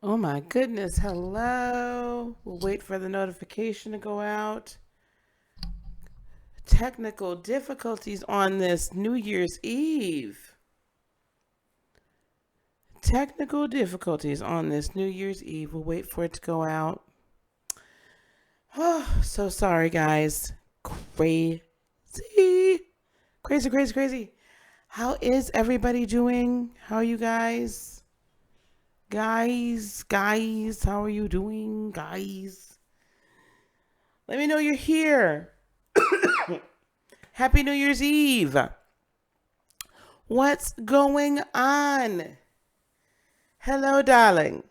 Oh my goodness. Hello. We'll wait for the notification to go out. Technical difficulties on this New Year's Eve. Technical difficulties on this New Year's Eve. We'll wait for it to go out. Oh, so sorry, guys. Crazy. Crazy, crazy, crazy. How is everybody doing? How are you guys? Guys, how are you doing, guys? Let me know you're here. Happy New Year's Eve. What's going on? Hello, darling.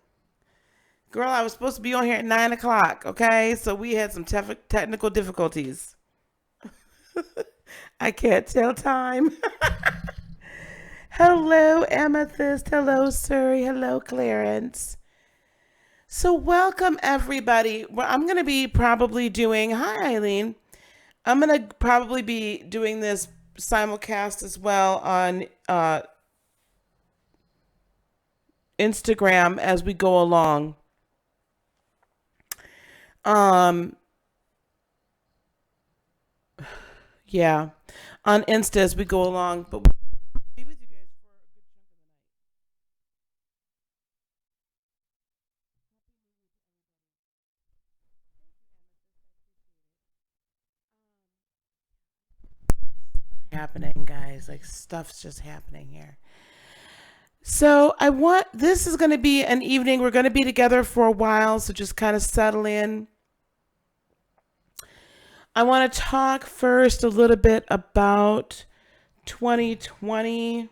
Girl, I was supposed to be on here at 9 o'clock, okay? So we had some technical difficulties. I can't tell time. Hello, Amethyst. Hello, Surrey. Hello, Clarence. So, welcome, everybody. Well, I'm going to be probably doing, hi, Eileen. I'm going to probably be doing this simulcast as well on Instagram as we go along. Um, yeah, on Insta as we go along. But we'll be with you guys for a good chunk of the night. Happening, guys. Like stuff's just happening here. So this is going to be an evening. We're going to be together for a while, so just kind of settle in. I want to talk first a little bit about 2020.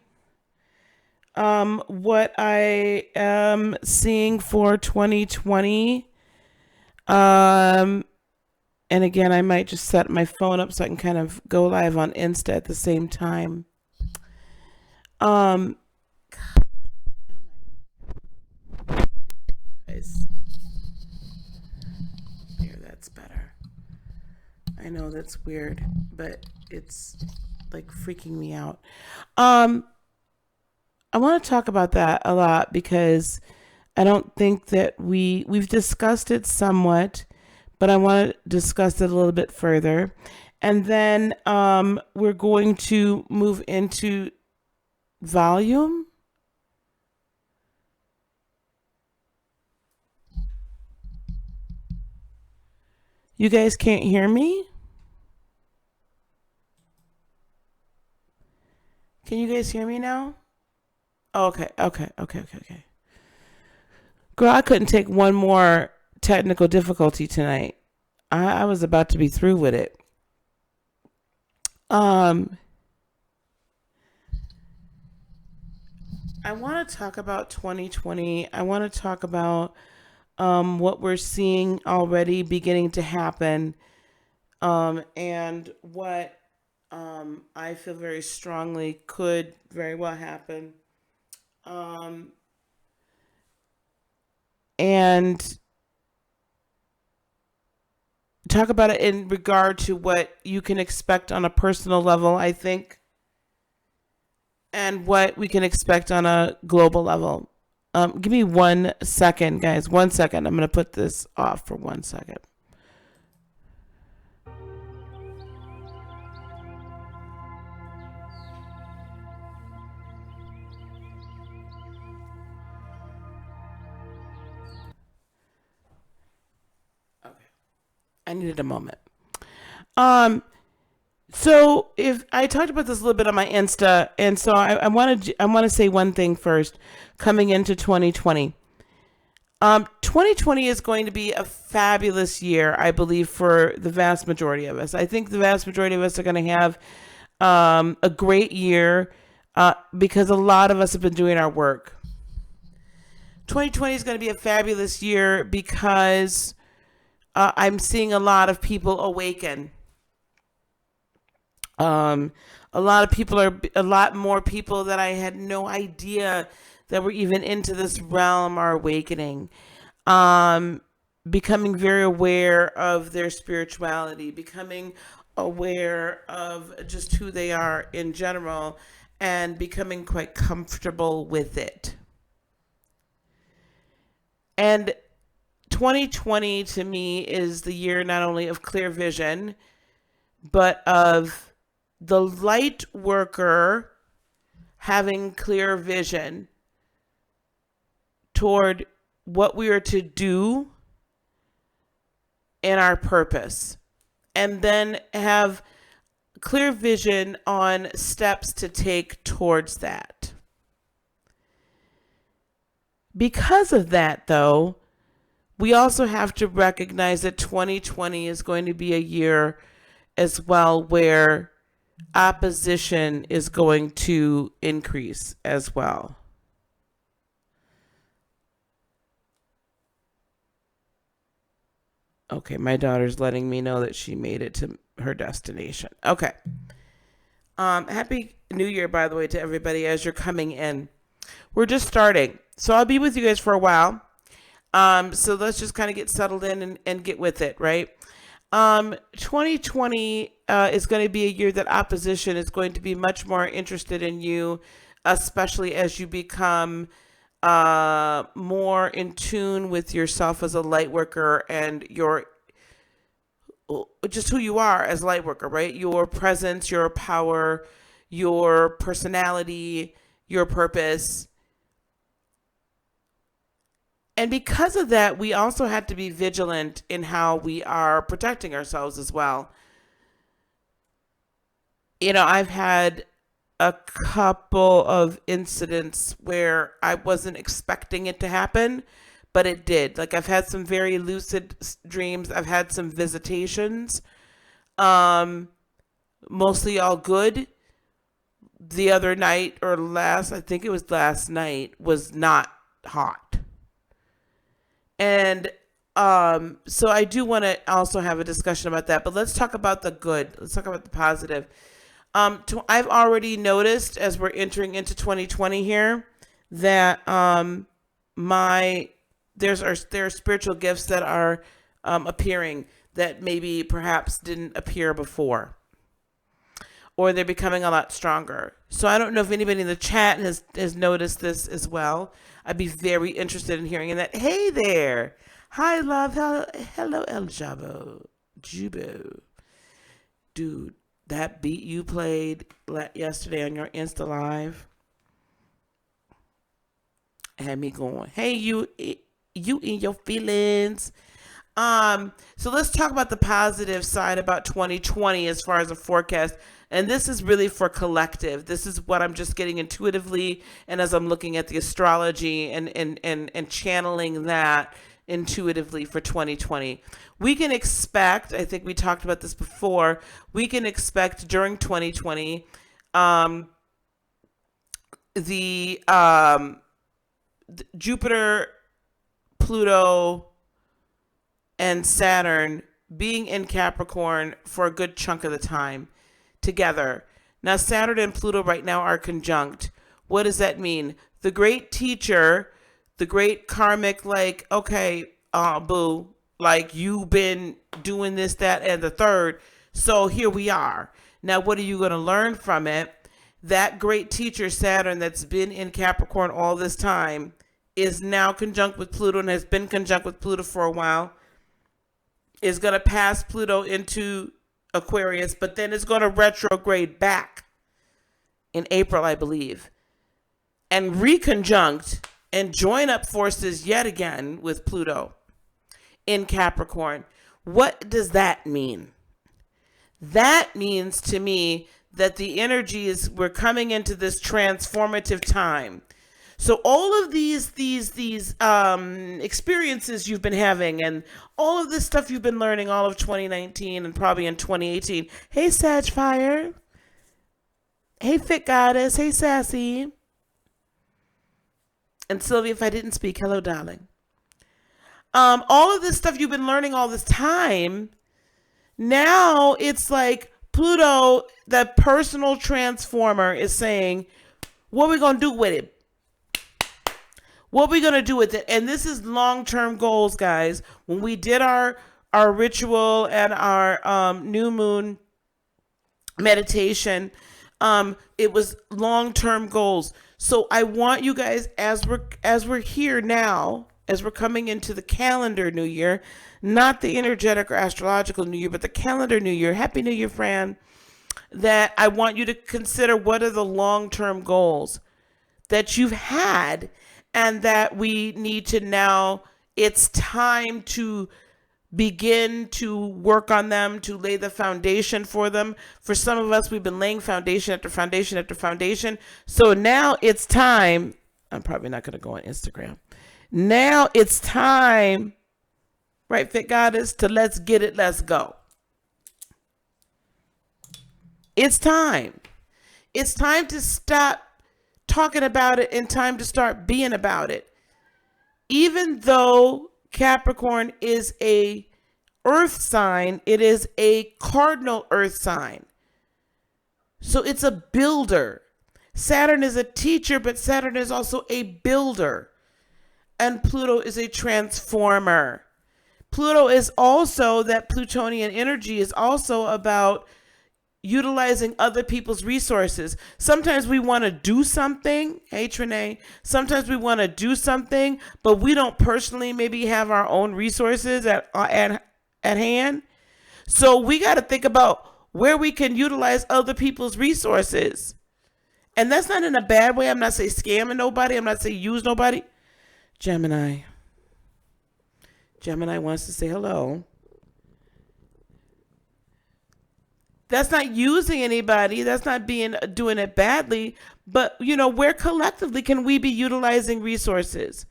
What I am seeing for 2020. And again, I might just set my phone up so I can kind of go live on Insta at the same time. Guys, here, that's better. I know that's weird, but it's like freaking me out. I want to talk about that a lot because I don't think that we've discussed it somewhat, but I want to discuss it a little bit further. And then we're going to move into volume. You guys can't hear me? Can you guys hear me now? Oh, okay. Girl, I couldn't take one more technical difficulty tonight. I was about to be through with it. Um, I want to talk about 2020. I want to talk about what we're seeing already beginning to happen, and what I feel very strongly could very well happen. Um, and talk about it in regard to what you can expect on a personal level, I think, and what we can expect on a global level. Give me 1 second, guys. 1 second. I'm going to put this off for 1 second. Okay. I needed a moment. Um, so if I talked about this a little bit on my Insta, and so I want to say one thing first, coming into 2020. 2020 is going to be a fabulous year, I believe, for the vast majority of us. I think the vast majority of us are going to have a great year because a lot of us have been doing our work. 2020 is going to be a fabulous year because I'm seeing a lot of people awaken. Um, a lot more people that I had no idea that were even into this realm are awakening. Um, Becoming very aware of their spirituality, becoming aware of just who they are in general, and becoming quite comfortable with it. And 2020 to me is the year not only of clear vision, but of the light worker having clear vision toward what we are to do and our purpose. And then have clear vision on steps to take towards that. Because of that, though, we also have to recognize that 2020 is going to be a year as well where opposition is going to increase as well. Okay, my daughter's letting me know that she made it to her destination. Okay. Happy New Year, by the way, to everybody as you're coming in. We're just starting. So I'll be with you guys for a while. So let's just kind of get settled in and get with it, right? 2020 is going to be a year that opposition is going to be much more interested in you, especially as you become more in tune with yourself as a light worker and your just who you are as a light worker, right? Your presence, your power, your personality, your purpose. And because of that, we also have to be vigilant in how we are protecting ourselves as well. You know, I've had a couple of incidents where I wasn't expecting it to happen, but it did. Like I've had some very lucid dreams. I've had some visitations, mostly all good. The other night I think it was last night, was not hot. And so I do want to also have a discussion about that, but let's talk about the good. Let's talk about the positive. I've already noticed as we're entering into 2020 here that there are spiritual gifts that are appearing that maybe perhaps didn't appear before, or they're becoming a lot stronger. So I don't know if anybody in the chat has noticed this as well. I'd be very interested in hearing that. Hey there. Hi, love. Hello, El Jabo. Jubo. Dude, that beat you played yesterday on your Insta Live had me going, hey, you in your feelings. So let's talk about the positive side about 2020 as far as a forecast. And this is really for collective. This is what I'm just getting intuitively. And as I'm looking at the astrology and channeling that intuitively for 2020, we can expect, I think we talked about this before, we can expect during 2020, the Jupiter, Pluto, and Saturn being in Capricorn for a good chunk of the time together. Now, Saturn and Pluto right now are conjunct. What does that mean? The great teacher, the great karmic, like, okay, boo, like you've been doing this, that, and the third. So here we are. Now, what are you going to learn from it? That great teacher, Saturn, that's been in Capricorn all this time, is now conjunct with Pluto and has been conjunct with Pluto for a while, is going to pass Pluto into Aquarius, but then it's going to retrograde back in April, I believe, and reconjunct and join up forces yet again with Pluto in Capricorn. What does that mean? That means to me that the energies, we're coming into this transformative time. So all of these experiences you've been having and all of this stuff you've been learning all of 2019 and probably in 2018. Hey, Sag Fire. Hey, Fit Goddess. Hey, Sassy. And Sylvia, if I didn't speak, hello, darling. All of this stuff you've been learning all this time, now it's like Pluto, the personal transformer, is saying, what are we going to do with it? What are we going to do with it? And this is long-term goals, guys. When we did our ritual and our new moon meditation, it was long-term goals. So I want you guys, as we're here now, as we're coming into the calendar new year, not the energetic or astrological new year, but the calendar new year. Happy New Year, Fran. That I want you to consider what are the long-term goals that you've had, and that we need to now, it's time to begin to work on them, to lay the foundation for them. For some of us, we've been laying foundation after foundation after foundation. So now it's time. I'm probably not going to go on Instagram. Now it's time, right, Fit Goddess, to let's get it, let's go. It's time. It's time to stop talking about it and time to start being about it. Even though Capricorn is a earth sign, it is a cardinal earth sign. So it's a builder. Saturn is a teacher, but Saturn is also a builder. And Pluto is a transformer. Pluto is also, that Plutonian energy is also about utilizing other people's resources. Sometimes we want to do something. Hey, Trinae. Sometimes we want to do something, but we don't personally maybe have our own resources at hand. So we got to think about where we can utilize other people's resources. And that's not in a bad way. I'm not saying scamming nobody. I'm not saying use nobody. Gemini wants to say hello. That's not using anybody. That's not doing it badly. But, where collectively can we be utilizing resources?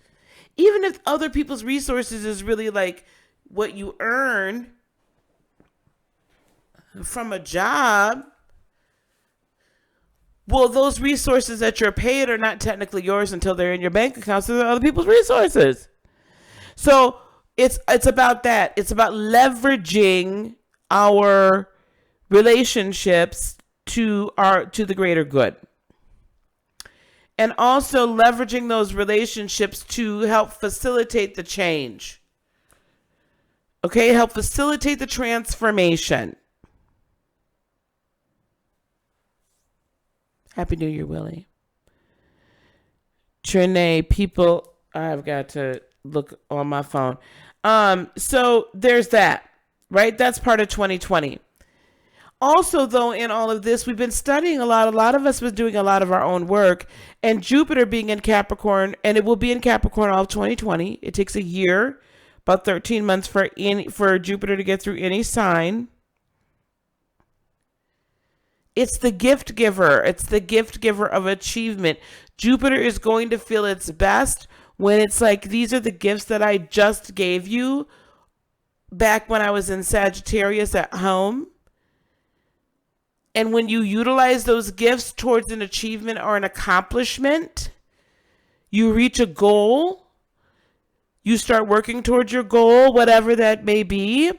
Even if other people's resources is really like what you earn from a job, well, those resources that you're paid are not technically yours until they're in your bank account. So they're other people's resources. So it's about that. It's about leveraging our relationships to the greater good. And also leveraging those relationships to help facilitate the change. Okay, help facilitate the transformation. Happy New Year, Willie. Trinae, people, I've got to look on my phone. So there's that, right? That's part of 2020. Also, though, in all of this, we've been studying a lot. A lot of us was doing a lot of our own work. And Jupiter being in Capricorn, and it will be in Capricorn all of 2020. It takes a year, about 13 months for Jupiter to get through any sign. It's the gift giver. It's the gift giver of achievement. Jupiter is going to feel its best when it's like, these are the gifts that I just gave you back when I was in Sagittarius at home. And when you utilize those gifts towards an achievement or an accomplishment, you reach a goal, you start working towards your goal, whatever that may be.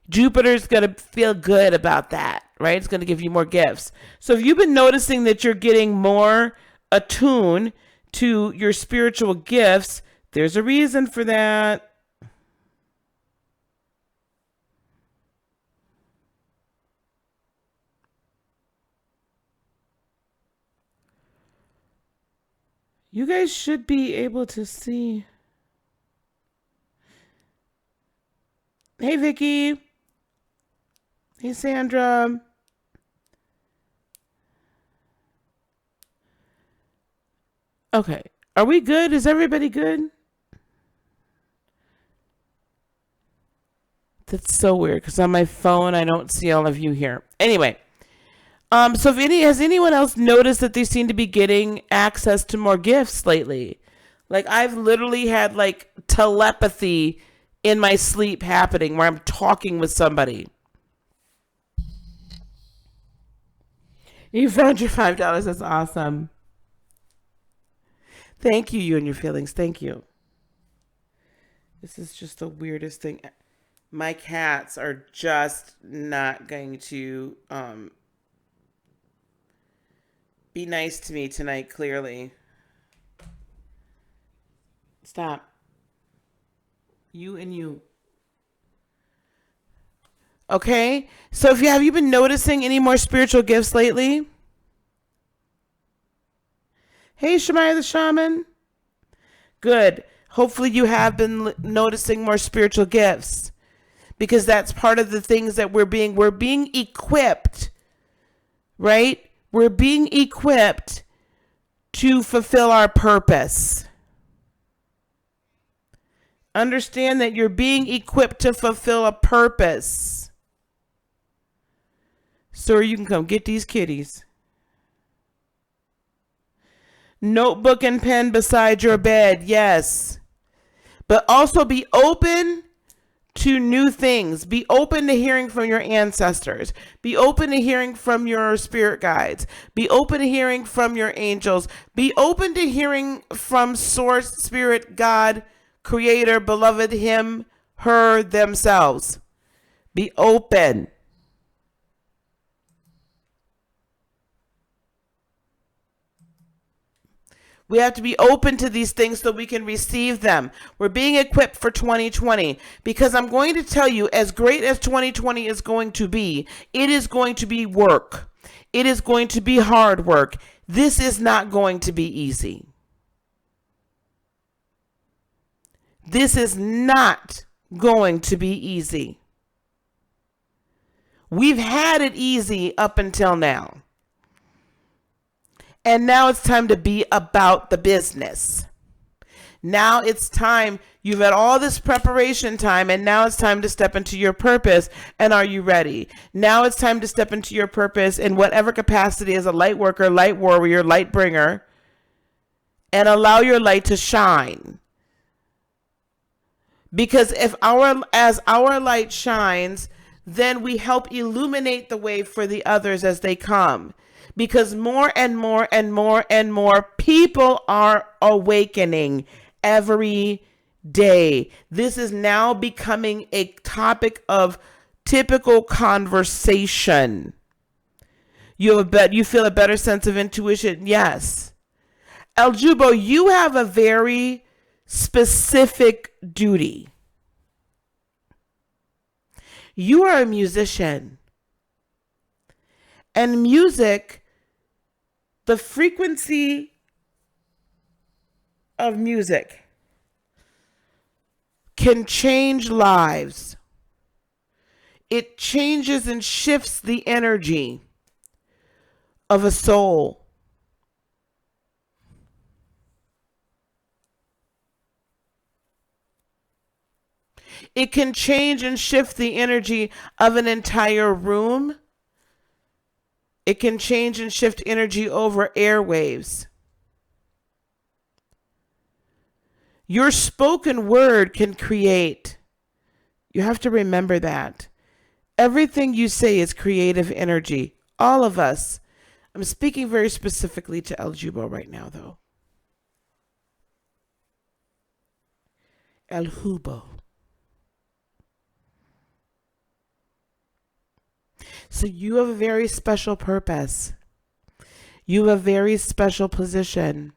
Jupiter's going to feel good about that, right? It's going to give you more gifts. So if you've been noticing that you're getting more attuned to your spiritual gifts, there's a reason for that. You guys should be able to see. Hey, Vicky. Hey, Sandra. Okay. Are we good? Is everybody good? That's so weird because on my phone, I don't see all of you here. Anyway. So has anyone else noticed that they seem to be getting access to more gifts lately? Like I've literally had like telepathy in my sleep happening where I'm talking with somebody. You found your $5. That's awesome. Thank you, you and your feelings. Thank you. This is just the weirdest thing. My cats are just not going to be nice to me tonight, clearly. Stop. You and you. Okay? So have you been noticing any more spiritual gifts lately? Hey, Shemaya the Shaman. Good. Hopefully you have been noticing more spiritual gifts, because that's part of the things that we're being equipped, right? We're being equipped to fulfill our purpose. Understand that you're being equipped to fulfill a purpose. Sir, you can come get these kitties. Notebook and pen beside your bed, yes. But also be open to new things. Be open to hearing from your ancestors. Be open to hearing from your spirit guides. Be open to hearing from your angels. Be open to hearing from Source, Spirit, God, Creator, Beloved, Him, Her, themselves. Be open. We have to be open to these things so we can receive them. We're being equipped for 2020, because I'm going to tell you, as great as 2020 is going to be, it is going to be work. It is going to be hard work. This is not going to be easy. This is not going to be easy. We've had it easy up until now. And now it's time to be about the business. Now it's time. You've had all this preparation time, and now it's time to step into your purpose. And are you ready? Now it's time to step into your purpose in whatever capacity, as a light worker, light warrior, light bringer, and allow your light to shine. Because as our light shines, then we help illuminate the way for the others as they come. Because more and more and more and more people are awakening every day. This is now becoming a topic of typical conversation. You feel a better sense of intuition? Yes. El Jubo, you have a very specific duty. You are a musician. And music, the frequency of music can change lives. It changes and shifts the energy of a soul. It can change and shift the energy of an entire room. It can change and shift energy over airwaves. Your spoken word can create. You have to remember that. Everything you say is creative energy. All of us. I'm speaking very specifically to El Jubo right now, though. El Jubo. So you have a very special purpose. You have a very special position.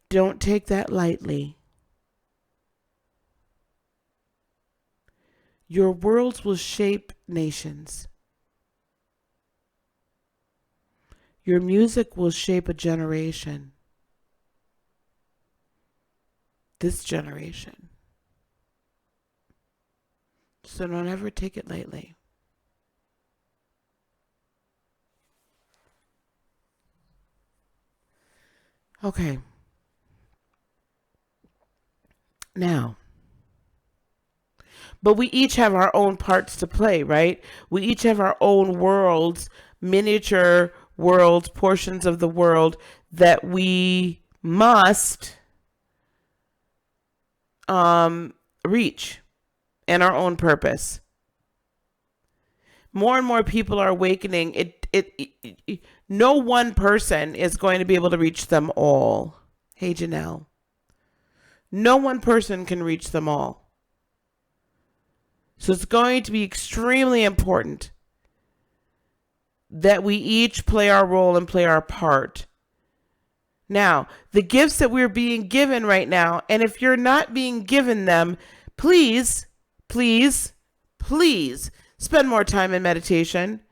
Don't take that lightly. Your words will shape nations. Your music will shape a generation. This generation. So don't ever take it lightly. Okay. Now, but we each have our own parts to play, right? We each have our own worlds, miniature worlds, portions of the world that we must reach in our own purpose. More and more people are awakening. No one person is going to be able to reach them all. Hey, Janelle. No one person can reach them all. So it's going to be extremely important that we each play our role and play our part. Now, the gifts that we're being given right now, and if you're not being given them, please, please, please spend more time in meditation.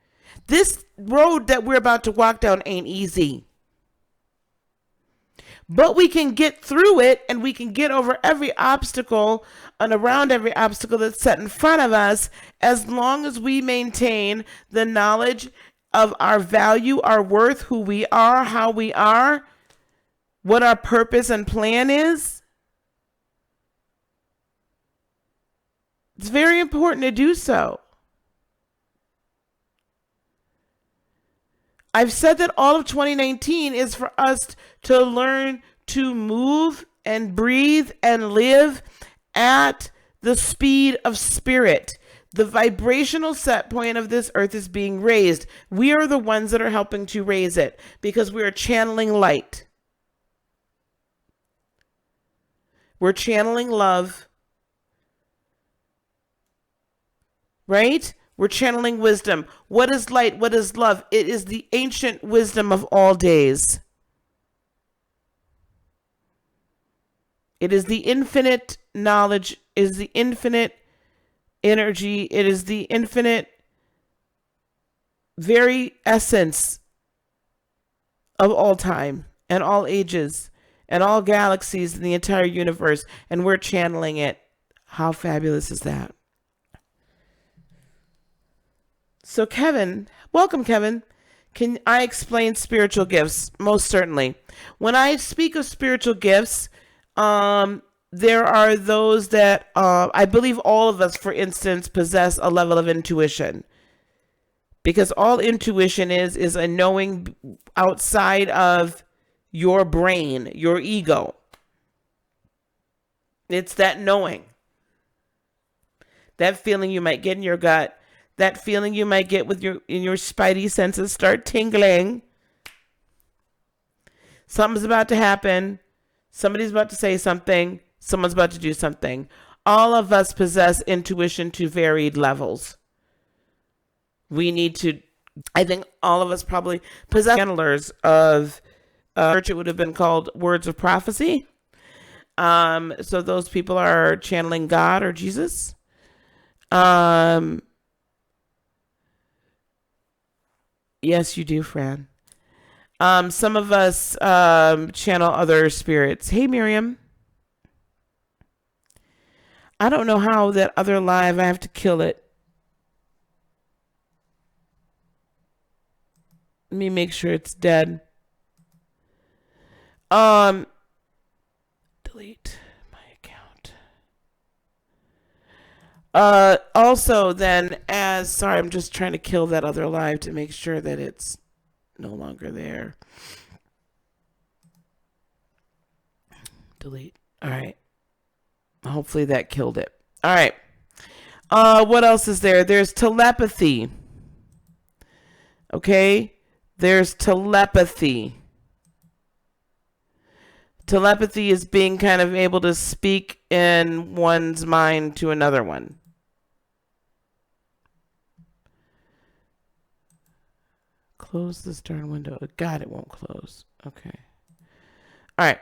This road that we're about to walk down ain't easy. But we can get through it, and we can get over every obstacle and around every obstacle that's set in front of us, as long as we maintain the knowledge of our value, our worth, who we are, how we are, what our purpose and plan is. It's very important to do so. I've said that all of 2019 is for us to learn to move and breathe and live at the speed of spirit. The vibrational set point of this earth is being raised. We are the ones that are helping to raise it because we are channeling light. We're channeling love. Right? We're channeling wisdom. What is light? What is love? It is the ancient wisdom of all days. It is the infinite knowledge, it is the infinite energy, it is the infinite very essence of all time and all ages and all galaxies in the entire universe, and we're channeling it. How fabulous is that? So Kevin, welcome Kevin. Can I explain spiritual gifts? Most certainly. When I speak of spiritual gifts, there are those that I believe all of us, for instance, possess a level of intuition. Because all intuition is a knowing outside of your brain, your ego. It's that knowing. That feeling you might get in your gut. That feeling you might get with your spidey senses start tingling. Something's about to happen. Somebody's about to say something. Someone's about to do something. All of us possess intuition to varied levels. We need to, I think all of us probably possess channelers of, church it would have been called words of prophecy. So those people are channeling God or Jesus. Yes, you do, Fran. Some of us channel other spirits. Hey, Miriam. I don't know how that other live, I have to kill it. Let me make sure it's dead. Delete my account. Also then, sorry, I'm just trying to kill that other live to make sure that it's no longer there. Delete. All right. Hopefully that killed it. All right. What else is there? There's telepathy. Okay. There's telepathy. Telepathy is being kind of able to speak in one's mind to another one. Close this darn window. God, it won't close. Okay. All right.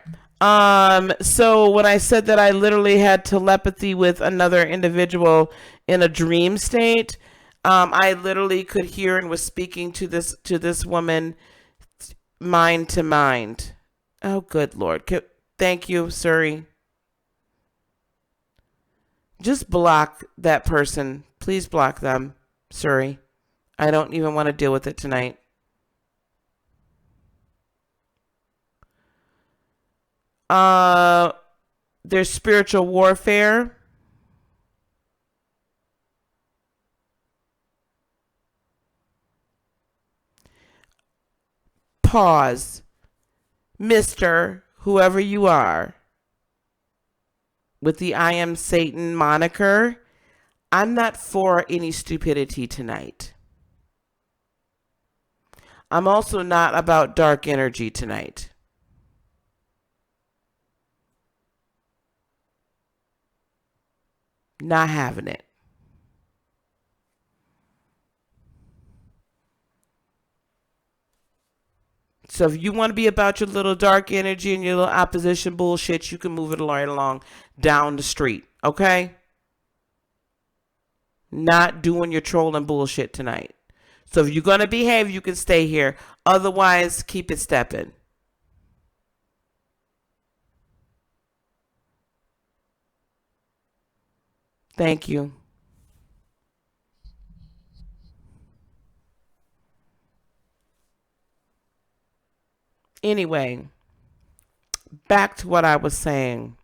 So when I said that I literally had telepathy with another individual in a dream state, I literally could hear and was speaking to this woman mind to mind. Oh, good Lord. Thank you, Suri. Just block that person. Please block them, Suri. I don't even want to deal with it tonight. There's spiritual warfare. Pause. Mr. Whoever you are, with the I am Satan moniker, I'm not for any stupidity tonight. I'm also not about dark energy tonight. Not having it. So if you want to be about your little dark energy and your little opposition bullshit, you can move it right along down the street, okay? Not doing your trolling bullshit tonight. So if you're going to behave, you can stay here. Otherwise, keep it stepping. Thank you. Anyway, back to what I was saying.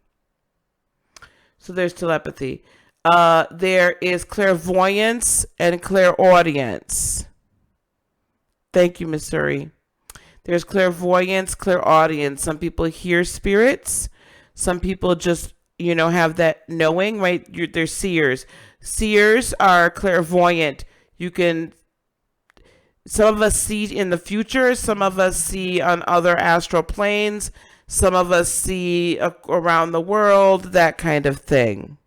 So there's telepathy. There is clairvoyance and clairaudience. Thank you, Missouri. There's clairvoyance, clairaudience. Some people hear spirits. Some people just, have that knowing, right? They're seers. Seers are clairvoyant. You can, some of us see in the future. Some of us see on other astral planes. Some of us see around the world, that kind of thing.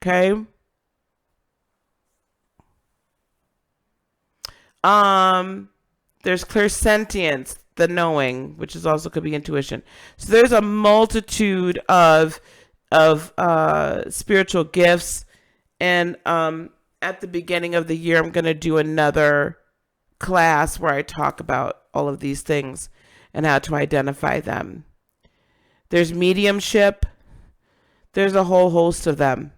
Okay. Um, there's clairsentience, the knowing, which is also could be intuition. So there's a multitude of spiritual gifts, and at the beginning of the year, I'm gonna do another class where I talk about all of these things and how to identify them. There's mediumship. There's a whole host of them.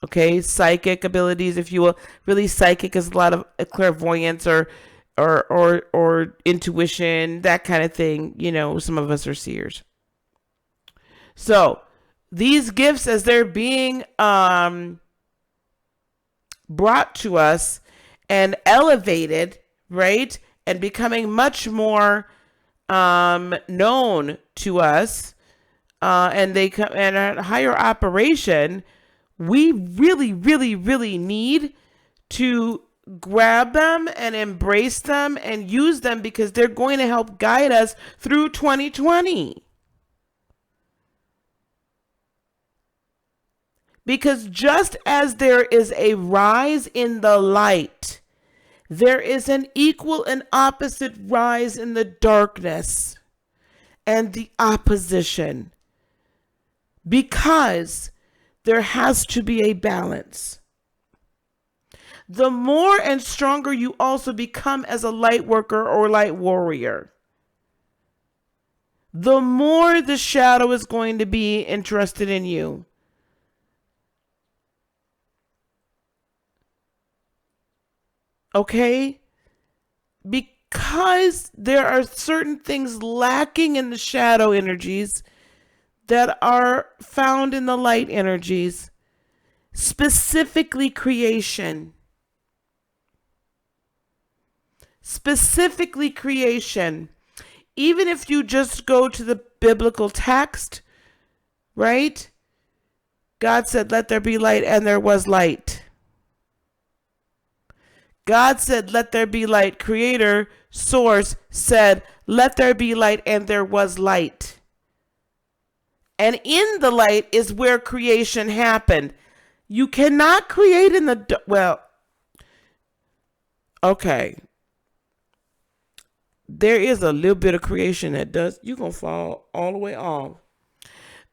Okay, psychic abilities, if you will. Really, psychic is a lot of clairvoyance or intuition, that kind of thing. Some of us are seers. So these gifts, as they're being brought to us and elevated, right, and becoming much more known to us, and they come and a higher operation, we really, really, really need to grab them and embrace them and use them, because they're going to help guide us through 2020. Because just as there is a rise in the light, there is an equal and opposite rise in the darkness and the opposition. Because there has to be a balance. The more and stronger you also become as a light worker or light warrior, the more the shadow is going to be interested in you. Okay? Because there are certain things lacking in the shadow energies that are found in the light energies, specifically creation. Specifically creation. Even if you just go to the biblical text, right? God said, "Let there be light," and there was light. God said, "Let there be light." Creator, source, said, "Let there be light," and there was light. And in the light is where creation happened. You cannot create in the... Well, okay. There is a little bit of creation that does... You're going to fall all the way off.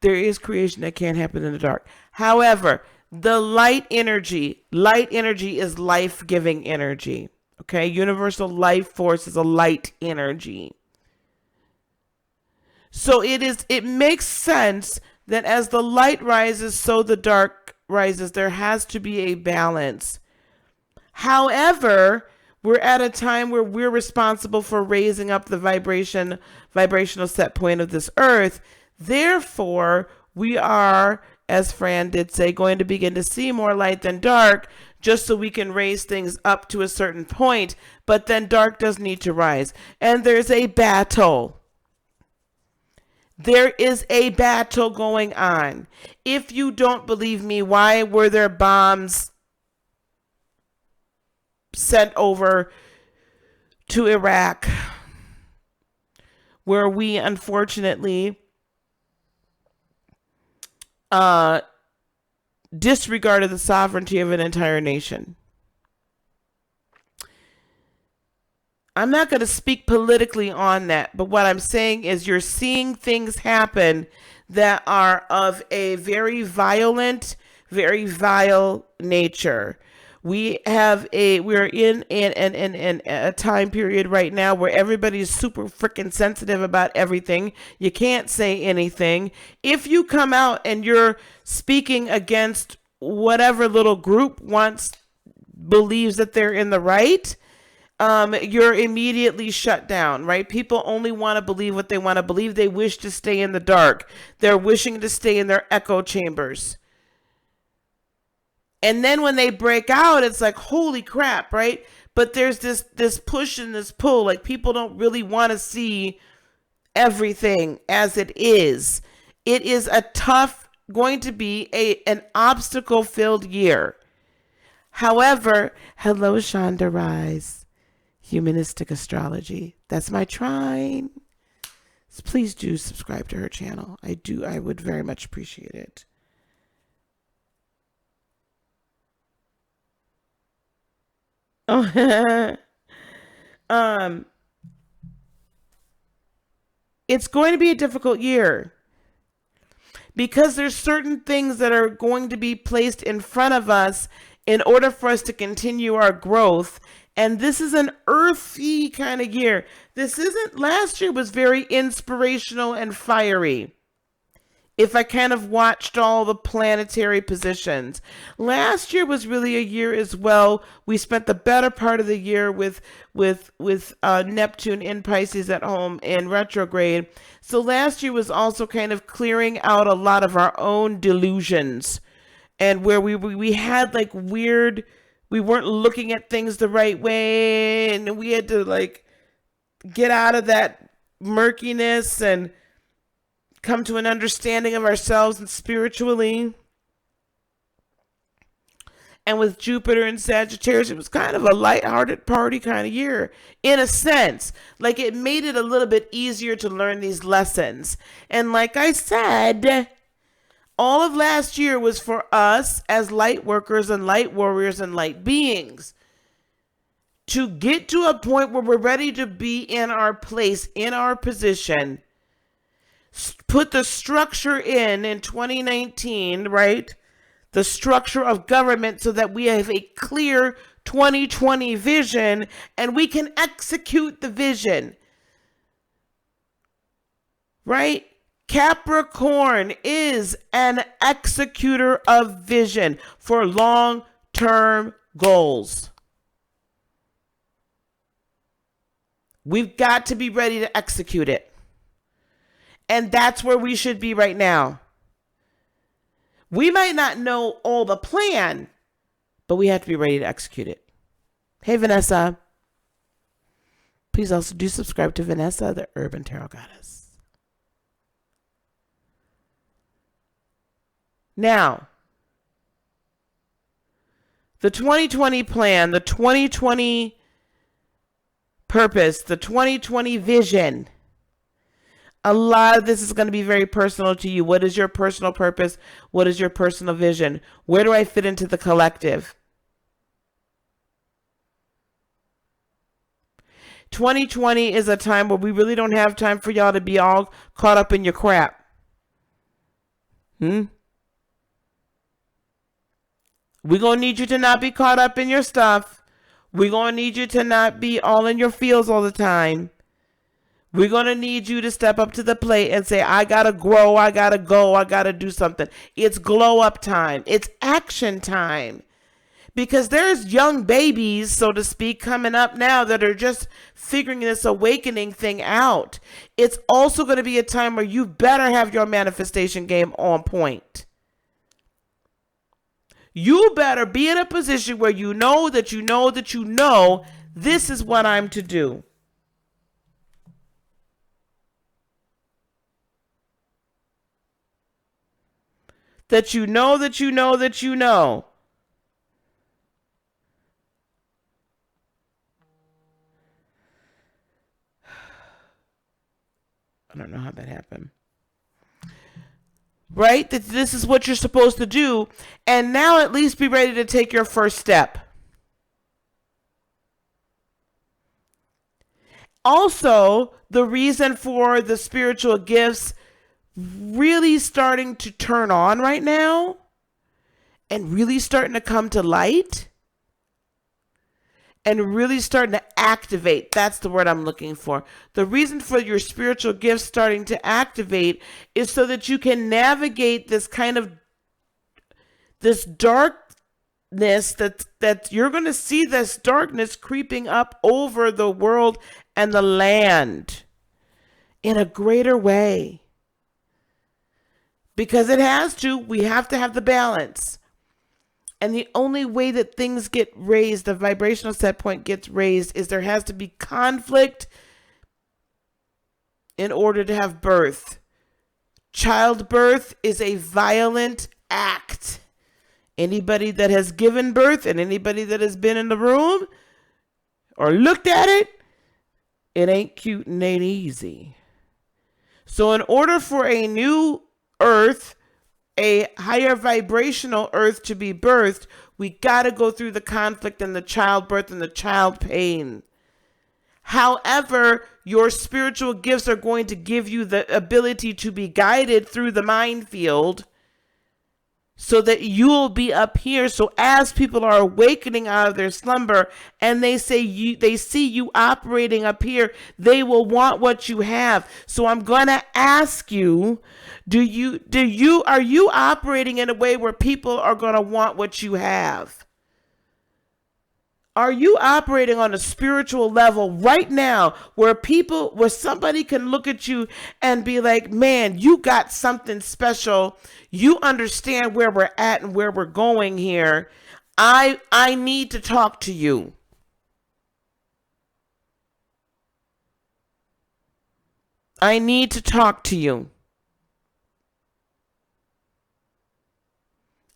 There is creation that can't happen in the dark. However, the light energy is life-giving energy. Okay? Universal life force is a light energy. So it makes sense that as the light rises, so the dark rises. There has to be a balance. However, we're at a time where we're responsible for raising up the vibrational set point of this earth. Therefore, we are, as Fran did say, going to begin to see more light than dark, just so we can raise things up to a certain point. But then dark does need to rise. And there's a battle. There is a battle going on. If you don't believe me, why were there bombs sent over to Iraq, where we unfortunately disregarded the sovereignty of an entire nation? I'm not going to speak politically on that, but what I'm saying is you're seeing things happen that are of a very violent, very vile nature, We're in a time period right now where everybody's super freaking sensitive about everything. You can't say anything. If you come out and you're speaking against whatever little group believes that they're in the right, you're immediately shut down, right? People only want to believe what they want to believe. They wish to stay in the dark. They're wishing to stay in their echo chambers. And then when they break out, it's like, holy crap, right? But there's this push and this pull. Like, people don't really want to see everything as it is. It is going to be an obstacle filled year. However, hello, Shonda Rise, Humanistic Astrology. That's my trine. So please do subscribe to her channel. I would very much appreciate it. Oh, it's going to be a difficult year because there's certain things that are going to be placed in front of us in order for us to continue our growth. And this is an earthy kind of year. Last year was very inspirational and fiery. If I kind of watched all the planetary positions. Last year was really a year as well. We spent the better part of the year with Neptune in Pisces at home in retrograde. So last year was also kind of clearing out a lot of our own delusions, and where we had like weird, we weren't looking at things the right way, and we had to like get out of that murkiness and come to an understanding of ourselves and spiritually. And with Jupiter and Sagittarius, it was kind of a lighthearted party kind of year, in a sense. Like, it made it a little bit easier to learn these lessons. And like I said, all of last year was for us as light workers and light warriors and light beings to get to a point where we're ready to be in our place, in our position, put the structure in 2019, right? The structure of government, so that we have a clear 2020 vision and we can execute the vision, right? Capricorn is an executor of vision for long-term goals. We've got to be ready to execute it. And that's where we should be right now. We might not know all the plan, but we have to be ready to execute it. Hey, Vanessa. Please also do subscribe to Vanessa, the Urban Tarot Goddess. Now, the 2020 plan, the 2020 purpose, the 2020 vision. A lot of this is going to be very personal to you. What is your personal purpose? What is your personal vision? Where do I fit into the collective? 2020 is a time where we really don't have time for y'all to be all caught up in your crap. We're going to need you to not be caught up in your stuff. We're going to need you to not be all in your feels all the time. We're going to need you to step up to the plate and say, I got to grow, I got to go, I got to do something. It's glow up time. It's action time. Because there's young babies, so to speak, coming up now that are just figuring this awakening thing out. It's also going to be a time where you better have your manifestation game on point. You better be in a position where you know that you know that you know this is what I'm to do. That you know that you know that you know. I don't know how that happened. Right? That this is what you're supposed to do. And now at least be ready to take your first step. Also, the reason for the spiritual gifts really starting to turn on right now and really starting to come to light and really starting to activate. That's the word I'm looking for. The reason for your spiritual gifts starting to activate is so that you can navigate this kind of this darkness that you're going to see this darkness creeping up over the world and the land in a greater way. Because it has to, we have to have the balance. And the only way that things get raised, the vibrational set point gets raised, is there has to be conflict in order to have birth. Childbirth is a violent act. Anybody that has given birth and anybody that has been in the room or looked at it, it ain't cute and ain't easy. So in order for a new earth, a higher vibrational earth to be birthed, we got to go through the conflict and the childbirth and the child pain. However, your spiritual gifts are going to give you the ability to be guided through the minefield so that you'll be up here. So as people are awakening out of their slumber and they see you operating up here, they will want what you have. So I'm going to ask you, are you operating in a way where people are going to want what you have? Are you operating on a spiritual level right now where somebody can look at you and be like, man, you got something special. You understand where we're at and where we're going here. I need to talk to you. I need to talk to you.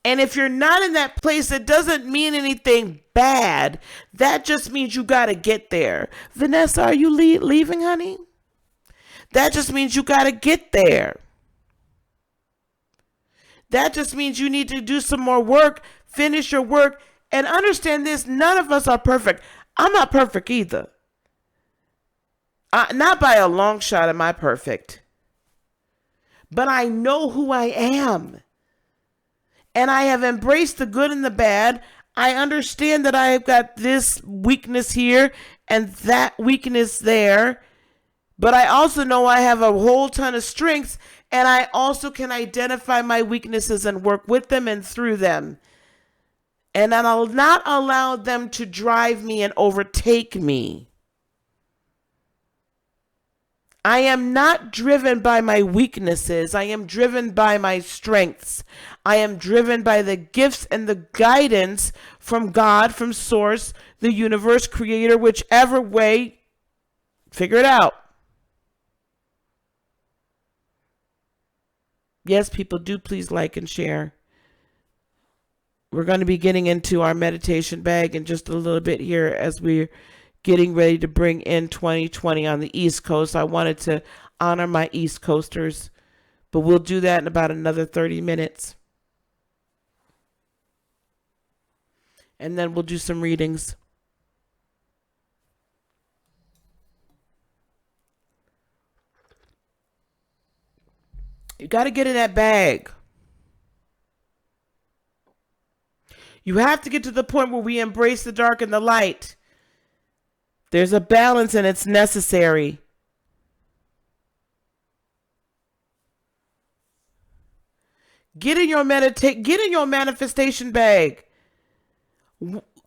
And if you're not in that place, it doesn't mean anything bad. That just means you got to get there. Vanessa, are you leaving, honey? That just means you got to get there. That just means you need to do some more work, finish your work, and understand this. None of us are perfect. I'm not perfect either. Not by a long shot am I perfect. But I know who I am. And I have embraced the good and the bad. I understand that I have got this weakness here and that weakness there. But I also know I have a whole ton of strengths. And I also can identify my weaknesses and work with them and through them. And I'll not allow them to drive me and overtake me. I am not driven by my weaknesses. I am driven by my strengths. I am driven by the gifts and the guidance from God, from Source, the universe, creator, whichever way. Figure it out. Yes, people, do please like and share. We're going to be getting into our meditation bag in just a little bit here as we're getting ready to bring in 2020 on the East Coast. I wanted to honor my East Coasters, but we'll do that in about another 30 minutes. And then we'll do some readings. You got to get in that bag. You have to get to the point where we embrace the dark and the light. There's a balance and it's necessary. Get in your manifestation bag.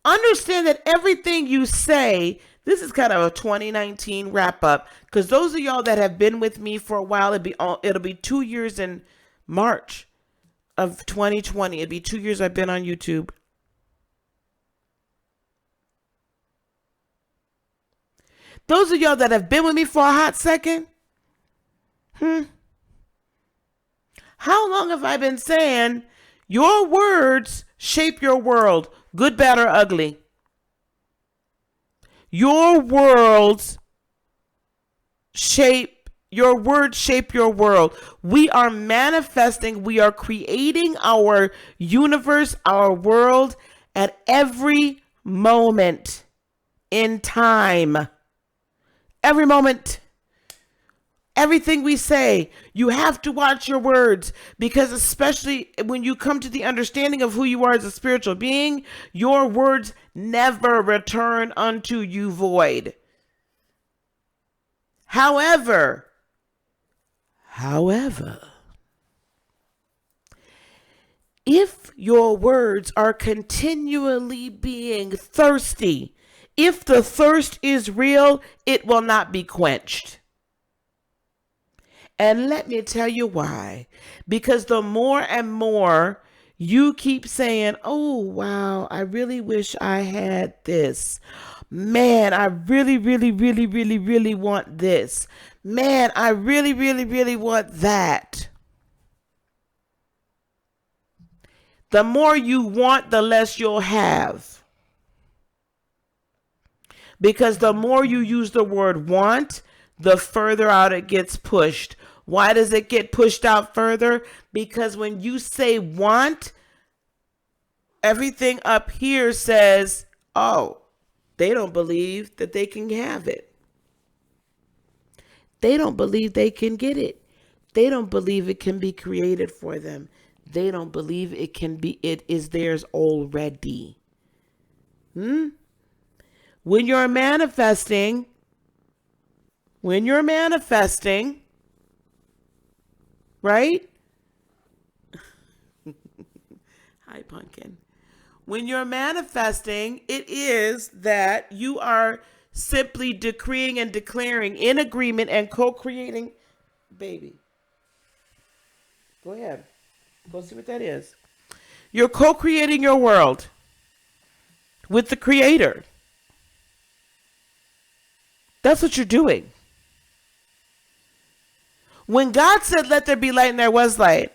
Understand that everything you say, this is kind of a 2019 wrap up, because those of y'all that have been with me for a while, it'll be 2 years in March of 2020. It'll be 2 years I've been on YouTube. Those of y'all that have been with me for a hot second, how long have I been saying your words shape your world, good, bad, or ugly? Your words shape your world. We are manifesting, we are creating our universe, our world at every moment in time. Every moment. Everything we say, you have to watch your words, because especially when you come to the understanding of who you are as a spiritual being, your words never return unto you void. However, if your words are continually being thirsty, if the thirst is real, it will not be quenched. And let me tell you why. Because the more and more you keep saying, oh, wow, I really wish I had this. Man, I really, really, really, really, really want this. Man, I really, really, really want that. The more you want, the less you'll have. Because the more you use the word want, the further out it gets pushed. Why does it get pushed out further? Because when you say want, everything up here says, oh, they don't believe that they can have it. They don't believe they can get it. They don't believe it can be created for them. They don't believe it is theirs already. When you're manifesting, right? Hi, pumpkin. When you're manifesting, it is that you are simply decreeing and declaring in agreement and co-creating. Baby, go ahead. Go see what that is. You're co-creating your world with the Creator. That's what you're doing. When God said, let there be light, and there was light,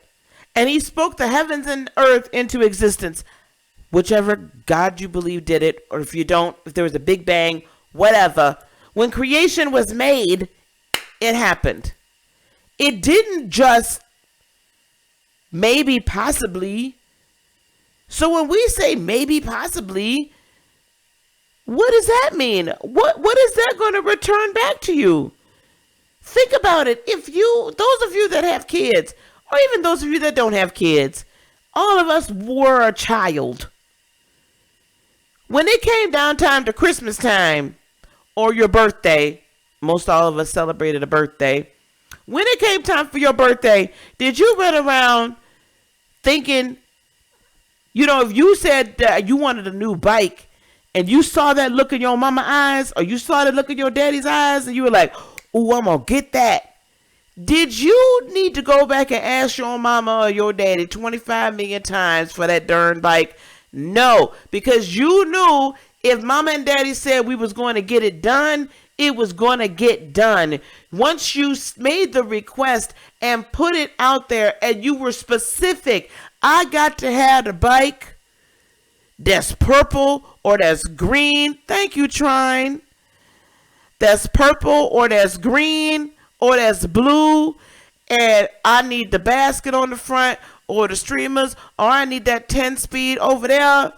and he spoke the heavens and earth into existence, whichever God you believe did it, or if you don't, if there was a big bang, whatever, when creation was made, it happened. It didn't just maybe, possibly. So when we say maybe, possibly, what does that mean? What is that going to return back to you? Think about it. If those of you that have kids, or even those of you that don't have kids, all of us were a child. When it came down time to Christmas time, or your birthday, most all of us celebrated a birthday. When it came time for your birthday, did you run around thinking, if you said that you wanted a new bike, and you saw that look in your mama's eyes, or you saw that look in your daddy's eyes, and you were like, ooh, I'm going to get that. Did you need to go back and ask your mama or your daddy 25 million times for that darn bike? No, because you knew if mama and daddy said we was going to get it done, it was going to get done. Once you made the request and put it out there and you were specific, I got to have a bike that's purple or that's green. Thank you, Trine. That's purple or that's green or that's blue. And I need the basket on the front or the streamers, or I need that 10-speed over there.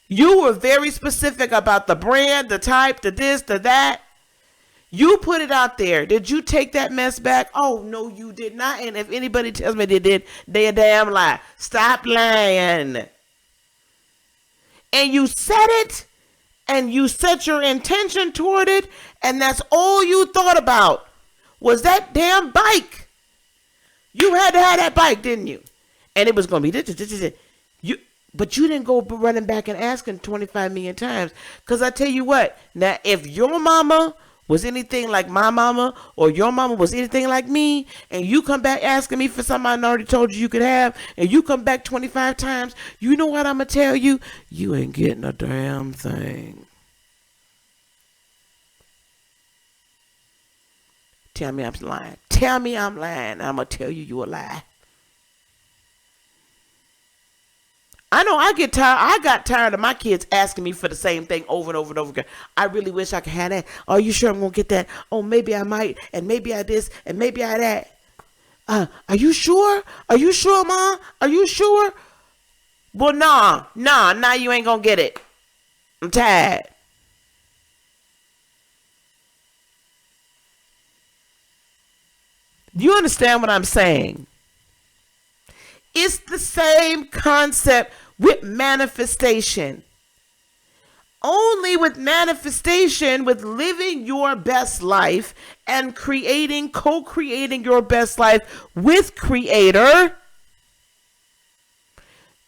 You were very specific about the brand, the type, the this, the that. You put it out there. Did you take that mess back? Oh, no, you did not. And if anybody tells me they did, they a damn lie. Stop lying. And you said it, and you set your intention toward it, and that's all you thought about was that damn bike. You had to have that bike, didn't you? And it was going to be this. But you didn't go running back and asking 25 million times. Because I tell you what, now if your mama was anything like my mama, or your mama was anything like me, and you come back asking me for something I already told you could have, and you come back 25 times, you know what I'm going to tell you? You ain't getting a damn thing. Tell me I'm lying. Tell me I'm lying. I'm going to tell you a lie. I know I get tired. I got tired of my kids asking me for the same thing over and over and over again. I really wish I could have that. Are you sure I'm going to get that? Oh, maybe I might. And maybe I this. And maybe I that. Are you sure? Are you sure, Mom? Are you sure? Well, nah, you ain't going to get it. I'm tired. You understand what I'm saying? It's the same concept with manifestation. Only with manifestation, with living your best life and co-creating your best life with Creator.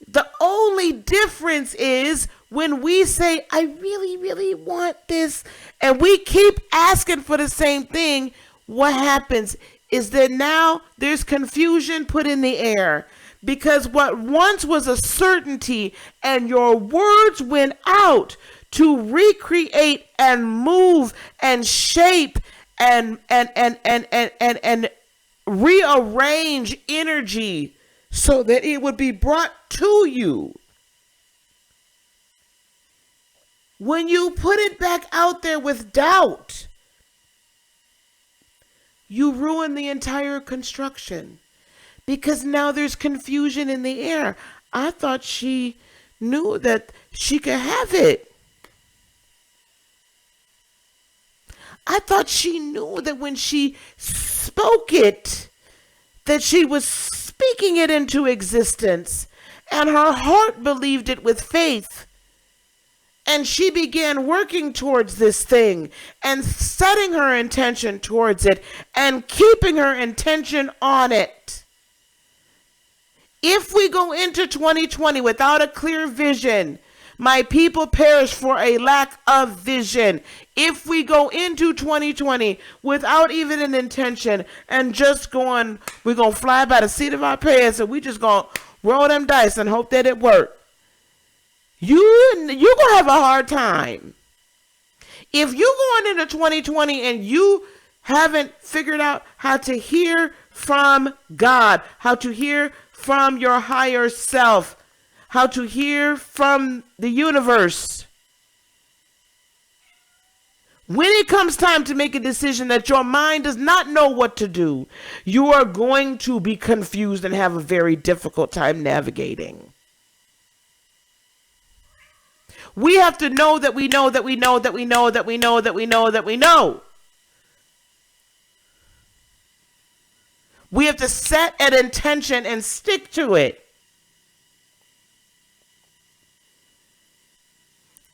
The only difference is when we say, I really, really want this, and we keep asking for the same thing, what happens is that now there's confusion put in the air. Because what once was a certainty and your words went out to recreate and move and shape and rearrange energy so that it would be brought to you. When you put it back out there with doubt, you ruin the entire construction. Because now there's confusion in the air. I thought she knew that she could have it. I thought she knew that when she spoke it, that she was speaking it into existence. And her heart believed it with faith. And she began working towards this thing and setting her intention towards it and keeping her intention on it. If we go into 2020 without a clear vision, my people perish for a lack of vision. If we go into 2020 without even an intention and just going, we're going to fly by the seat of our pants and we just going to roll them dice and hope that it works. You're going to have a hard time. If you're going into 2020 and you haven't figured out how to hear from God, how to hear from your higher self, how to hear from the universe, when it comes time to make a decision that your mind does not know what to do, you are going to be confused and have a very difficult time navigating. We have to know that we know that we know that we know that we know that we know that we know. We have to set an intention and stick to it.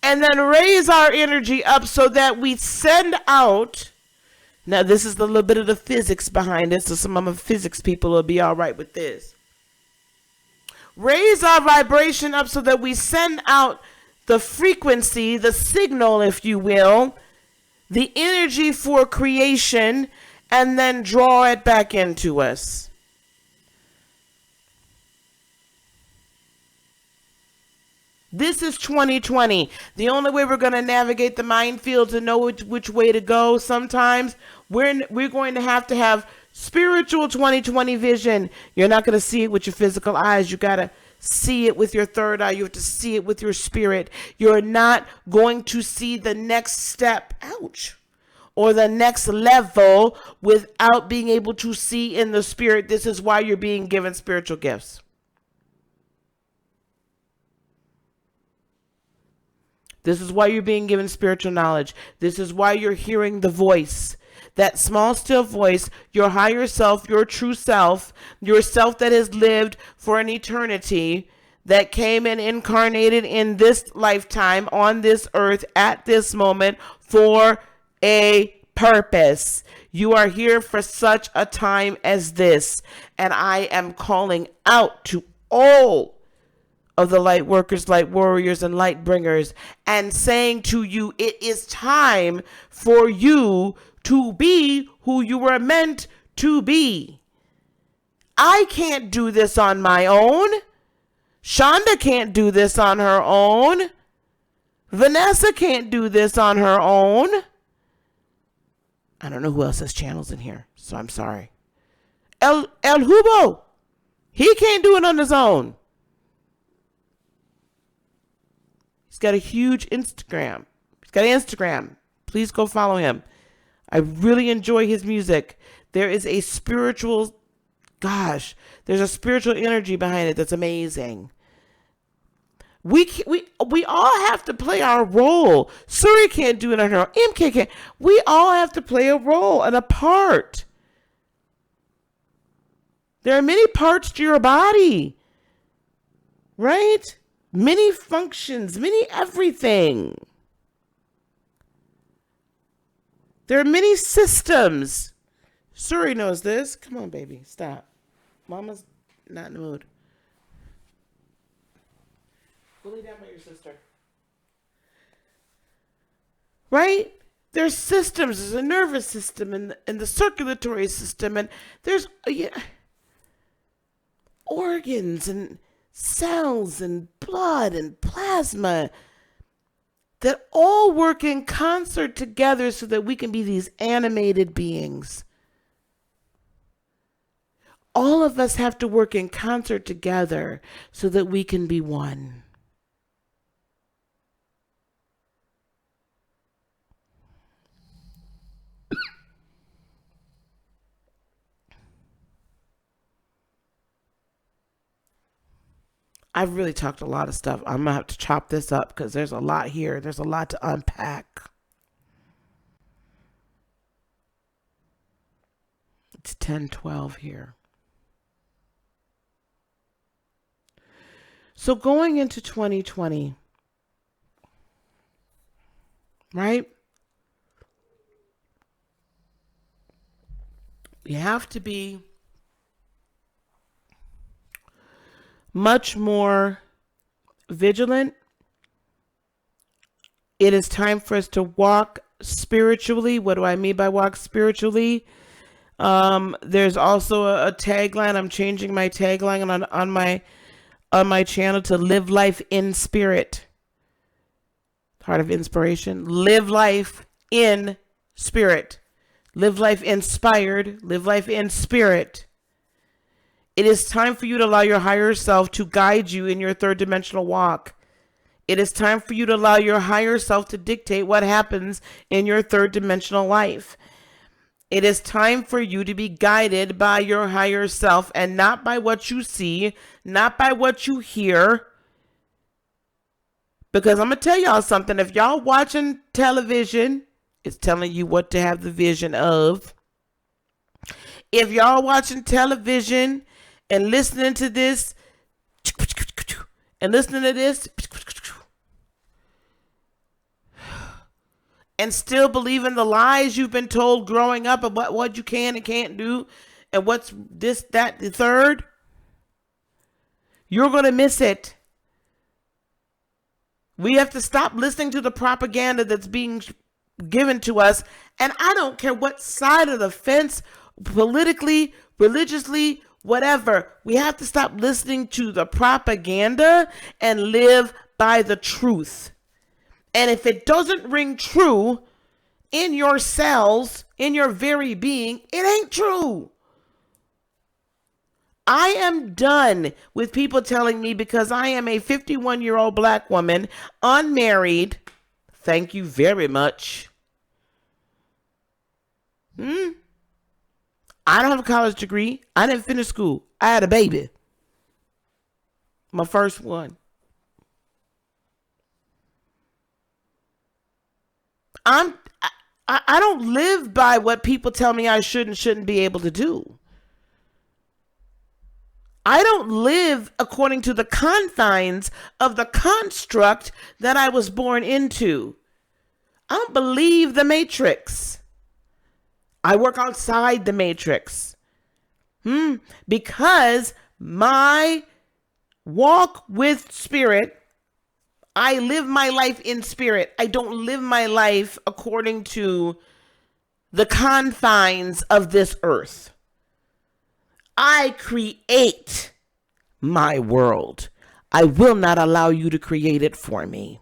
And then raise our energy up so that we send out. Now, this is a little bit of the physics behind it, so some of my physics people will be all right with this. Raise our vibration up so that we send out the frequency, the signal, if you will, the energy for creation, and then draw it back into us. This is 2020. The only way we're going to navigate the minefields and know which way to go, sometimes we're going to have spiritual 2020 vision. You're not going to see it with your physical eyes. You got to see it with your third eye. You have to see it with your spirit. You're not going to see the next step, ouch, or the next level without being able to see in the spirit. This is why you're being given spiritual gifts. This is why you're being given spiritual knowledge. This is why you're hearing the voice. That small, still voice, your higher self, your true self, your self that has lived for an eternity, that came and incarnated in this lifetime on this earth at this moment for a purpose. You are here for such a time as this. And I am calling out to all of the light workers, light warriors, and light bringers, and saying to you, it is time for you to be who you were meant to be. I can't do this on my own. Shonda can't do this on her own. Vanessa can't do this on her own. I don't know who else has channels in here, so I'm sorry. El Hubo, he can't do it on his own. He's got a huge Instagram. He's got an Instagram. Please go follow him. I really enjoy his music. There is a spiritual, there's a spiritual energy behind it that's amazing. We all have to play our role. Suri can't do it on her own. MK can't. We all have to play a role and a part. There are many parts to your body, right? Many functions, many everything. There are many systems. Suri knows this. Come on, baby. Stop. Mama's not in the mood. Go lay down by your sister. Right? There's systems. There's a nervous system and the circulatory system. And there's organs and cells and blood and plasma that all work in concert together so that we can be these animated beings. All of us have to work in concert together so that we can be one. I've really talked a lot of stuff. I'm going to have to chop this up because there's a lot here. There's a lot to unpack. It's 10:12 here. So going into 2020, right? We have to be much more vigilant. It is time for us to walk spiritually. What do I mean by walk spiritually? There's also a tagline. I'm changing my tagline on my channel to live life in spirit. Heart of inspiration. Live life in spirit. Live life inspired. Live life in spirit. It is time for you to allow your higher self to guide you in your third dimensional walk. It is time for you to allow your higher self to dictate what happens in your third dimensional life. It is time for you to be guided by your higher self and not by what you see, not by what you hear. Because I'm going to tell y'all something. If y'all watching television, it's telling you what to have the vision of. If y'all watching television and listening to this, and listening to this, and still believing the lies you've been told growing up about what you can and can't do, and what's this, that, the third, you're going to miss it. We have to stop listening to the propaganda that's being given to us. And I don't care what side of the fence, politically, religiously, whatever. We have to stop listening to the propaganda and live by the truth. And if it doesn't ring true in your cells, in your very being, it ain't true. I am done with people telling me because I am a 51-year-old black woman, unmarried. Thank you very much. I don't have a college degree. I didn't finish school. I had a baby. My first one. I don't live by what people tell me I should and shouldn't be able to do. I don't live according to the confines of the construct that I was born into. I don't believe the matrix. I work outside the matrix. Because my walk with spirit, I live my life in spirit. I don't live my life according to the confines of this earth. I create my world. I will not allow you to create it for me.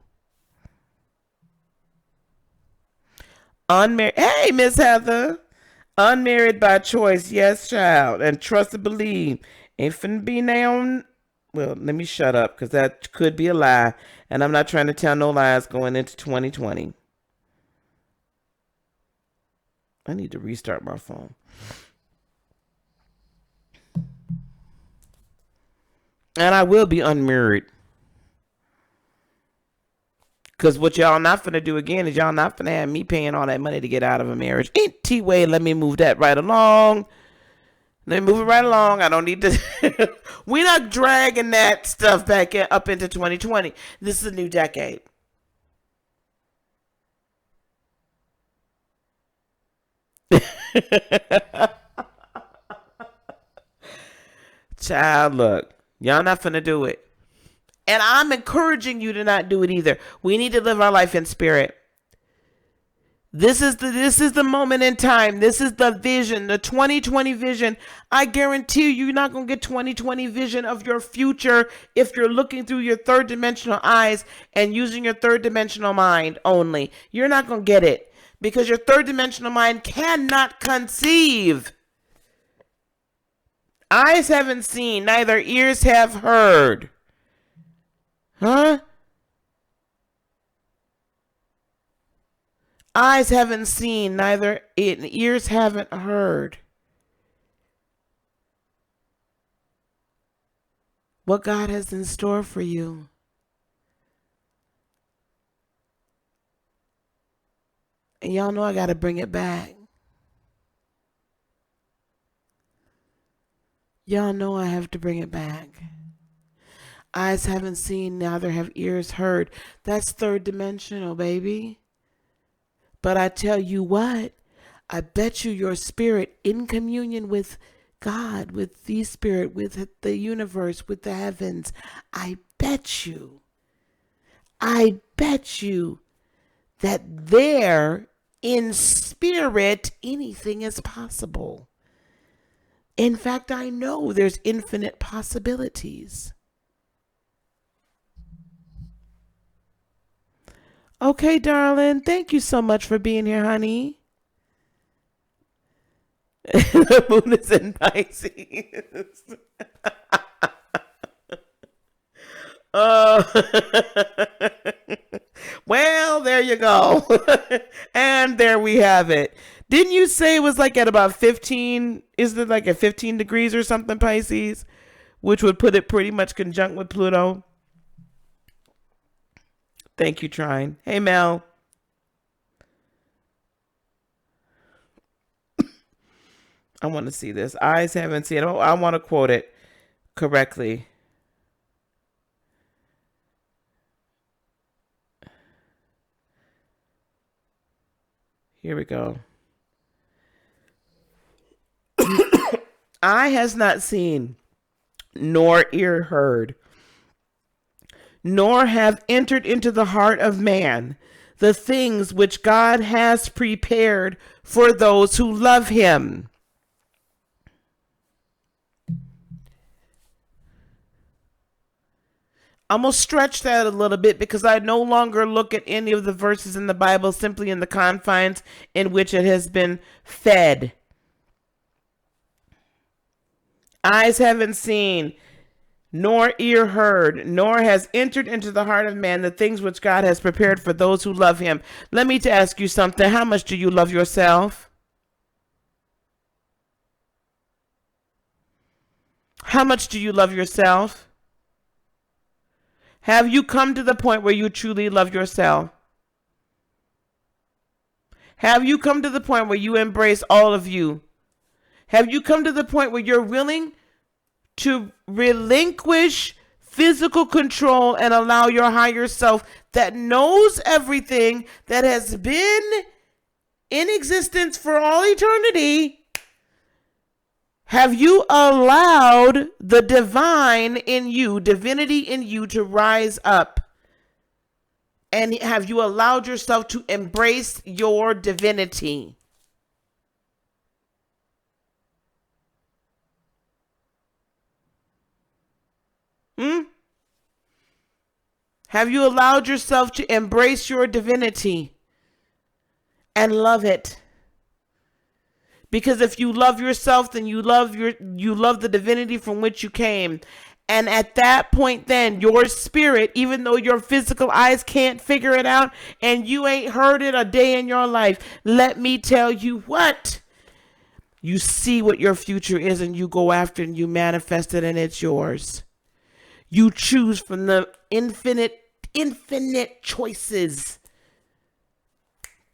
Unmarried. Hey, Miss Heather. Unmarried by choice. Yes, child. And trust and believe. Ain't finna be now. Well, let me shut up because that could be a lie. And I'm not trying to tell no lies going into 2020. I need to restart my phone. And I will be unmarried. Because what y'all not finna do again is y'all not finna have me paying all that money to get out of a marriage. Ain't T-Way, let me move that right along. Let me move it right along. I don't need to. We're not dragging that stuff back up into 2020. This is a new decade. Child, look, y'all not finna do it. And I'm encouraging you to not do it either. We need to live our life in spirit. This is the moment in time. This is the vision, the 2020 vision. I guarantee you, you're not going to get 2020 vision of your future if you're looking through your third dimensional eyes and using your third dimensional mind only. You're not going to get it because your third dimensional mind cannot conceive. Eyes haven't seen, neither ears have heard. Huh? Eyes haven't seen, neither ears haven't heard. What God has in store for you. And y'all know I got to bring it back. Y'all know I have to bring it back. Eyes haven't seen, neither have ears heard. That's third dimensional, baby. But I tell you what, I bet you your spirit in communion with God, with the spirit, with the universe, with the heavens, I bet you that there in spirit, anything is possible. In fact, I know there's infinite possibilities. Okay, darling. Thank you so much for being here, honey. The moon is in Pisces. Well, there you go. And there we have it. Didn't you say it was like at about 15? Is it like at 15 degrees or something, Pisces? Which would put it pretty much conjunct with Pluto. Thank you, Trine. Hey, Mel. I want to see this. Eyes haven't seen it. Oh, I want to quote it correctly. Here we go. Eye has not seen, nor ear heard, nor have entered into the heart of man the things which God has prepared for those who love him. I'm going to stretch that a little bit because I no longer look at any of the verses in the Bible simply in the confines in which it has been fed. Eyes haven't seen, nor ear heard, nor has entered into the heart of man the things which God has prepared for those who love him. Let me to ask you something. How much do you love yourself? How much do you love yourself? Have you come to the point where you truly love yourself? Have you come to the point where you embrace all of you? Have you come to the point where you're willing to relinquish physical control and allow your higher self that knows everything, that has been in existence for all eternity? Have you allowed the divine in you, divinity in you, to rise up? And have you allowed yourself to embrace your divinity? Have you allowed yourself to embrace your divinity and love it? Because if you love yourself, then you love the divinity from which you came. And at that point, then your spirit, even though your physical eyes can't figure it out and you ain't heard it a day in your life, let me tell you what. You see what your future is and you go after it and you manifest it and it's yours. You choose from the infinite choices.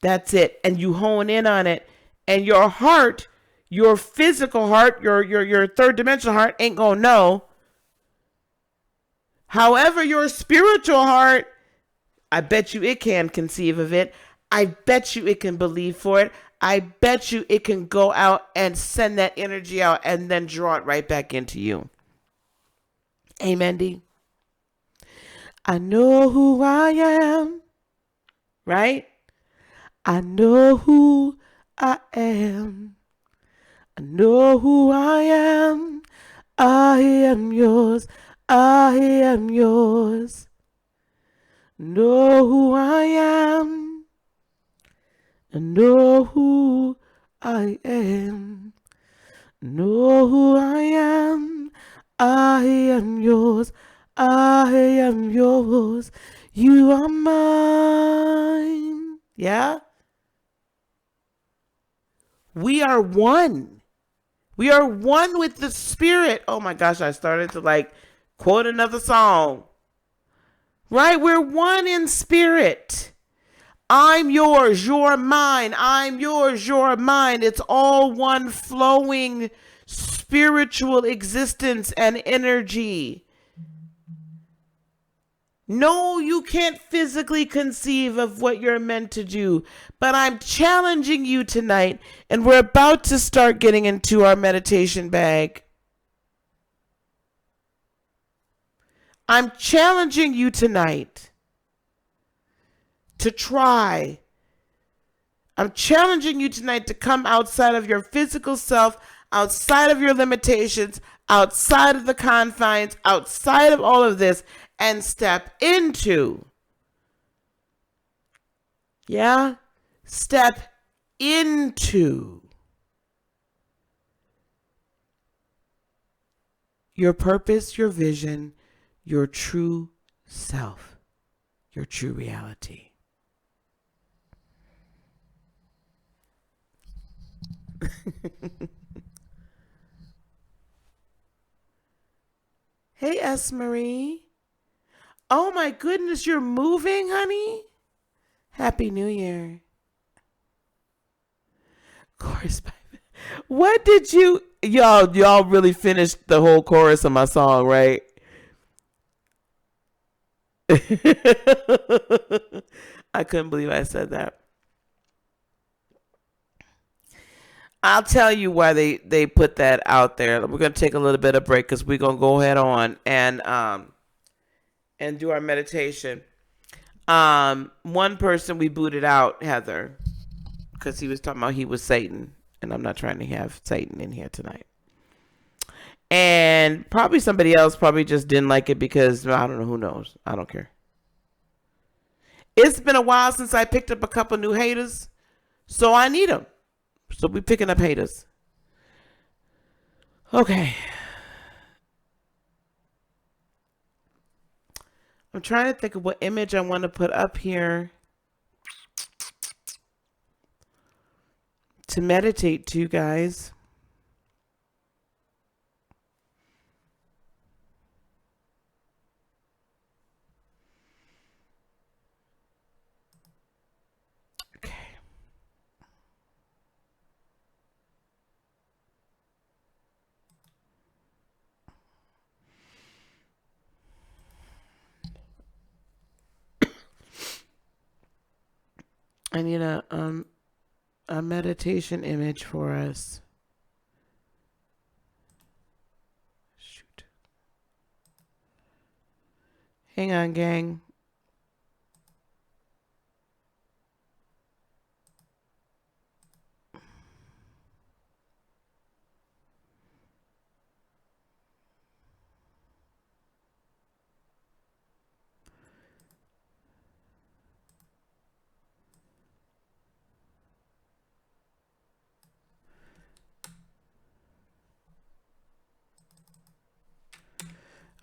That's it. And you hone in on it. And your heart Your physical heart, your third dimensional heart ain't gonna know. However, your spiritual heart, I bet you it can conceive of it. I bet you it can believe for it. I bet you it can go out and send that energy out and then draw it right back into you. Amen, D. I know who I am, right? I know who I am. I know who I am. I am yours. I am yours. Know who I am. I know who I am. Know who I am. I am yours. I am yours. You are mine. Yeah? We are one. We are one with the spirit. Oh my gosh, I started to like quote another song. Right? We're one in spirit. I'm yours, you're mine. I'm yours, you're mine. It's all one flowing spiritual existence and energy. No, you can't physically conceive of what you're meant to do, but I'm challenging you tonight, and we're about to start getting into our meditation bag. I'm challenging you tonight to try. I'm challenging you tonight to come outside of your physical self, outside of your limitations, outside of the confines, outside of all of this, and step into. Yeah? Step into your purpose, your vision, your true self, your true reality. Hey, S. Marie. Oh my goodness, you're moving, honey? Happy New Year. Chorus. What did y'all really finished the whole chorus of my song, right? I couldn't believe I said that. I'll tell you why they put that out there. We're gonna take a little bit of break because we're gonna go ahead on and do our meditation. One person we booted out, Heather, because he was talking about he was Satan, and I'm not trying to have Satan in here tonight. And probably somebody else probably just didn't like it because I don't know, who knows. I don't care. It's been a while since I picked up a couple new haters, so I need them. So we picking up haters. Okay. I'm trying to think of what image I want to put up here to meditate to, guys. Okay. I need a meditation image for us. Shoot. Hang on, gang.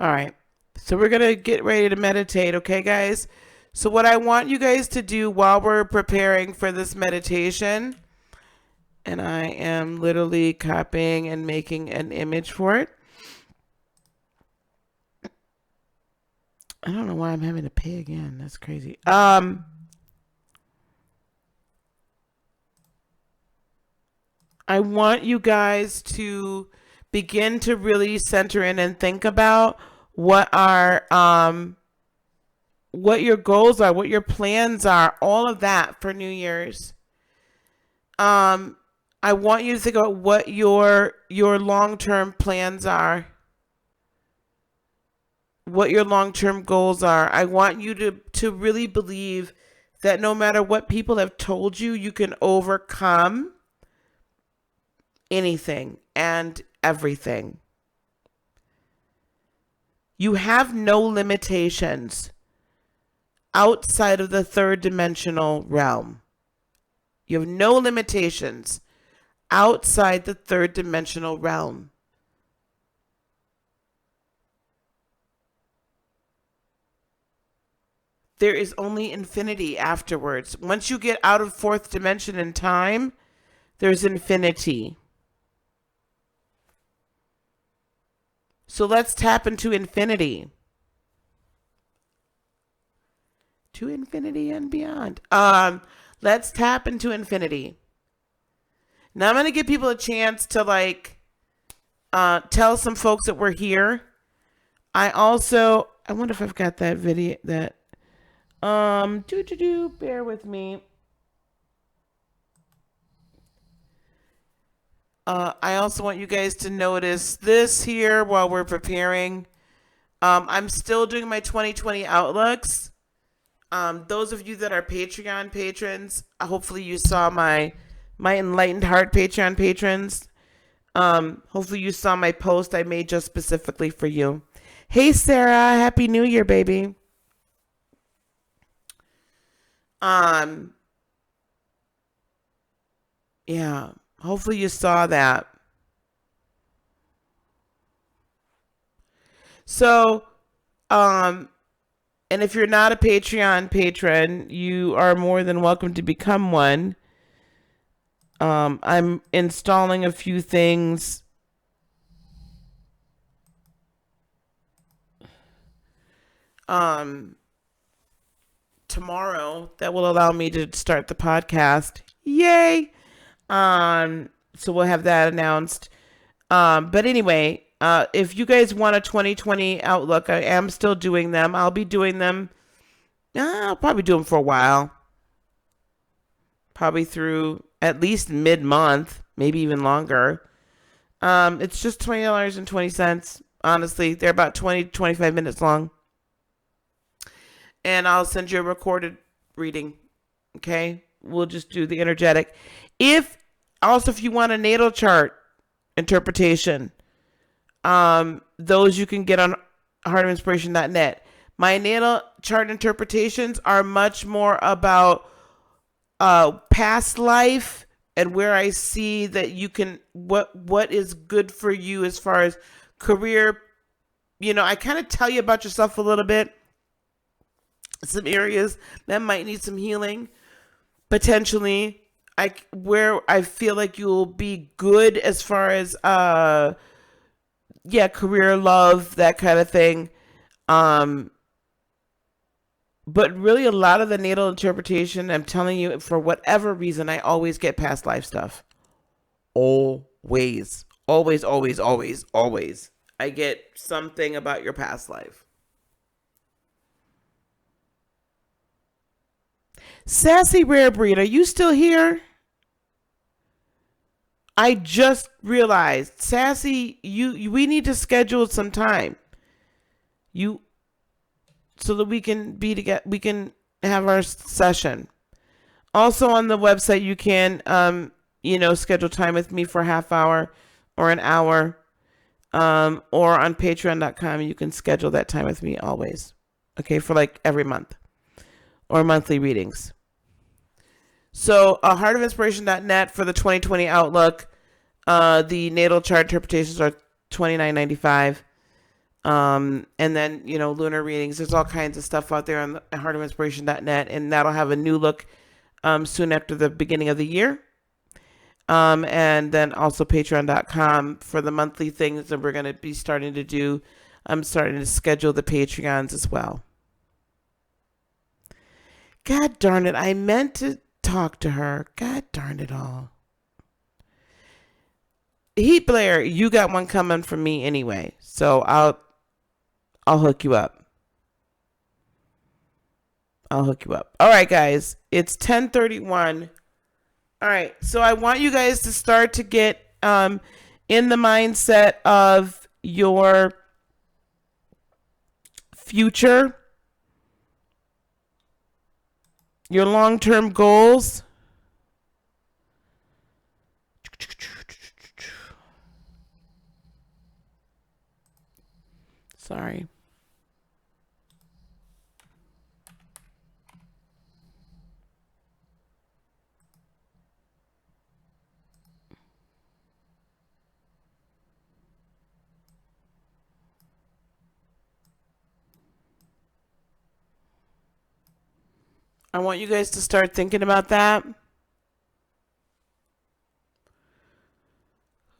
All right. So we're going to get ready to meditate, okay, guys? So what I want you guys to do while we're preparing for this meditation, and I am literally copying and making an image for it. I don't know why I'm having to pay again. That's crazy. I'm I want you guys to begin to really center in and think about what are what your goals are, what your plans are, all of that for New Year's. Um, I want you to think about what your long-term plans are, what your long-term goals are. I want you to really believe that no matter what people have told you, you can overcome anything and everything. You have no limitations outside of the third dimensional realm. You have no limitations outside the third dimensional realm. There is only infinity afterwards. Once you get out of fourth dimension in time, there's infinity. So let's tap into infinity. To infinity and beyond. Let's tap into infinity. Now I'm gonna give people a chance to tell some folks that we're here. I wonder if I've got that video that bear with me. I also want you guys to notice this here while we're preparing. I'm still doing my 2020 outlooks. Those of you that are Patreon patrons, hopefully you saw my Enlightened Heart Patreon patrons. Hopefully you saw my post I made just specifically for you. Hey Sarah, Happy New Year, baby. Yeah, hopefully you saw that. So, and if you're not a Patreon patron, you are more than welcome to become one. I'm installing a few things. Tomorrow that will allow me to start the podcast. Yay! So we'll have that announced. But anyway, if you guys want a 2020 outlook, I am still doing them. I'll be doing them. I'll probably do them for a while. Probably through at least mid-month, maybe even longer. It's just $20.20. Honestly, they're about 20 to 25 minutes long. And I'll send you a recorded reading. Okay? We'll just do the energetic. If you want a natal chart interpretation, those you can get on heartofinspiration.net. My natal chart interpretations are much more about past life and where I see that you can what is good for you as far as career. I kind of tell you about yourself a little bit. Some areas that might need some healing, potentially. Where I feel like you'll be good as far as career, love, that kind of thing. But really, a lot of the natal interpretation, I'm telling you, for whatever reason, I always get past life stuff. Always, always, always, always, always. I get something about your past life. Sassy Rare Breed, are you still here? I just realized, Sassy, we need to schedule some time. So that we can be together, we can have our session. Also on the website, you can schedule time with me for a half hour or an hour. Or on patreon.com, you can schedule that time with me always. Okay, for every month. Or monthly readings. So, heartofinspiration.net for the 2020 outlook. The natal chart interpretations are $29.95. And then, lunar readings. There's all kinds of stuff out there on heartofinspiration.net. And that'll have a new look soon after the beginning of the year. And then also patreon.com for the monthly things that we're going to be starting to do. I'm starting to schedule the Patreons as well. God darn it. I meant to talk to her. God darn it all. Heat Blair, you got one coming from me anyway, so I'll hook you up. I'll hook you up. All right, guys, it's 10:31. All right, so I want you guys to start to get in the mindset of your future, your long-term goals. Sorry. I want you guys to start thinking about that.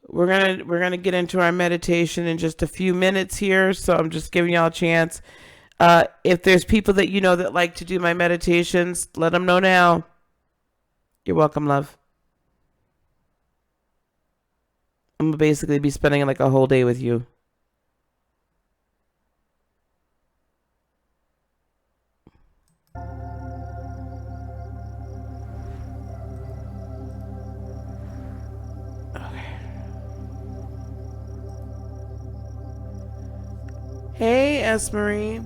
We're gonna get into our meditation in just a few minutes here, so I'm just giving y'all a chance. If there's people that you know that like to do my meditations, let them know now. You're welcome, love. I'm gonna basically be spending like a whole day with you. Hey, Esmery.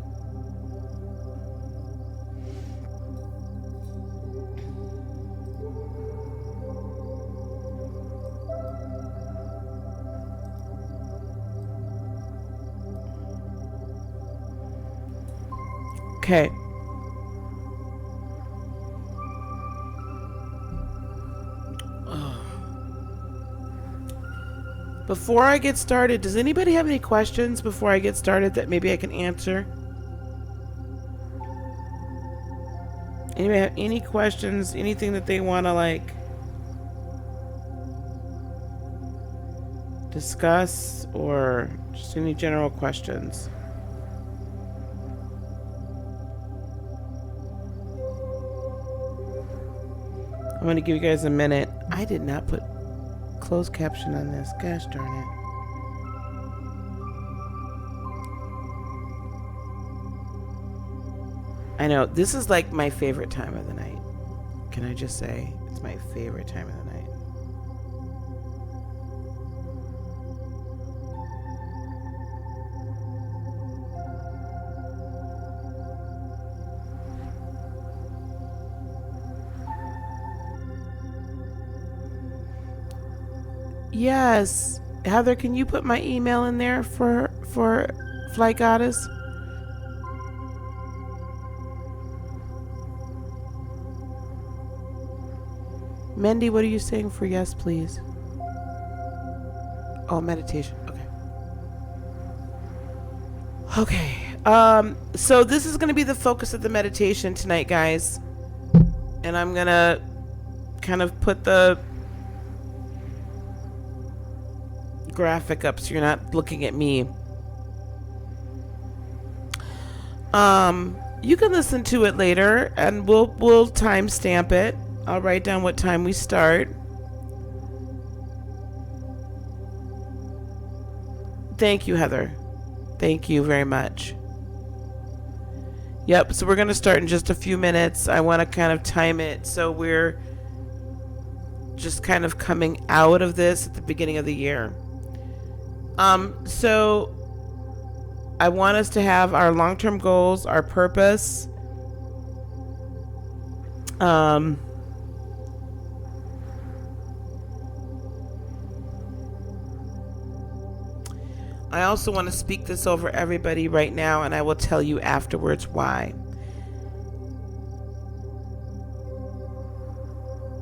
Okay. Before I get started, does anybody have any questions before I get started that maybe I can answer? Anybody have any questions? Anything that they want to like discuss, or just any general questions? I'm going to give you guys a minute. I did not put closed caption on this. Gosh darn it. I know, this is like my favorite time of the night. Can I just say, it's my favorite time of the night. Yes. Heather, can you put my email in there for Flight Goddess? Mendy, what are you saying for yes, please? Oh, meditation. Okay. Okay. So this is going to be the focus of the meditation tonight, guys. And I'm going to kind of put the graphic up so you're not looking at me. You can listen to it later and we'll timestamp it. I'll write down what time we start. Thank you, Heather. Thank you very much. Yep, so we're going to start in just a few minutes. I want to kind of time it so we're just kind of coming out of this at the beginning of the year. So I want us to have our long-term goals, our purpose. I also want to speak this over everybody right now, and I will tell you afterwards why.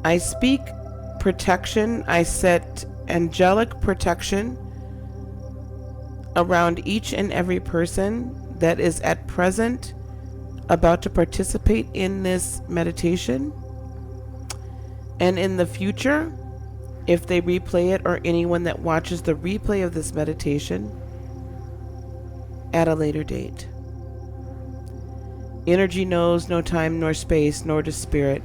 I speak protection. I set angelic protection around each and every person that is at present about to participate in this meditation, and in the future, if they replay it, or anyone that watches the replay of this meditation at a later date. Energy knows no time nor space, nor does spirit.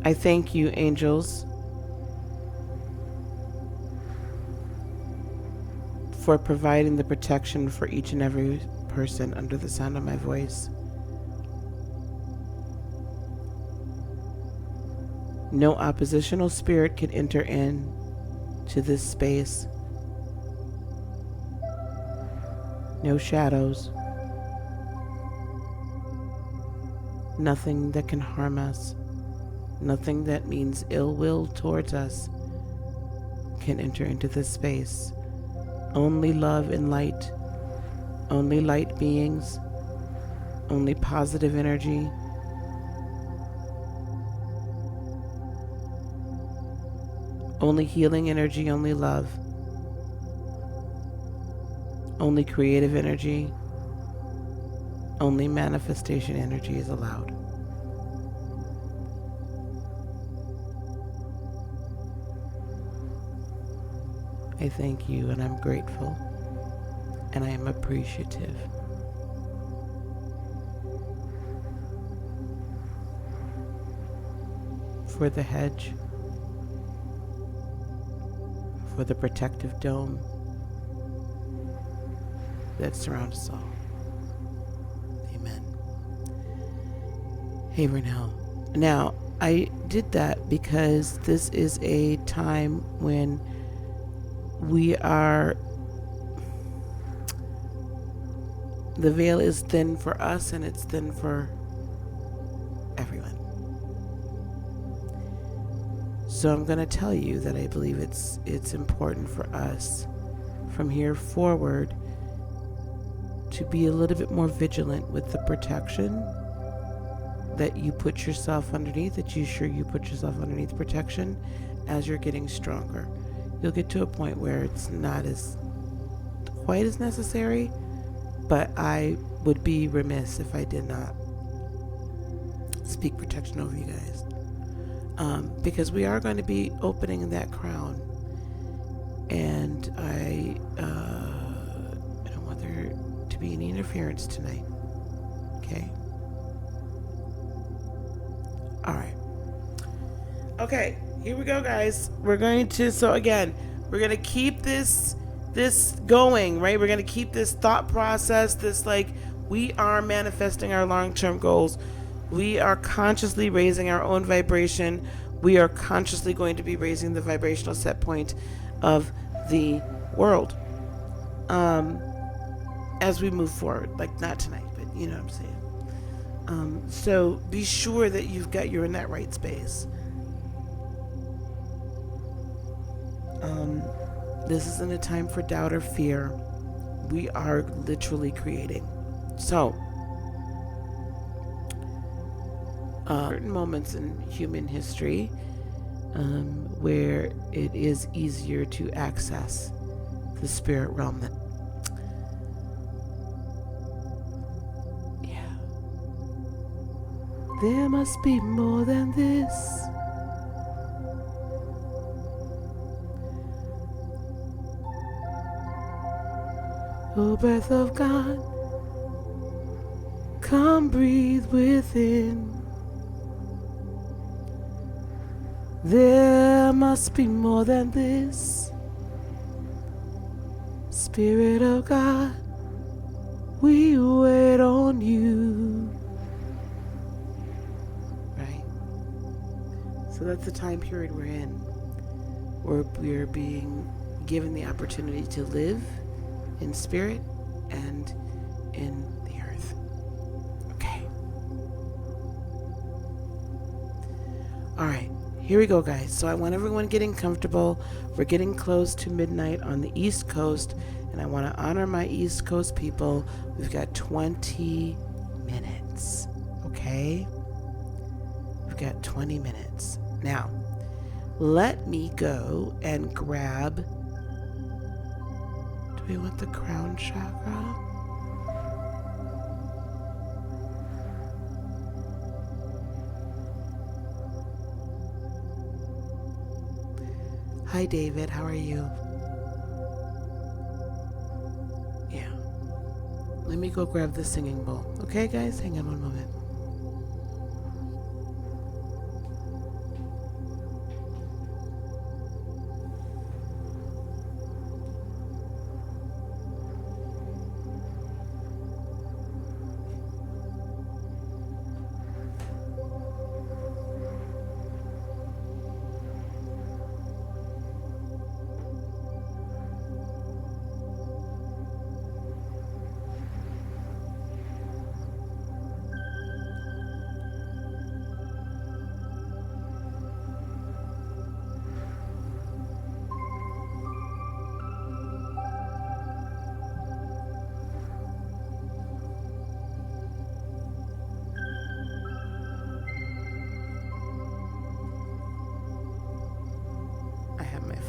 I thank you, angels, for providing the protection for each and every person under the sound of my voice. No oppositional spirit can enter in to this space. No shadows. Nothing that can harm us. Nothing that means ill will towards us can enter into this space. Only love and light. Only light beings. Only positive energy. Only healing energy, only love. Only creative energy. Only manifestation energy is allowed. I thank you, and I'm grateful, and I am appreciative. For the hedge, for the protective dome that surrounds us all. Amen. Hey, Renell. Now, I did that because this is a time when the veil is thin for us and it's thin for everyone. So I'm going to tell you that I believe it's important for us from here forward to be a little bit more vigilant with the protection that you put yourself underneath, that you put yourself underneath protection as you're getting stronger. You'll get to a point where it's not quite as necessary, but I would be remiss if I did not speak protection over you guys. Because we are going to be opening that crown, and I don't want there to be any interference tonight. Okay? Alright. Okay, here we go, guys. We're going to keep this going, right? We're going to keep this thought process, we are manifesting our long-term goals. We are consciously raising our own vibration. We are consciously going to be raising the vibrational set point of the world as we move forward. Like, not tonight, but you know what I'm saying. So be sure that you're in that right space. This isn't a time for doubt or fear. We are literally creating. So, certain moments in human history where it is easier to access the spirit realm. There must be more than this. Oh, breath of God, come breathe within. There must be more than this. Spirit of God, we wait on you. Right? So that's the time period we're in, where we're being given the opportunity to live in spirit and in the earth. Okay. All right. Here we go, guys. So I want everyone getting comfortable. We're getting close to midnight on the East Coast, and I want to honor my East Coast people. We've got 20 minutes, okay? We've got 20 minutes. Now, let me go and grab... Do we want the crown chakra? Hi, David. How are you? Yeah. Let me go grab the singing bowl. Okay, guys? Hang on one moment.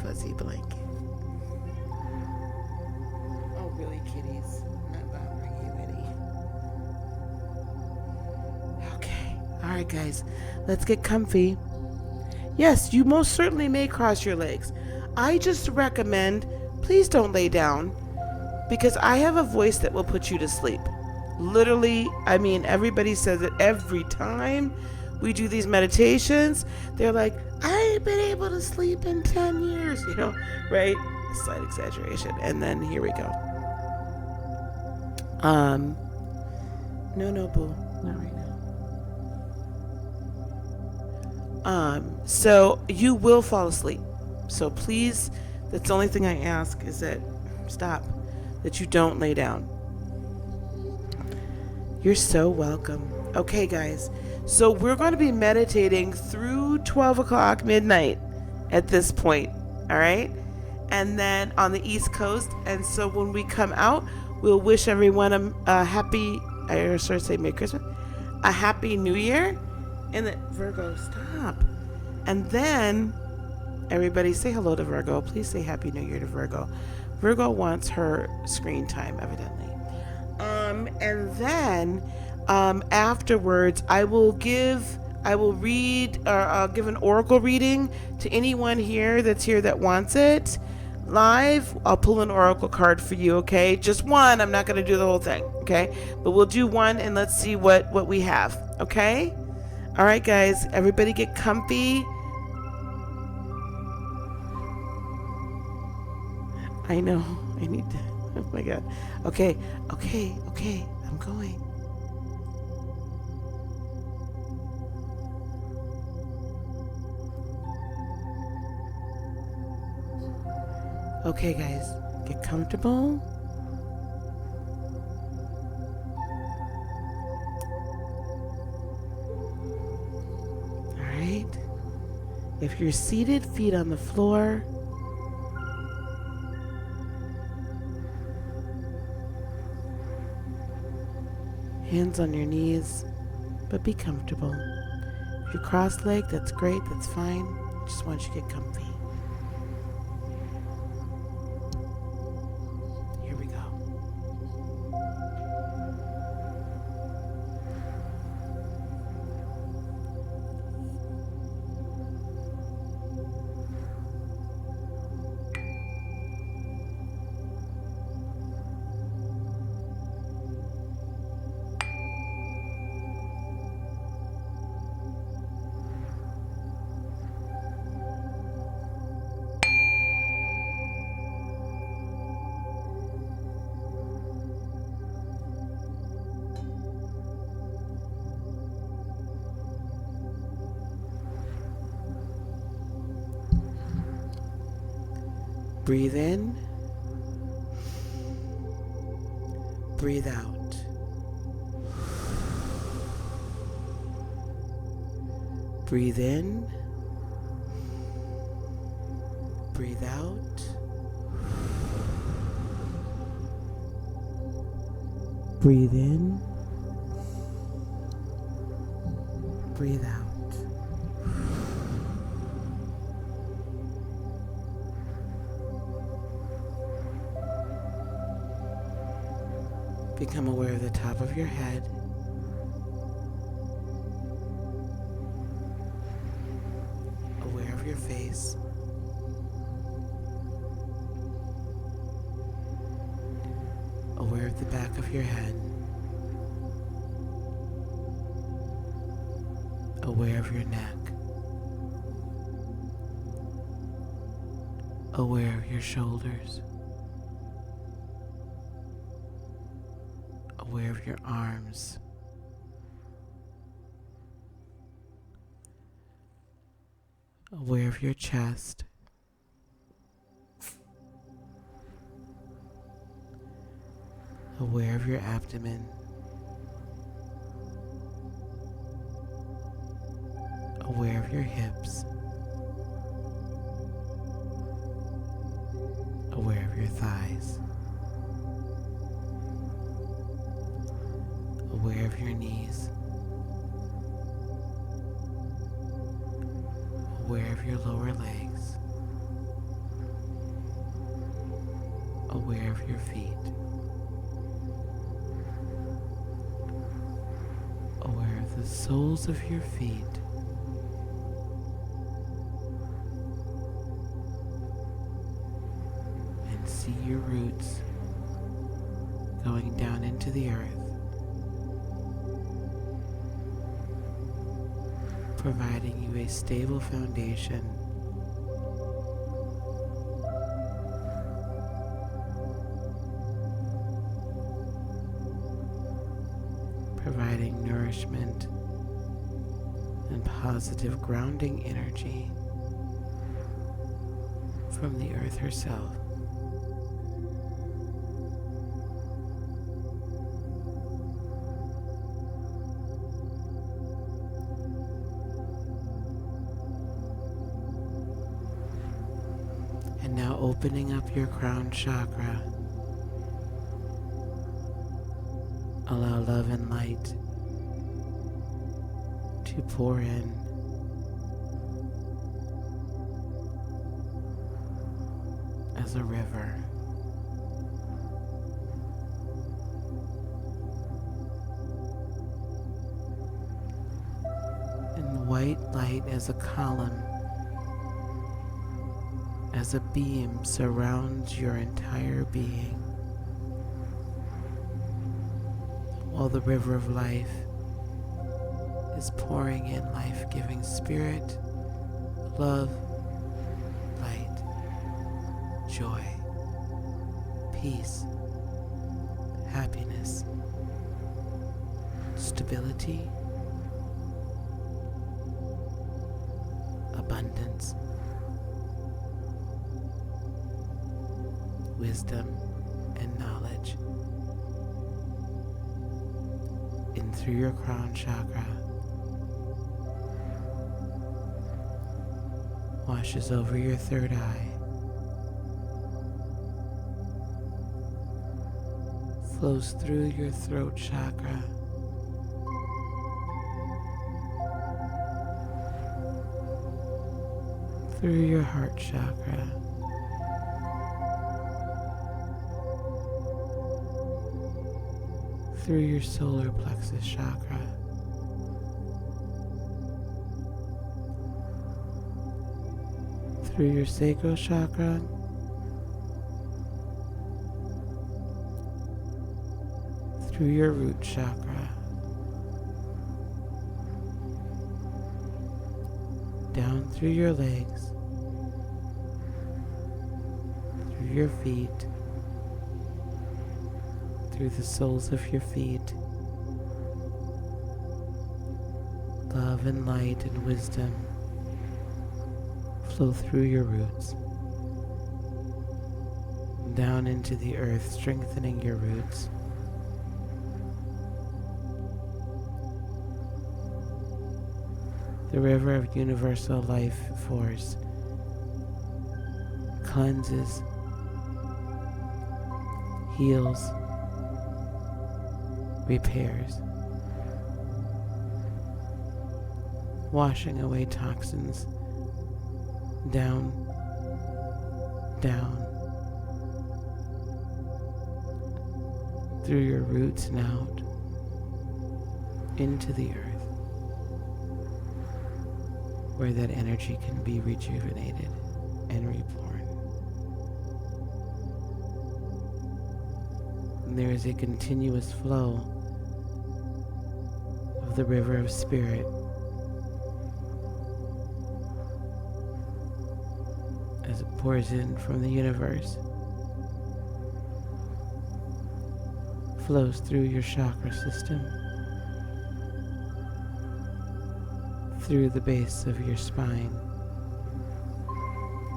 fuzzy blanket. Oh, really, kitties? Not bothering you, Eddie. Okay. All right, guys. Let's get comfy. Yes, you most certainly may cross your legs. I just recommend, please don't lay down because I have a voice that will put you to sleep. Literally, I mean, everybody says it every time we do these meditations. They're like, I ain't been able to sleep in 10 years, right? Slight exaggeration. And then here we go. No, boo, not right now. So you will fall asleep. So please, that's the only thing I ask is that that you don't lay down. You're so welcome. Okay, guys. So we're going to be meditating through 12 o'clock midnight at this point. All right. And then on the East Coast. And so when we come out, we'll wish everyone a happy, I started saying Merry Christmas, a happy New Year. And then, Virgo, stop. And then everybody say hello to Virgo. Please say Happy New Year to Virgo. Virgo wants her screen time, evidently. And then afterwards, I will read, or I'll give an oracle reading to anyone here that wants it live. I'll pull an oracle card for you, okay? Just one. I'm not going to do the whole thing, okay? But we'll do one and let's see what we have, okay? All right, guys. Everybody get comfy. I know. I need to. Oh my God. Okay. I'm going. Okay, guys. Get comfortable. All right. If you're seated, feet on the floor. Hands on your knees, but be comfortable. If you're cross-legged, that's great, that's fine. Just want you to get comfy. Here we go. Breathe in. Breathe out. Breathe in. Breathe out. Breathe in. Breathe out. Become aware of the top of your head. Aware of your face. Aware of the back of your head. Aware of your neck. Aware of your shoulders. Aware of your arms. Aware of your chest. Aware of your abdomen. Aware of your hips. Aware of your thighs. Aware of your knees. Aware of your lower legs. aware of your feet, aware of the soles of your feet, and see your roots going down into the earth, providing you a stable foundation providing nourishment and positive grounding energy from the earth herself. And now opening up your crown chakra, allow love and light to pour in. As a river. And white light as a column, as a beam surrounds your entire being, while the river of life is pouring in life-giving spirit, love, light, joy, peace, happiness, stability, abundance, wisdom, and knowledge in through your crown chakra, washes over your third eye, flows through your throat chakra, through your heart chakra, through your solar plexus chakra, through your sacral chakra, through your root chakra, down through your legs, through your feet, through the soles of your feet. Love and light and wisdom flow through your roots, down into the earth, strengthening your roots. The river of universal life force cleanses, heals, repairs, washing away toxins down, down, through your roots and out into the earth, where that energy can be rejuvenated and reborn. And there is a continuous flow of the river of spirit as it pours in from the universe, flows through your chakra system, through the base of your spine,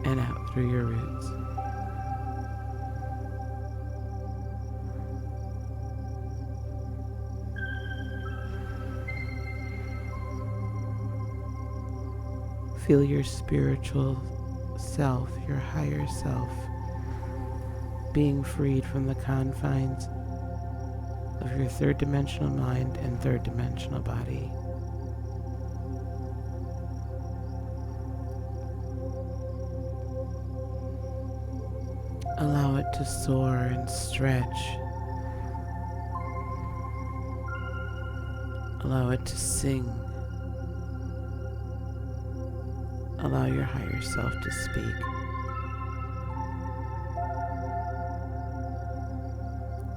and out through your roots. Feel your spiritual self, your higher self, being freed from the confines of your third dimensional mind and third dimensional body. Allow it to soar and stretch. Allow it to sing. Allow your higher self to speak.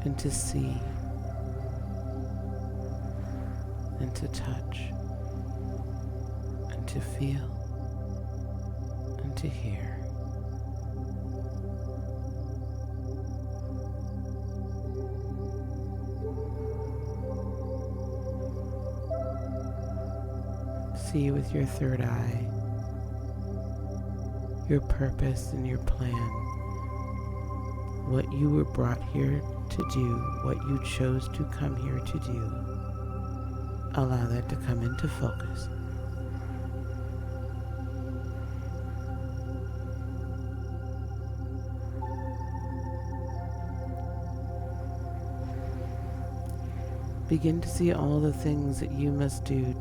And to see. And to touch. And to feel. And to hear. See with your third eye your purpose and your plan, what you were brought here to do, what you chose to come here to do. Allow that to come into focus. Begin to see all the things that you must do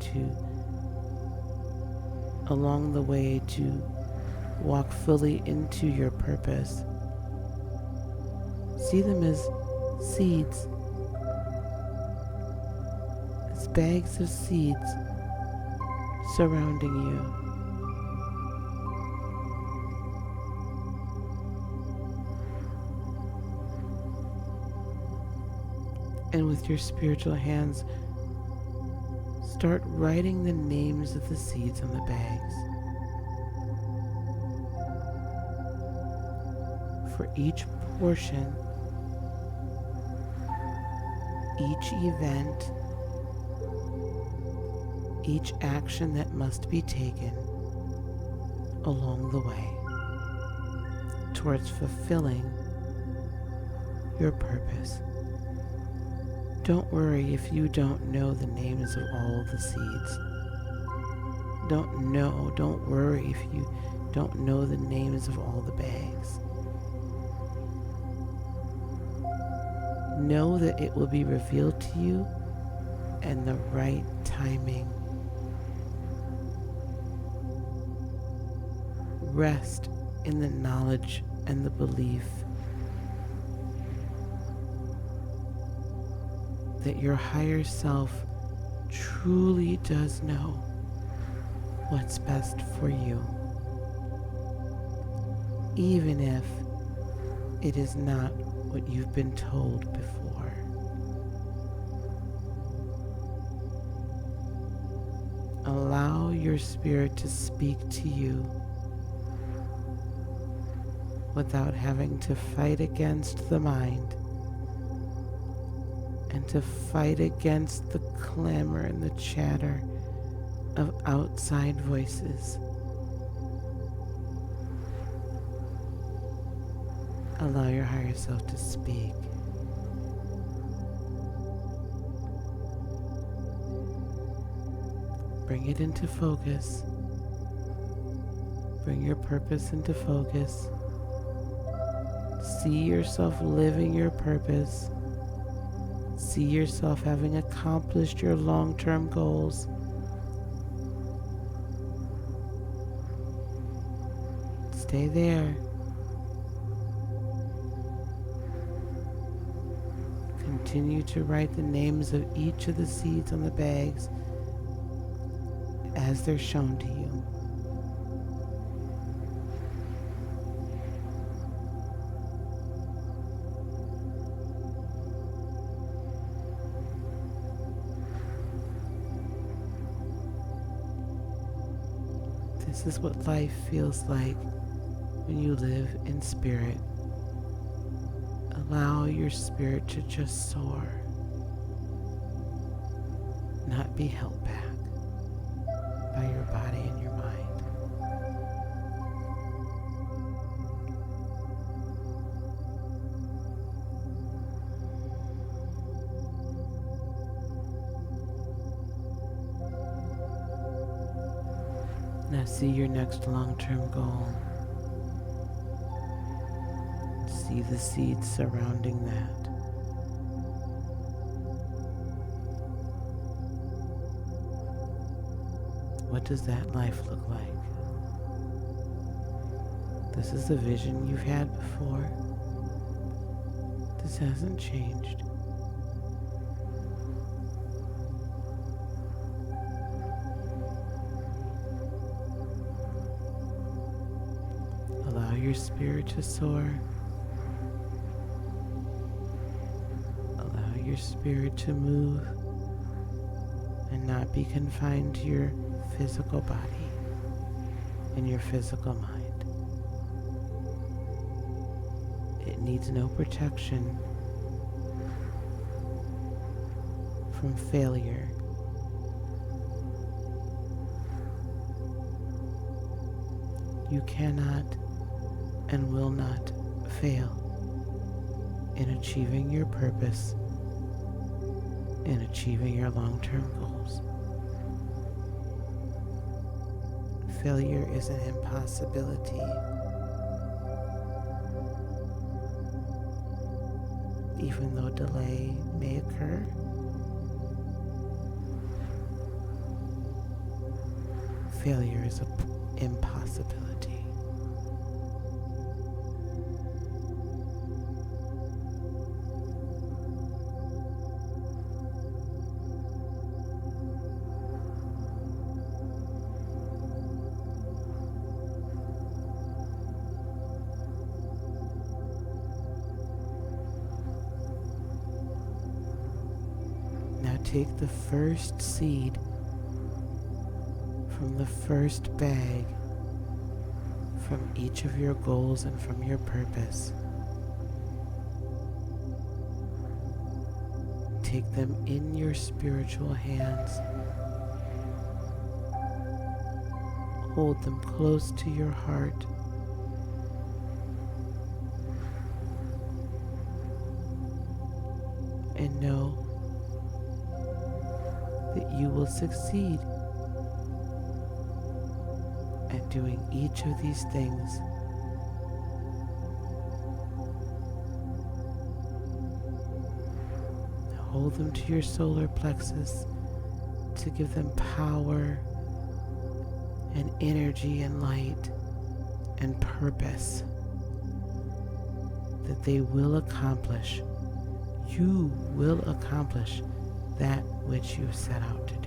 along the way to walk fully into your purpose. See them as seeds, as bags of seeds surrounding you. And with your spiritual hands, start writing the names of the seeds on the bags. For each portion, each event, each action that must be taken along the way towards fulfilling your purpose. Don't worry if you don't know the names of all the seeds. Don't worry if you don't know the names of all the bags. Know that it will be revealed to you in the right timing. Rest in the knowledge and the belief that your higher self truly does know what's best for you, even if it is not what you've been told before. Allow your spirit to speak to you without having to fight against the mind and to fight against the clamor and the chatter of outside voices. Allow your higher self to speak. Bring it into focus. Bring your purpose into focus. See yourself living your purpose. See yourself having accomplished your long-term goals. Stay there. Continue to write the names of each of the seeds on the bags as they're shown to you. This is what life feels like when you live in spirit. Allow your spirit to just soar, not be held back by your body and your mind. Now see your next long-term goal. See the seeds surrounding that. What does that life look like? This is the vision you've had before. This hasn't changed. Allow your spirit to soar. Allow your spirit to move and not be confined to your physical body and your physical mind. It needs no protection from failure. You cannot and will not fail in achieving your purpose, in achieving your long-term goals. Failure is an impossibility. Even though delay may occur, failure is an impossibility. Now take the first seed from the first bag, from each of your goals and from your purpose. Take them in your spiritual hands. Hold them close to your heart. And know that you will succeed at doing each of these things. Now hold them to your solar plexus to give them power and energy and light and purpose that they will accomplish. You will accomplish that which you set out to do.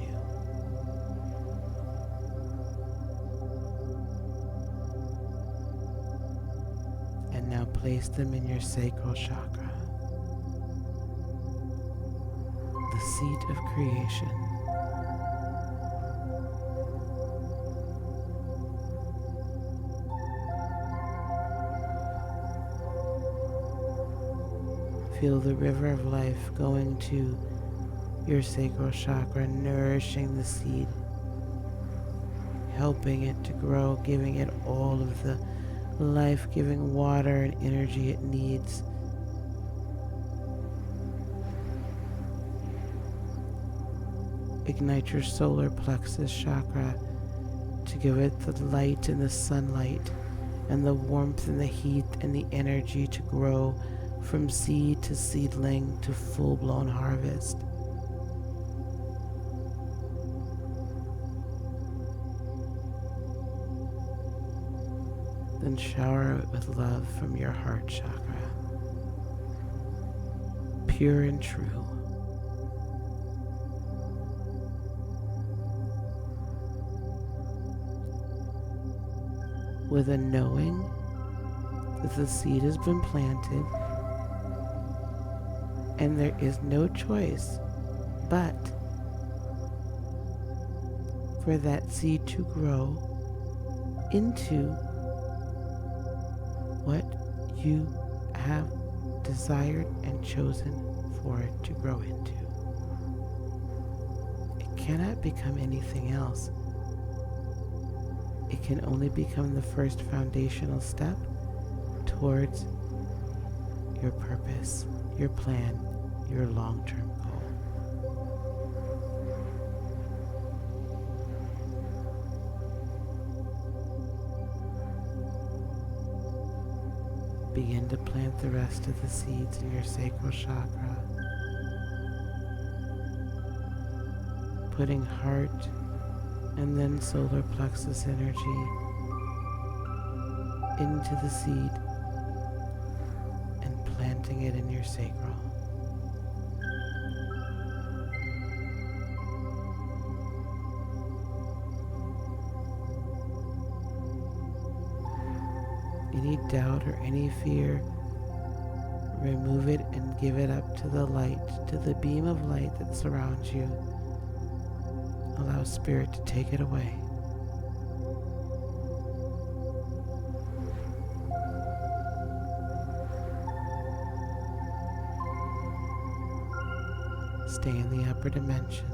And now place them in your sacral chakra, the seat of creation. Feel the river of life going to your sacral chakra, nourishing the seed, helping it to grow, giving it all of the life-giving water and energy it needs. Ignite your solar plexus chakra to give it the light and the sunlight and the warmth and the heat and the energy to grow from seed to seedling to full-blown harvest. Then shower it with love from your heart chakra, pure and true. With a knowing that the seed has been planted and there is no choice but for that seed to grow into what you have desired and chosen for it to grow into. It cannot become anything else. It can only become the first foundational step towards your purpose, your plan, your long-term goal. Begin to plant the rest of the seeds in your sacral chakra, putting heart and then solar plexus energy into the seed and plant planting it in your sacral. Any doubt or any fear, remove it and give it up to the light, to the beam of light that surrounds you. Allow Spirit to take it away. Stay in the upper dimension.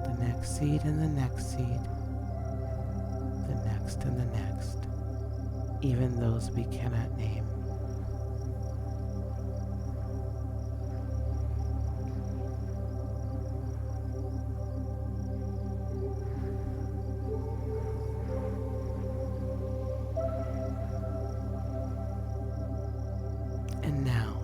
The next seed and the next seed. The next and the next. Even those we cannot name. And now,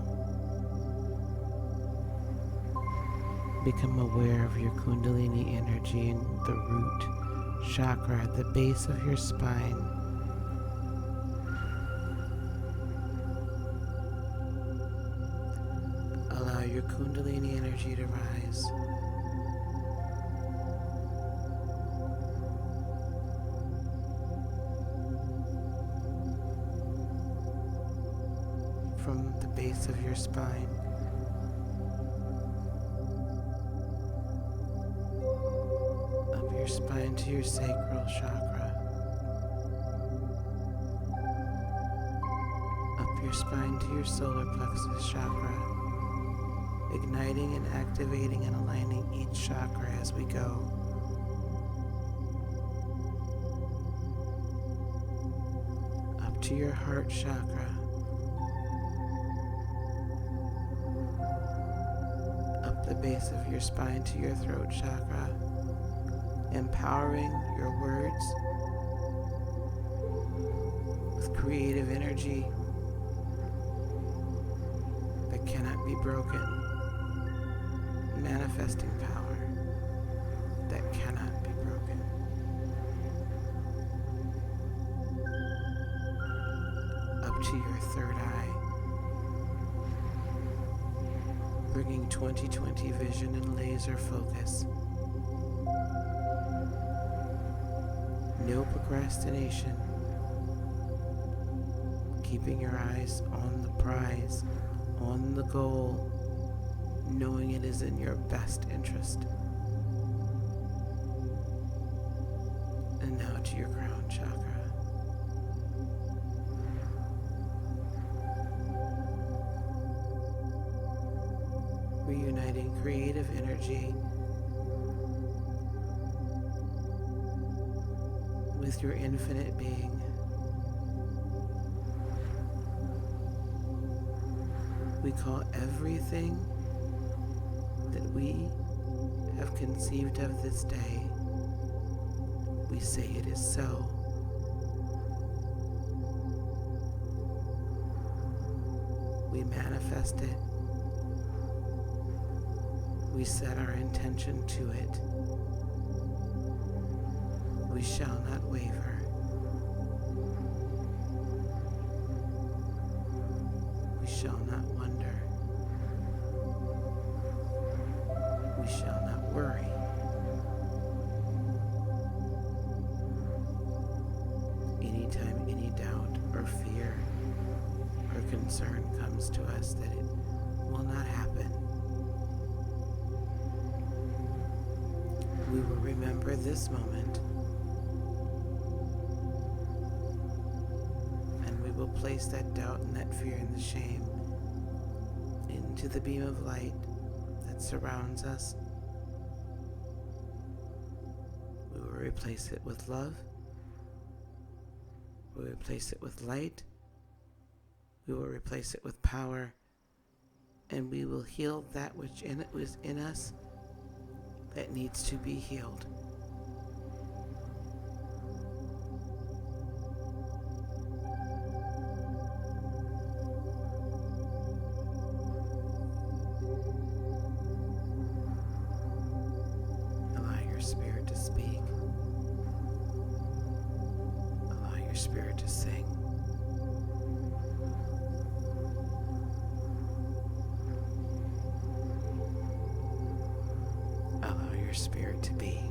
become aware of your Kundalini energy in the root chakra at the base of your spine. Allow your Kundalini energy to rise. From the base of your spine, up your spine to your sacral chakra, up your spine to your solar plexus chakra, igniting and activating and aligning each chakra as we go. Up to your heart chakra, the base of your spine to your throat chakra, empowering your words with creative energy that cannot be broken, manifesting power that cannot be broken. Up to your third eye, bringing 20/20 vision and laser focus. No procrastination. Keeping your eyes on the prize, on the goal, knowing it is in your best interest. And now to your crown chakra. Reuniting creative energy with your infinite being. We call everything that we have conceived of this day, we say it is so. We manifest it. We set our intention to it. We shall not waver. We shall not wonder. We shall not worry. Anytime any doubt or fear or concern comes to us that it will not happen, we will remember this moment, and we will place that doubt and that fear and the shame into the beam of light that surrounds us. We will replace it with love. We will replace it with light. We will replace it with power, and we will heal that which was in us that needs to be healed. Allow your spirit to speak. spirit to sing. Allow your spirit to be.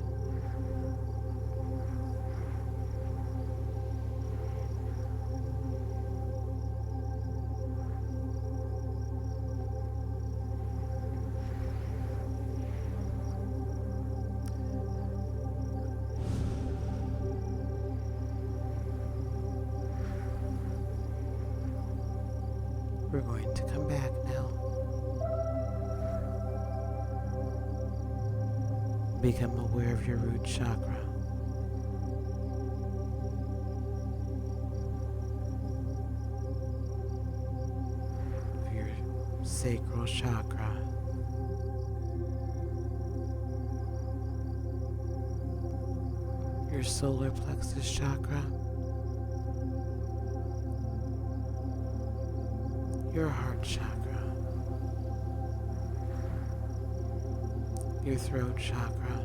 We're going to come back now. Become aware of your root chakra. Of your sacral chakra. Your solar plexus chakra. Your heart chakra, your throat chakra,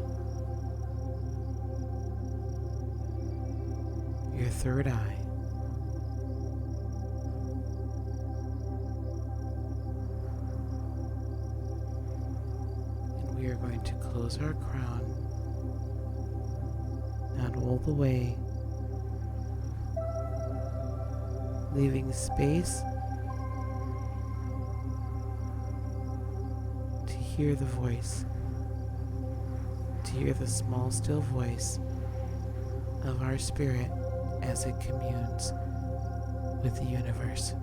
your third eye, and we are going to close our crown, not all the way, leaving space hear the voice, to hear the small, still voice of our spirit as it communes with the universe.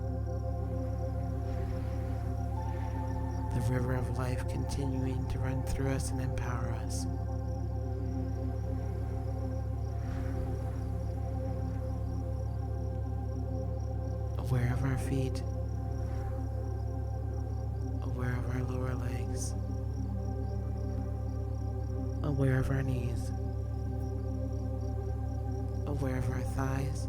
The river of life continuing to run through us and empower us. Aware of our feet, aware of our lower legs, aware of our knees, aware of our thighs,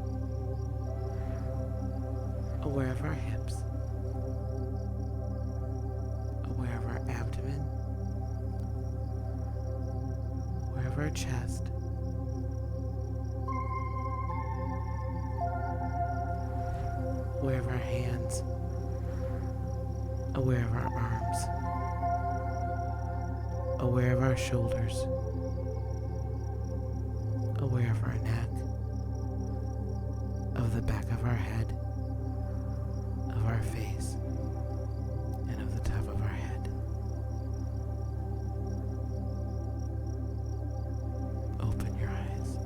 aware of our hips, aware of our abdomen, aware of our chest, aware of our hands, aware of our arms, aware of our shoulders, aware of our neck, of the back of our head, of our face, and of the top of our head. Open your eyes.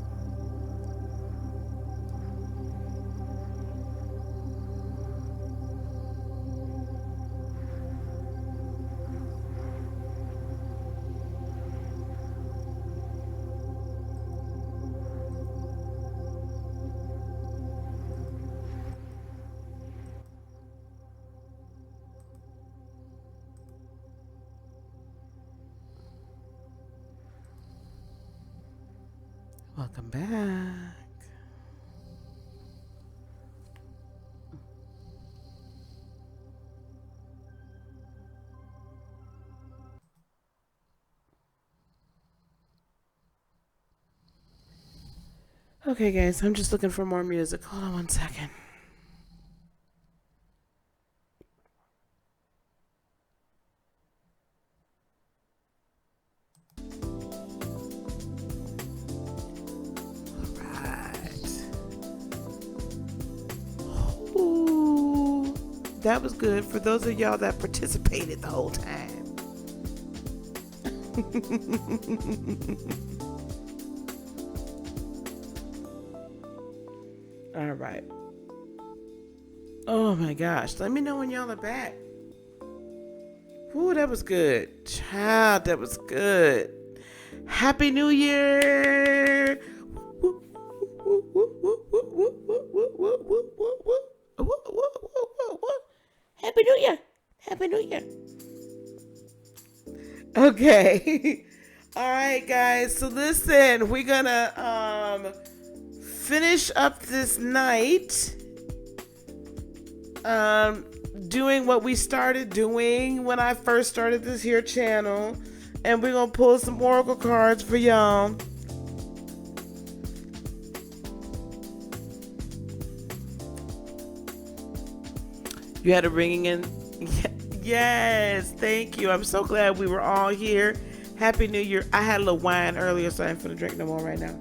Welcome back. Okay, guys, I'm just looking for more music. Hold on one second. Ooh, that was good for those of y'all that participated the whole time. All right. Oh my gosh. Let me know when y'all are back. Ooh, that was good. Child, that was good. Happy New Year. Happy New Year. Happy New Year. Okay. All right, guys. So listen, we're gonna finish up this night doing what we started doing when I first started this here channel, and we're gonna pull some oracle cards for y'all. You had a ringing in. Yes, thank you. I'm so glad we were all here. Happy New Year. I had a little wine earlier, so I ain't finna drink no more right now.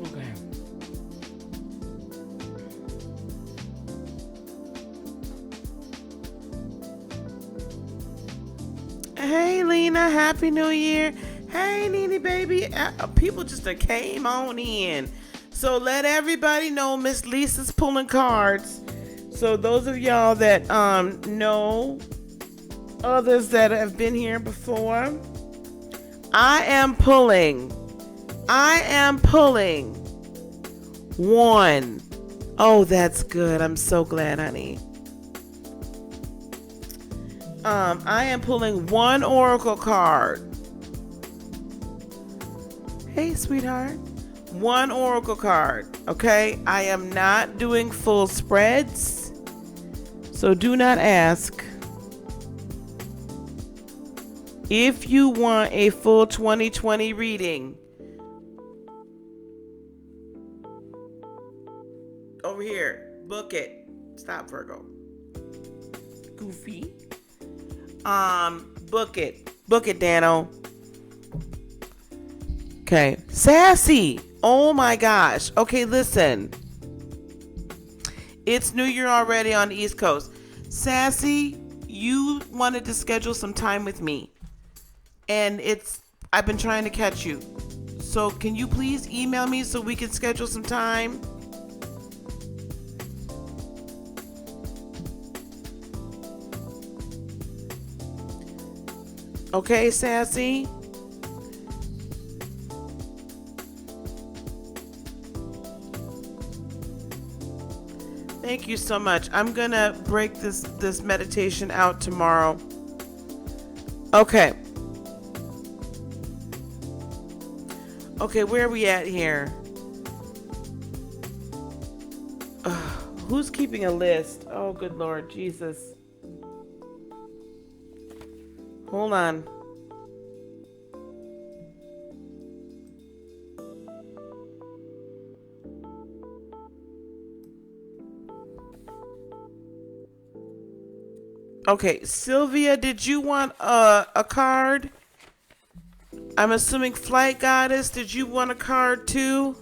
Okay. Hey, Lena. Happy New Year. Hey, Nene, baby. People just came on in. So let everybody know Miss Lisa's pulling cards. So those of y'all that know others that have been here before, I am pulling one. Oh, that's good. I'm so glad, honey. I am pulling one oracle card. Hey, sweetheart. One oracle card. Okay, I am not doing full spreads, so do not ask. If you want a full 2020 reading, over here, book it. Stop, Virgo. Goofy. Book it. Book it, Dano. Okay. Sassy. Oh my gosh. Okay, listen. It's New Year already on the East Coast. Sassy, you wanted to schedule some time with me. And I've been trying to catch you. So can you please email me so we can schedule some time? Okay, Sassy? Thank you so much. I'm gonna break this meditation out tomorrow. Okay. Okay, where are we at here? Who's keeping a list? Oh, good Lord, Jesus. Hold on. Okay, Sylvia, did you want a card? I'm assuming Flight Goddess, did you want a card too?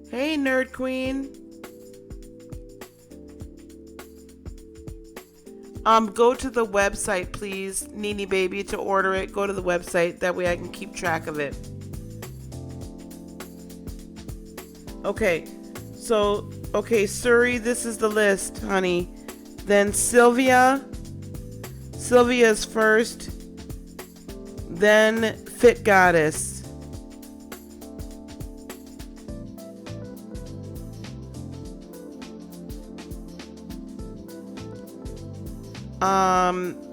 Hey, Nerd Queen. Go to the website, please, Nene Baby, to order it. Go to the website. That way I can keep track of it. Okay. So, okay, Suri, this is the list, honey. Then Sylvia. Sylvia's first. Then Fit Goddess.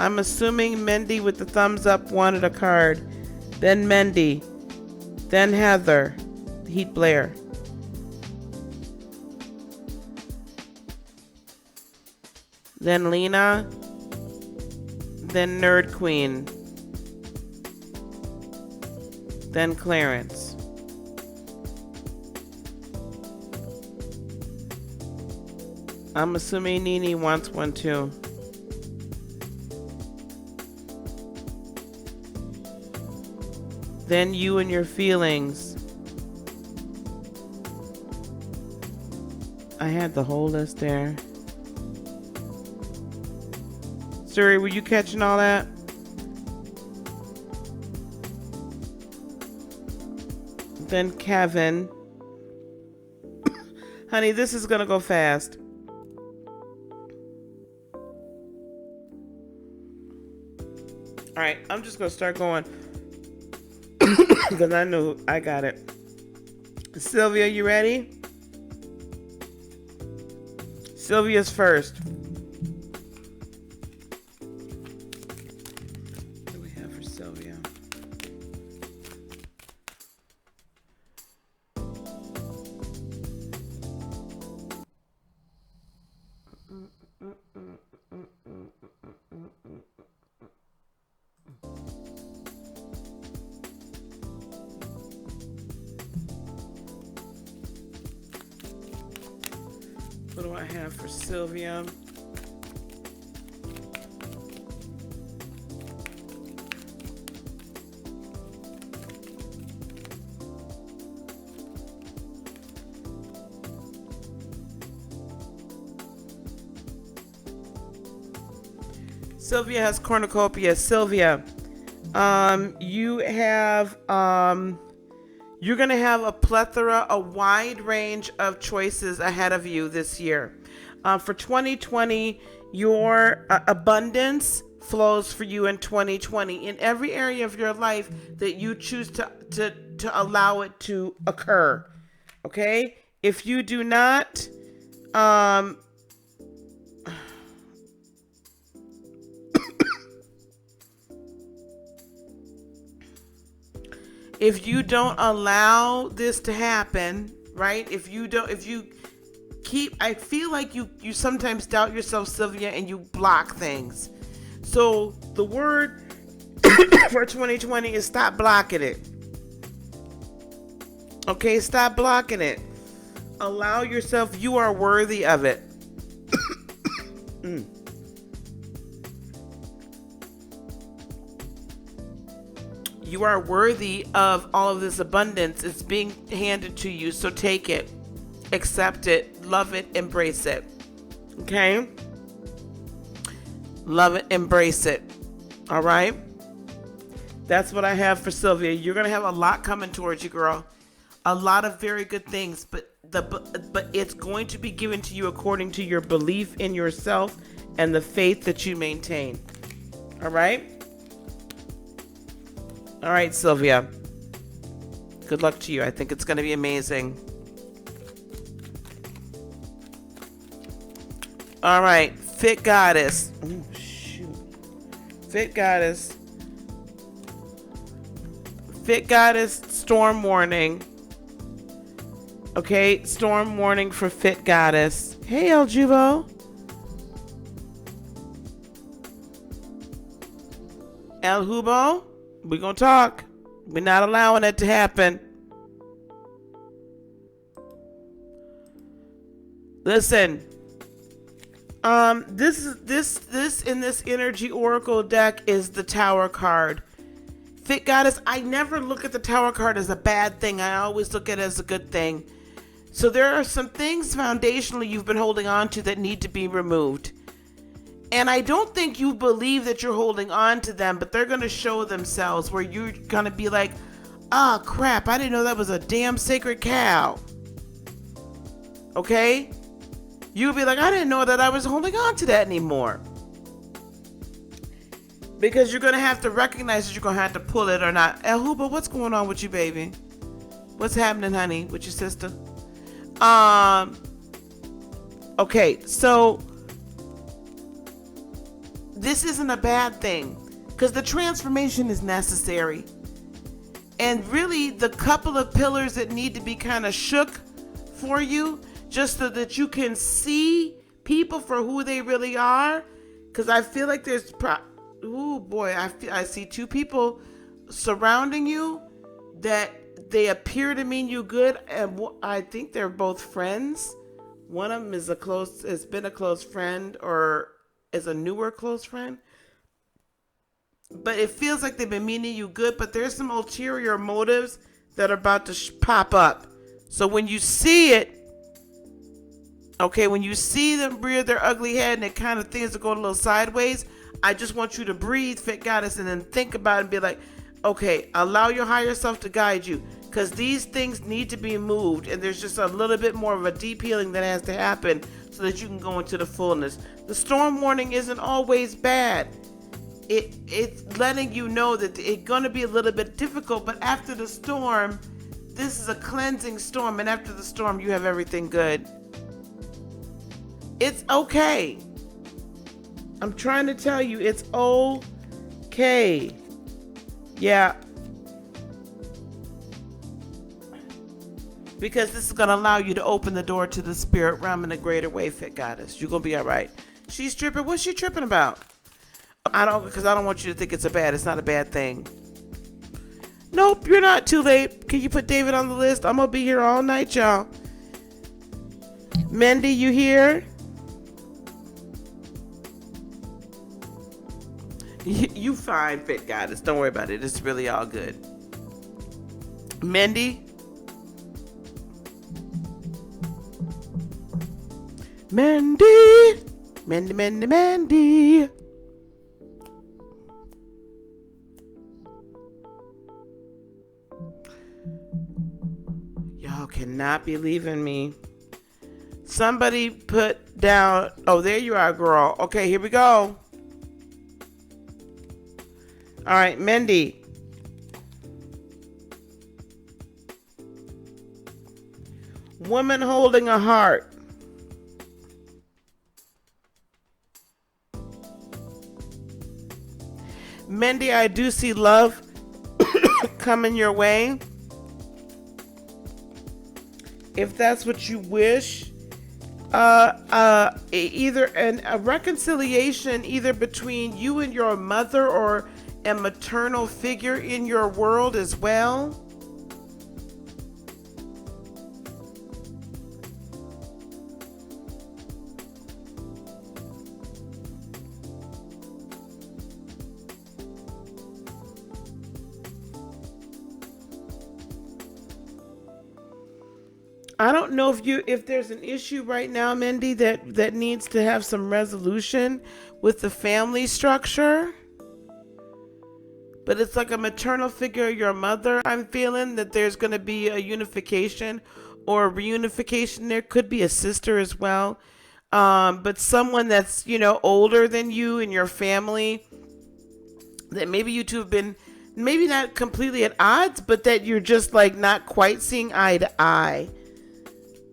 I'm assuming Mendy with the thumbs up wanted a card. Then Mendy. Then Heather. Heat Blair. Then Lena. Then Nerd Queen. Then Clarence. I'm assuming Nene wants one too. Then you and your feelings. I had the whole list there. Suri, were you catching all that? Then Kevin. Honey, this is gonna go fast. Alright, I'm just gonna start going. Because I know I got it. Sylvia, you ready? Sylvia's first. What do we have for Sylvia? do I have for Sylvia? Sylvia has cornucopia. Sylvia, you have, you're going to have a plethora, a wide range of choices ahead of you this year. For 2020, your abundance flows for you in 2020 in every area of your life that you choose to allow it to occur. Okay? If you do not, if you don't allow this to happen, right? If you keep, I feel like you sometimes doubt yourself, Sylvia, and you block things. So the word for 2020 is stop blocking it. Okay, stop blocking it. Allow yourself, you are worthy of it. You are worthy of all of this abundance. It's being handed to you, so take it, accept it, love it, embrace it. Okay? Love it, embrace it. All right? That's what I have for Sylvia. You're going to have a lot coming towards you, girl. A lot of very good things, but it's going to be given to you according to your belief in yourself and the faith that you maintain. All right? All right, Sylvia. Good luck to you. I think it's going to be amazing. All right, Fit Goddess. Oh, shoot. Fit Goddess. Fit Goddess, storm warning. Okay, storm warning for Fit Goddess. Hey, El Jubo. El Hubo. We're going to talk. We're not allowing it to happen. Listen. This in this energy oracle deck is the Tower card. Fit Goddess, I never look at the Tower card as a bad thing. I always look at it as a good thing. So there are some things foundationally you've been holding on to that need to be removed. And I don't think you believe that you're holding on to them, but they're going to show themselves where you're going to be like, oh, crap, I didn't know that was a damn sacred cow. Okay? You'll be like, I didn't know that I was holding on to that anymore. Because you're going to have to recognize that you're going to have to pull it or not. El Huba, what's going on with you, baby? What's happening, honey, with your sister? Okay, so this isn't a bad thing because the transformation is necessary. And really, the couple of pillars that need to be kind of shook for you, just so that you can see people for who they really are. Because I feel like there's, oh boy, I see two people surrounding you that they appear to mean you good, and I think they're both friends. One of them is has been a close friend, or is a newer close friend. But it feels like they've been meaning you good, but there's some ulterior motives that are about to pop up. So when you see it, okay, when you see them rear their ugly head and it kind of things are going a little sideways, I just want you to breathe, Fit Goddess, and then think about it and be like, okay, allow your higher self to guide you, because these things need to be moved, and there's just a little bit more of a deep healing that has to happen so that you can go into the fullness. The storm warning isn't always bad. It's letting you know that it's going to be a little bit difficult, but after the storm, this is a cleansing storm, and after the storm, you have everything good. It's okay. I'm trying to tell you, it's okay. Yeah. Because this is going to allow you to open the door to the spirit realm in a greater way, Fit Goddess. You're going to be all right. She's tripping. What's she tripping about? Because I don't want you to think it's not a bad thing. Nope, you're not too late. Can you put David on the list? I'm going to be here all night, y'all. Mendy, you here? You fine, fit goddess. Don't worry about it. It's really all good. Mendy? Mendy! Mendy. Y'all cannot be leaving me. Somebody put down... Oh, there you are, girl. Okay, here we go. All right, Mendy. Woman holding a heart. Mendy, I do see love coming your way. If that's what you wish, either a reconciliation either between you and your mother or a maternal figure in your world as well. I don't know if there's an issue right now, Mendy, that needs to have some resolution with the family structure. But it's like a maternal figure, your mother. I'm feeling that there's going to be a unification or a reunification. There could be a sister as well. But someone that's, older than you in your family, that maybe you two have been maybe not completely at odds, but that you're just like not quite seeing eye to eye.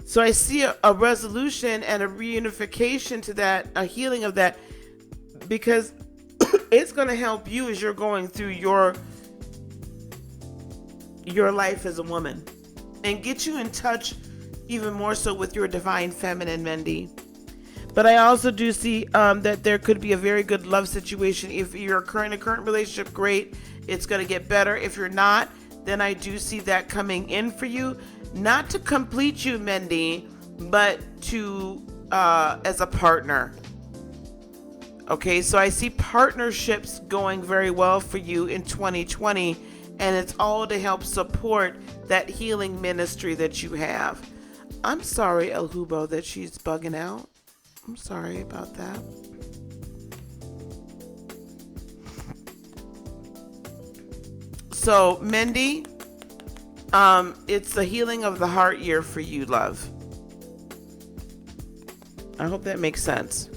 So I see a resolution and a reunification to that, a healing of that, because it's going to help you as you're going through your life as a woman and get you in touch even more so with your divine feminine, Mendy. But I also do see that there could be a very good love situation. If you're in a current relationship, great. It's going to get better. If you're not, then I do see that coming in for you. Not to complete you, Mendy, but to as a partner. Okay, so I see partnerships going very well for you in 2020, and it's all to help support that healing ministry that you have. I'm sorry, El Hubo, that she's bugging out. I'm sorry about that. So, Mendy, it's the healing of the heart year for you, love. I hope that makes sense.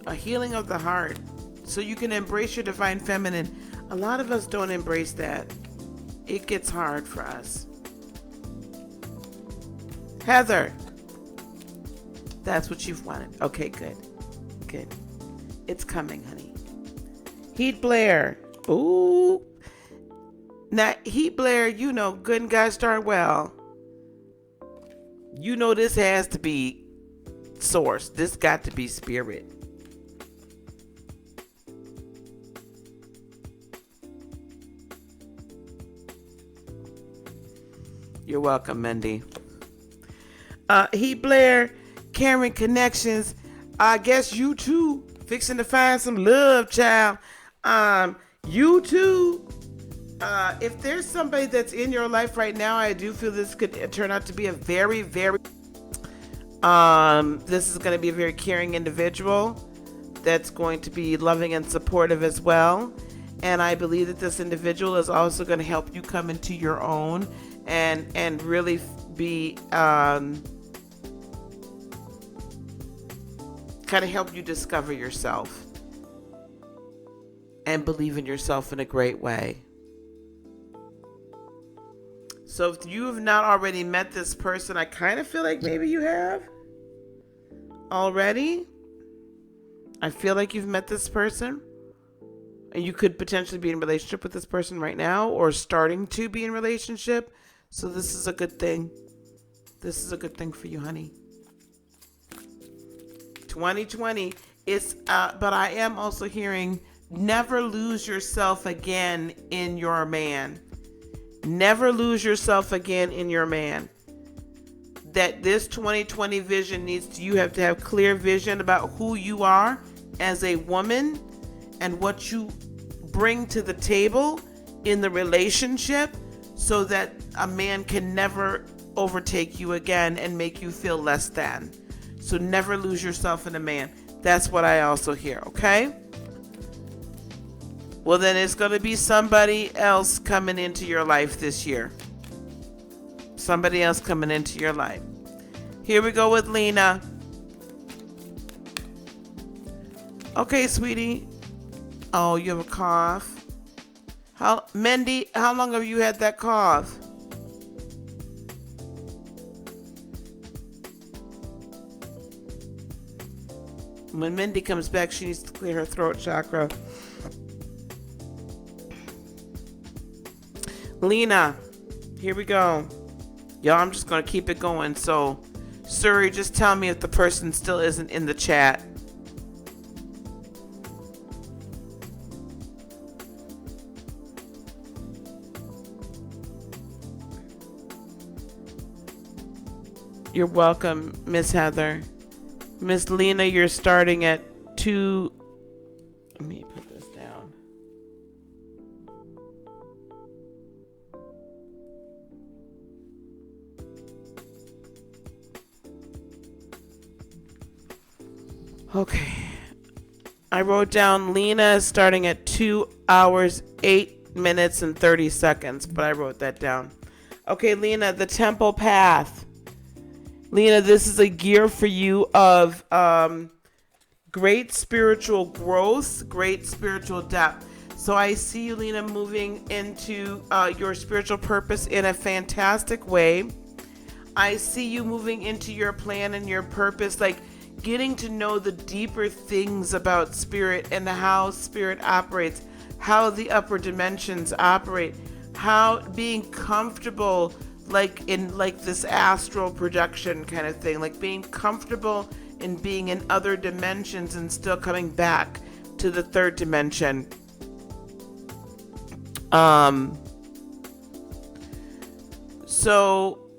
A healing of the heart, so you can embrace your divine feminine. A lot of us don't embrace that. It gets hard for us. Heather, that's what you've wanted. Okay, good. It's coming, honey. Heat Blair. Ooh. Now, Heat Blair, good and God start well. This has to be source. This got to be spirit. You're welcome, Mendy. Heat Blair, Karen Connections. I guess you too fixing to find some love, child. You too. If there's somebody that's in your life right now, I do feel this could turn out to be a very, very this is going to be a very caring individual that's going to be loving and supportive as well. And I believe that this individual is also going to help you come into your own and really be kind of help you discover yourself and believe in yourself in a great way. So if you have not already met this person, I kind of feel like maybe you have already. I feel like you've met this person. And you could potentially be in a relationship with this person right now or starting to be in a relationship. So this is a good thing. This is a good thing for you, honey. 2020 is, but I am also hearing never lose yourself again in your man. Never lose yourself again in your man. That this 2020 vision you have to have clear vision about who you are as a woman and what you bring to the table in the relationship, so that a man can never overtake you again and make you feel less than. So never lose yourself in a man. That's what I also hear, okay? Well, then it's going to be somebody else coming into your life this year. Somebody else coming into your life. Here we go with Lena. Okay, sweetie. Oh, you have a cough. Mindy, how long have you had that cough? When Mindy comes back, she needs to clear her throat chakra. Lena, here we go. Y'all, I'm just going to keep it going. So, Suri, just tell me if the person still isn't in the chat. You're welcome, Miss Heather. Miss Lena, you're starting at 2. Let me put this down. Okay. I wrote down Lena is starting at 2 hours, 8 minutes, and 30 seconds, but I wrote that down. Okay, Lena, the temple path. Lena, this is a year for you of great spiritual growth, great spiritual depth. So I see you, Lena, moving into your spiritual purpose in a fantastic way. I see you moving into your plan and your purpose, like getting to know the deeper things about spirit and how spirit operates, how the upper dimensions operate, how being comfortable like in like this astral projection kind of thing, like being comfortable in being in other dimensions and still coming back to the third dimension. So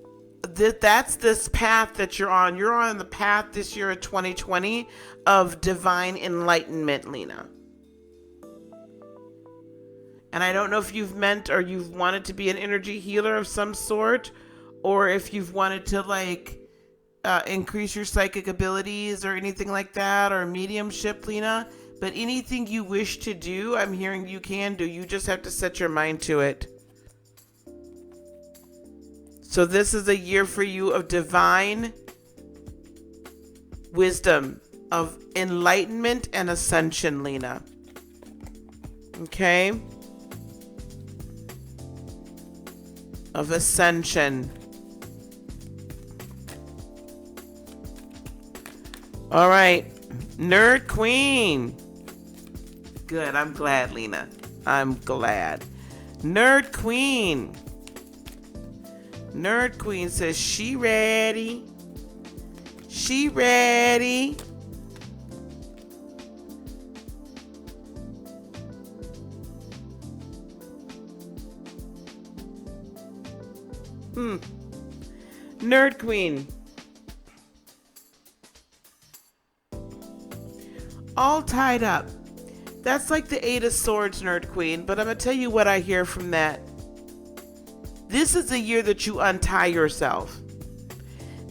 that's this path that you're on. You're on the path this year of 2020 of divine enlightenment, Lena. And I don't know if you've meant or you've wanted to be an energy healer of some sort, or if you've wanted to like increase your psychic abilities or anything like that, or mediumship, Lena. But anything you wish to do, I'm hearing you can do. You just have to set your mind to it. So this is a year for you of divine wisdom, of enlightenment and ascension, Lena. Okay? Of ascension. All right. Nerd Queen. Good. I'm glad, Lena. I'm glad. Nerd Queen. Nerd Queen says she ready. She ready. Nerd Queen. All tied up. That's like the 8 of Swords, Nerd Queen, but I'm going to tell you what I hear from that. This is a year that you untie yourself.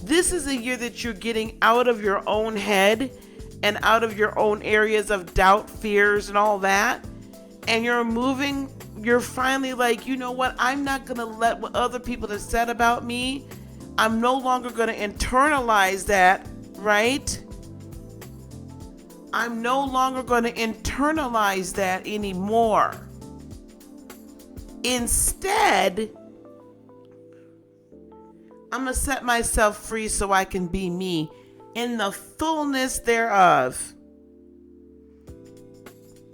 This is a year that you're getting out of your own head and out of your own areas of doubt, fears, and all that. And you're finally like, you know what? I'm not going to let what other people have said about me. I'm no longer going to internalize that, right? I'm no longer going to internalize that anymore. Instead, I'm going to set myself free so I can be me in the fullness thereof.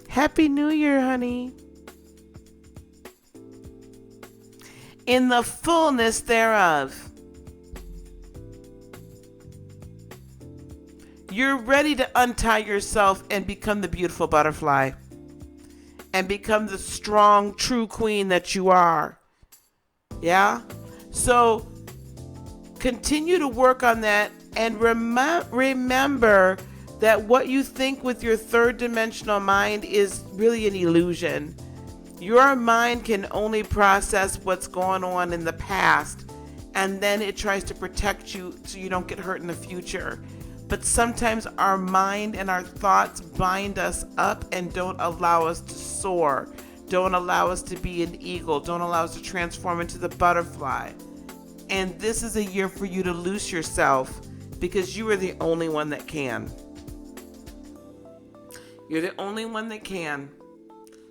Happy New Year, honey. In the fullness thereof. You're ready to untie yourself and become the beautiful butterfly. And become the strong, true queen that you are. Yeah? So continue to work on that, and remember that what you think with your third dimensional mind is really an illusion. Your mind can only process what's going on in the past, and then it tries to protect you so you don't get hurt in the future. But sometimes our mind and our thoughts bind us up and don't allow us to soar, don't allow us to be an eagle, don't allow us to transform into the butterfly. And this is a year for you to loose yourself, because you are the only one that can. You're the only one that can.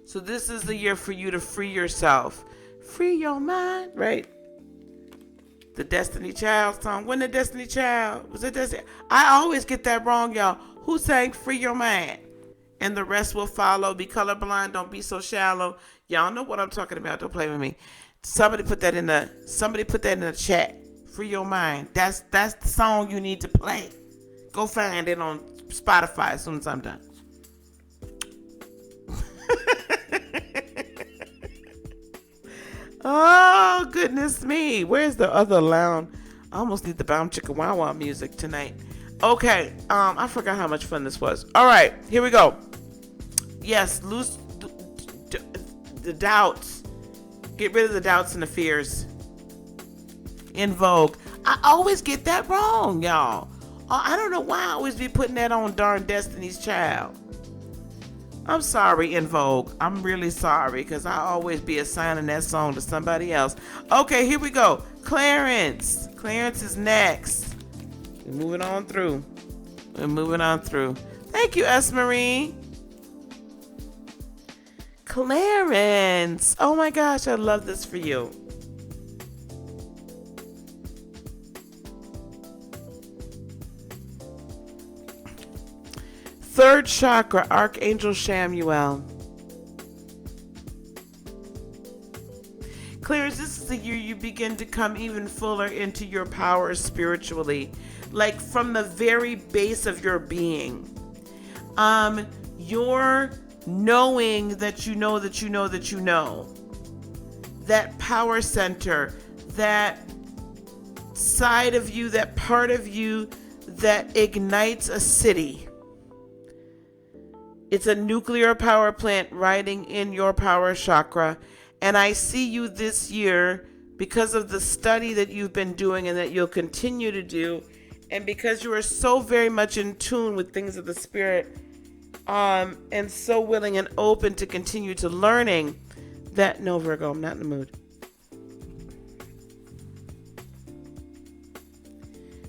So this is the year for you to free yourself. Free your mind, right? The Destiny Child song. When the Destiny Child was it Destiny? I always get that wrong, y'all. Who sang "Free Your Mind"? And the rest will follow. Be colorblind. Don't be so shallow. Y'all know what I'm talking about. Don't play with me. Somebody put that in the chat. Free your mind. That's the song you need to play. Go find it on Spotify as soon as I'm done. Oh, goodness me. Where's the other lounge? I almost need the Bound Chicka Wow Wow music tonight. Okay. I forgot how much fun this was. All right. Here we go. Yes. Lose the doubts. Get rid of the doubts and the fears. In vogue. I always get that wrong, y'all. I don't know why I always be putting that on darn Destiny's Child. I'm sorry, In Vogue. I'm really sorry, because I always be assigning that song to somebody else. Okay, here we go. Clarence. Clarence is next. We're moving on through. Thank you, S. Marie. Clarence. Oh my gosh, I love this for you. Third chakra, Archangel Shamuel. Clarence, this is the year you begin to come even fuller into your power spiritually, like from the very base of your being. You're knowing that you know that you know that you know. That power center, that side of you, that part of you that ignites a city. It's a nuclear power plant riding in your power chakra. And I see you this year, because of the study that you've been doing and that you'll continue to do, and because you are so very much in tune with things of the spirit, and so willing and open to continue to learning, that, no, Virgo, I'm not in the mood.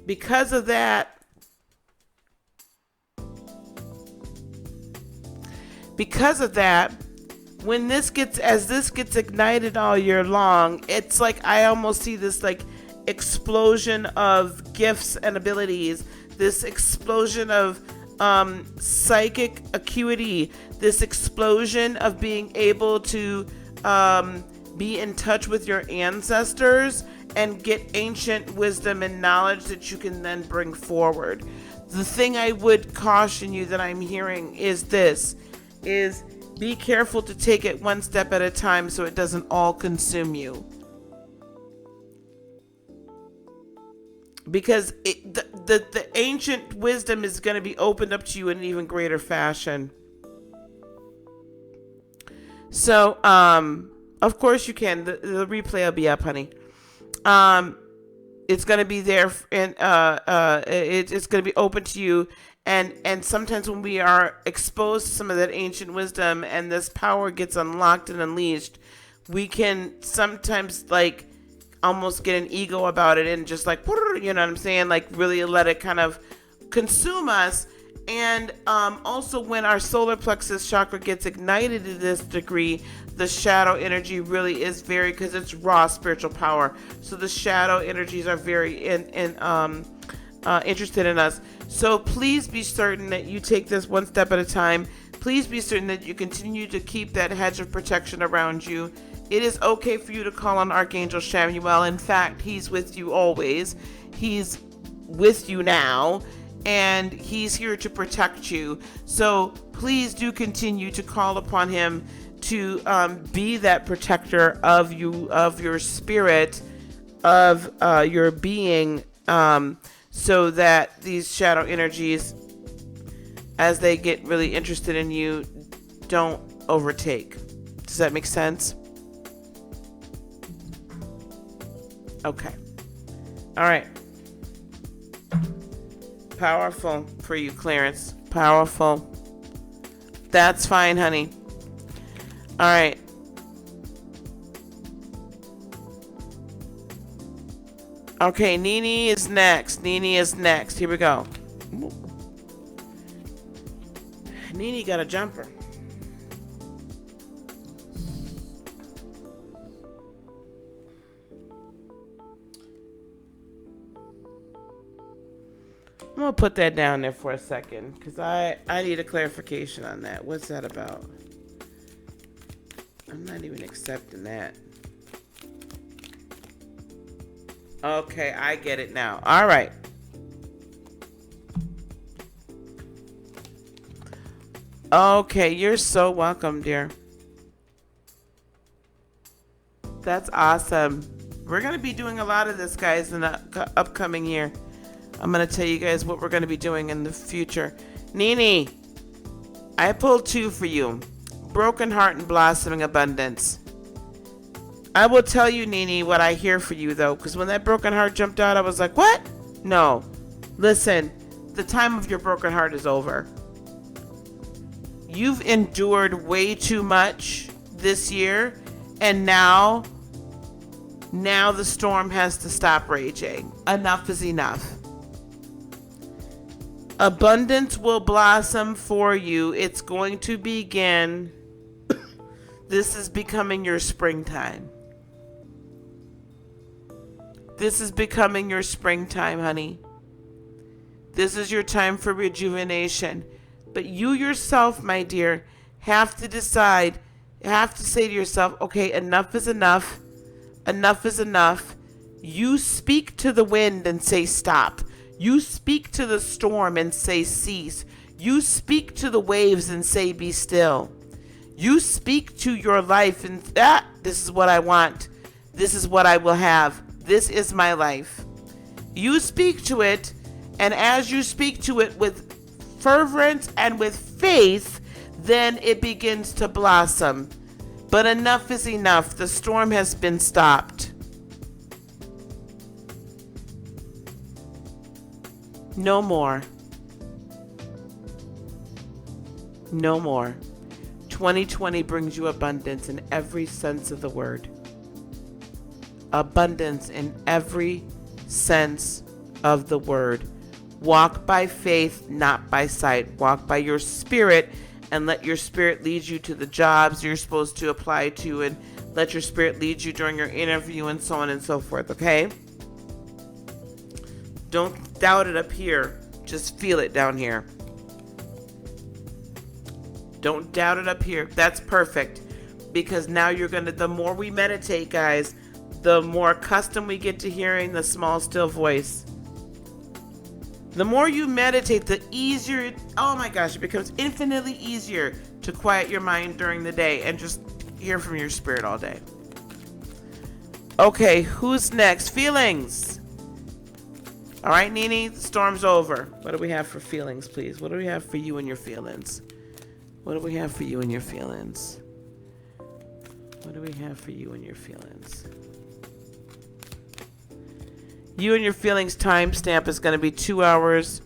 Because of that, when this gets ignited all year long, it's like I almost see this like explosion of gifts and abilities, this explosion of psychic acuity, this explosion of being able to be in touch with your ancestors and get ancient wisdom and knowledge that you can then bring forward. The thing I would caution you that I'm hearing is be careful to take it one step at a time so it doesn't all consume you. Because the ancient wisdom is going to be opened up to you in an even greater fashion. So, of course you can. The replay will be up, honey. It's going to be there, and it's going to be open to you. And sometimes when we are exposed to some of that ancient wisdom and this power gets unlocked and unleashed, we can sometimes like almost get an ego about it and just like, you know what I'm saying? Like really let it kind of consume us. And also when our solar plexus chakra gets ignited to this degree, the shadow energy really is very, because it's raw spiritual power. So the shadow energies are very interested in us. So please be certain that you take this one step at a time. Please be certain that you continue to keep that hedge of protection around you. It is okay for you to call on Archangel Shamuel. In fact, he's with you always. He's with you now, and he's here to protect you. So please do continue to call upon him to be that protector of you, of your spirit, of your being, so that these shadow energies, as they get really interested in you, don't overtake. Does that make sense? Okay. All right. Powerful for you, Clarence. Powerful. That's fine, honey. All right. Okay, Nene is next. Nene is next. Here we go. Nene got a jumper. I'm going to put that down there for a second because I need a clarification on that. What's that about? I'm not even accepting that. Okay, I get it now. All right. Okay, you're so welcome, dear. That's awesome. We're going to be doing a lot of this, guys, in the upcoming year. I'm going to tell you guys what we're going to be doing in the future. Nene, I pulled 2 for you. Broken Heart and Blossoming Abundance. I will tell you, Nene, what I hear for you, though, because when that broken heart jumped out, I was like, what? No. Listen, the time of your broken heart is over. You've endured way too much this year, and now the storm has to stop raging. Enough is enough. Abundance will blossom for you. It's going to begin. This is becoming your springtime. This is becoming your springtime, honey. This is your time for rejuvenation. But you yourself, my dear, have to decide, have to say to yourself, okay, enough is enough. Enough is enough. You speak to the wind and say stop. You speak to the storm and say cease. You speak to the waves and say be still. You speak to your life and this is what I want. This is what I will have. This is my life. You speak to it, and as you speak to it with fervence and with faith, then it begins to blossom. But enough is enough. The storm has been stopped. No more. No more. 2020 brings you abundance in every sense of the word. Abundance in every sense of the word. Walk by faith, not by sight. Walk by your spirit, and let your spirit lead you to the jobs you're supposed to apply to, and let your spirit lead you during your interview, and so on and so forth, okay? Don't doubt it up here. Just feel it down here. Don't doubt it up here. That's perfect. Because now you're going to, the more we meditate, guys, the more accustomed we get to hearing the small, still voice. The more you meditate, the easier, oh my gosh, it becomes infinitely easier to quiet your mind during the day and just hear from your spirit all day. Okay, who's next? Feelings. All right, Nene, the storm's over. What do we have for feelings, please? What do we have for you and your feelings? What do we have for you and your feelings? What do we have for you and your feelings? You and your feelings timestamp is going to be 2 hours,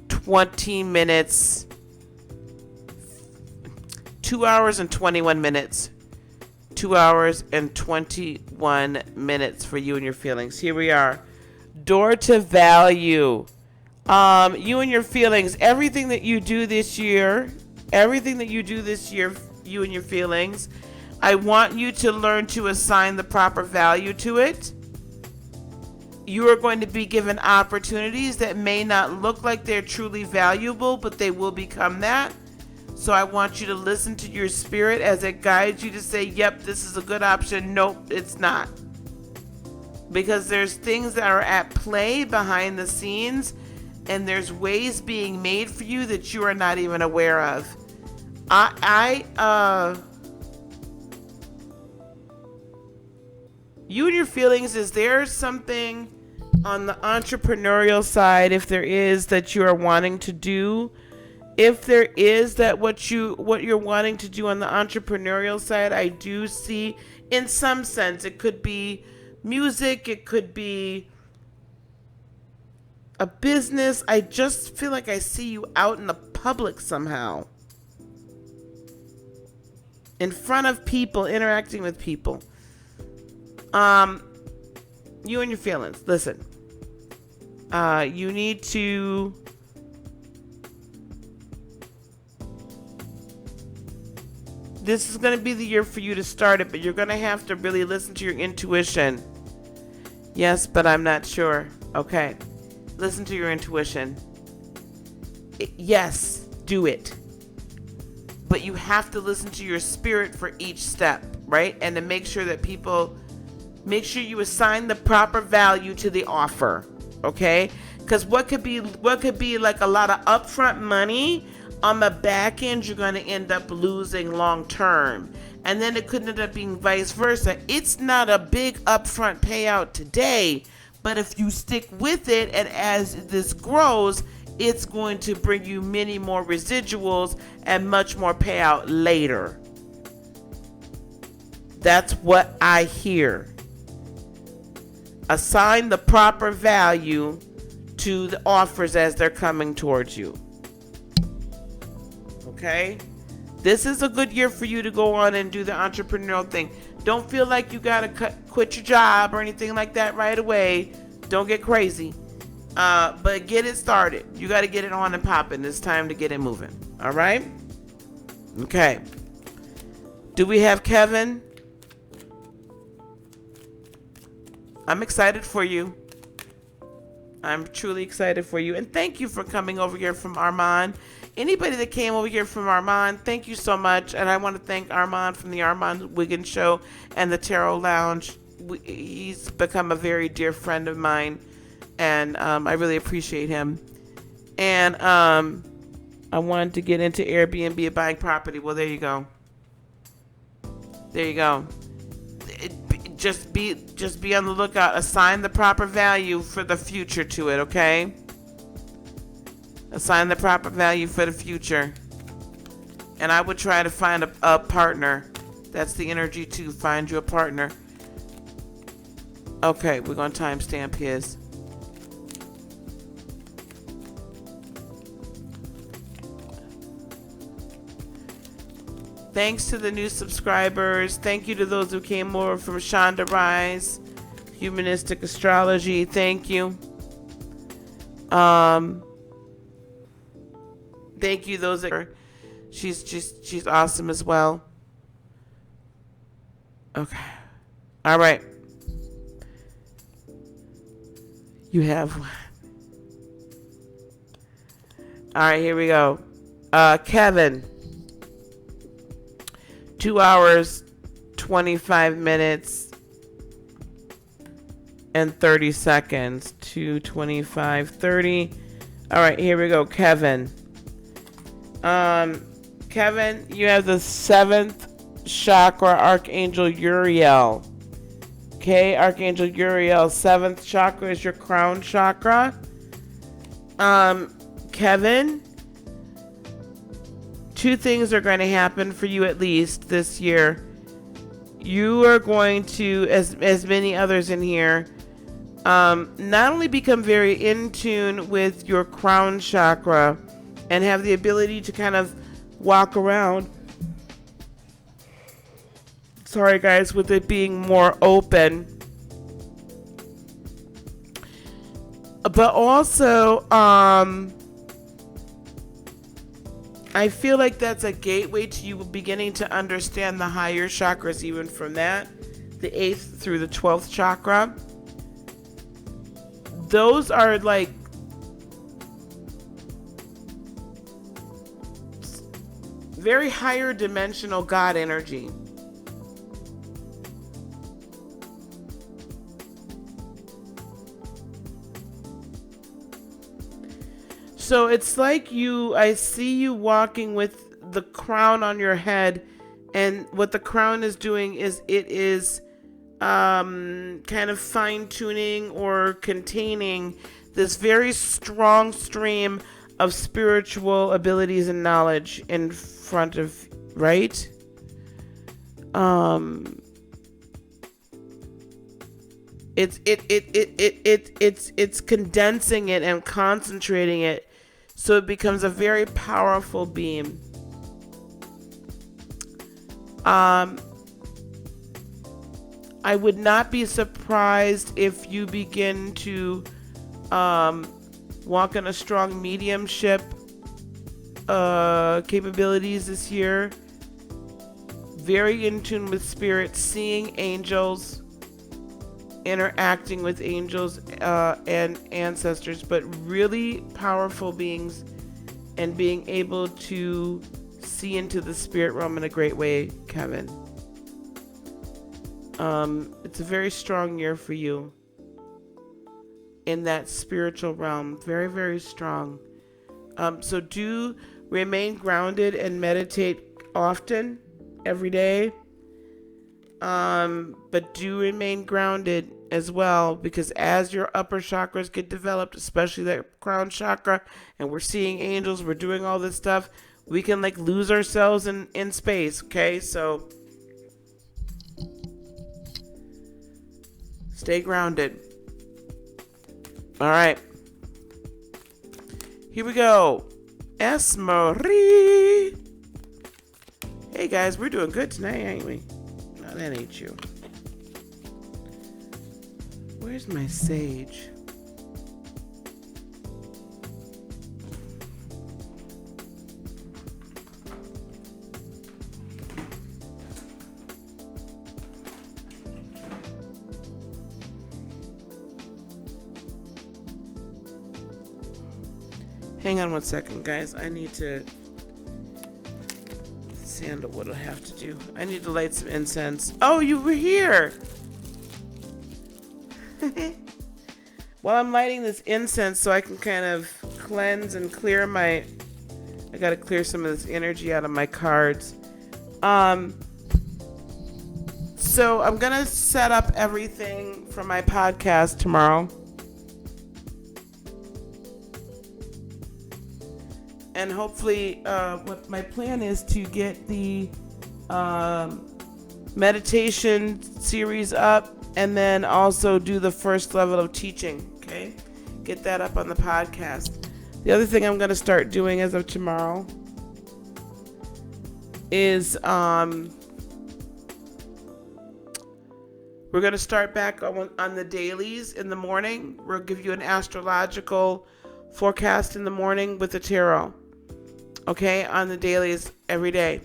20 minutes, 2 hours and 21 minutes. 2 hours and 21 minutes for you and your feelings. Here we are. Door to value. You and your feelings, everything that you do this year, you and your feelings, I want you to learn to assign the proper value to it. You are going to be given opportunities that may not look like they're truly valuable, but they will become that. So I want you to listen to your spirit as it guides you to say, yep, this is a good option. Nope, it's not. Because there's things that are at play behind the scenes, and there's ways being made for you that you are not even aware of. I you and your feelings, is there something on the entrepreneurial side, if there is, that you are wanting to do? If there is that what you're wanting to do on the entrepreneurial side, I do see, in some sense, it could be music, it could be a business. I just feel like I see you out in the public somehow, in front of people, interacting with people. You and your feelings. Listen, you need to this is going to be the year for you to start it, but you're going to have to really listen to your intuition. Yes, but I'm not sure. Okay. Listen to your intuition. Yes, do it. But you have to listen to your spirit for each step, right? And to make sure that make sure you assign the proper value to the offer, okay? Because what could be like a lot of upfront money, on the back end you're going to end up losing long term. And then it could end up being vice versa. It's not a big upfront payout today, but if you stick with it, and as this grows, it's going to bring you many more residuals and much more payout later. That's what I hear. Assign the proper value to the offers as they're coming towards you. Okay? This is a good year for you to go on and do the entrepreneurial thing. Don't feel like you gotta quit your job or anything like that right away. Don't get crazy. But get it started. You gotta get it on and popping. It's time to get it moving. All right? Okay. Do we have Kevin? I'm excited for you. I'm truly excited for you. And thank you for coming over here from Armand. Anybody that came over here from Armand, thank you so much. And I want to thank Armand from the Armand Wiggins Show and the Tarot Lounge. He's become a very dear friend of mine. And I really appreciate him. And I wanted to get into Airbnb and buying property. Well, there you go. There you go. Just be on the lookout. Assign the proper value for the future to it, okay? Assign the proper value for the future. And I would try to find a partner. That's the energy to find you a partner. Okay, we're going to timestamp his. Thanks to the new subscribers. Thank you to those who came over from Shonda Rise, Humanistic Astrology. Thank you. Thank you those that are, she's awesome as well. Okay. All right. You have one. All right, here we go. Kevin. 2 hours, 25 minutes, and 30 seconds. 2:25, 30. All right, here we go, Kevin. Kevin, you have the 7th chakra, Archangel Uriel. Okay, Archangel Uriel, 7th chakra is your crown chakra. Kevin, 2 things are going to happen for you at least this year. You are going to, as many others in here, not only become very in tune with your crown chakra and have the ability to kind of walk around, sorry guys, with it being more open, but also, I feel like that's a gateway to you beginning to understand the higher chakras, even from that, the 8th through the 12th chakra. Those are like very higher dimensional God energy. So it's like I see you walking with the crown on your head. And what the crown is doing is it is kind of fine-tuning or containing this very strong stream of spiritual abilities and knowledge in front of, right? It's condensing it and concentrating it so it becomes a very powerful beam. I would not be surprised if you begin to walk in a strong mediumship capabilities this year. Very in tune with spirit, seeing angels, interacting with angels and ancestors, but really powerful beings, and being able to see into the spirit realm in a great way, Kevin. It's a very strong year for you in that spiritual realm. Very, very strong. So do remain grounded and meditate often, every day. But do remain grounded as well, because as your upper chakras get developed, especially that crown chakra, and we're seeing angels, we're doing all this stuff, we can like lose ourselves in space, okay? So stay grounded. All right. Here we go. S. Marie. Hey guys, we're doing good tonight, ain't we? No, that ain't you. Where's my sage? Hang on one second, guys. I need to... Sandalwood will have to do. I need to light some incense. Oh, you were here! While I'm lighting this incense so I can kind of cleanse and clear my... I gotta clear some of this energy out of my cards. So I'm gonna set up everything for my podcast tomorrow. And hopefully, what my plan is to get the meditation series up, and then also do the first level of teaching, okay? Get that up on the podcast. The other thing I'm going to start doing as of tomorrow is we're going to start back on the dailies in the morning. We'll give you an astrological forecast in the morning with the tarot. Okay, on the dailies every day.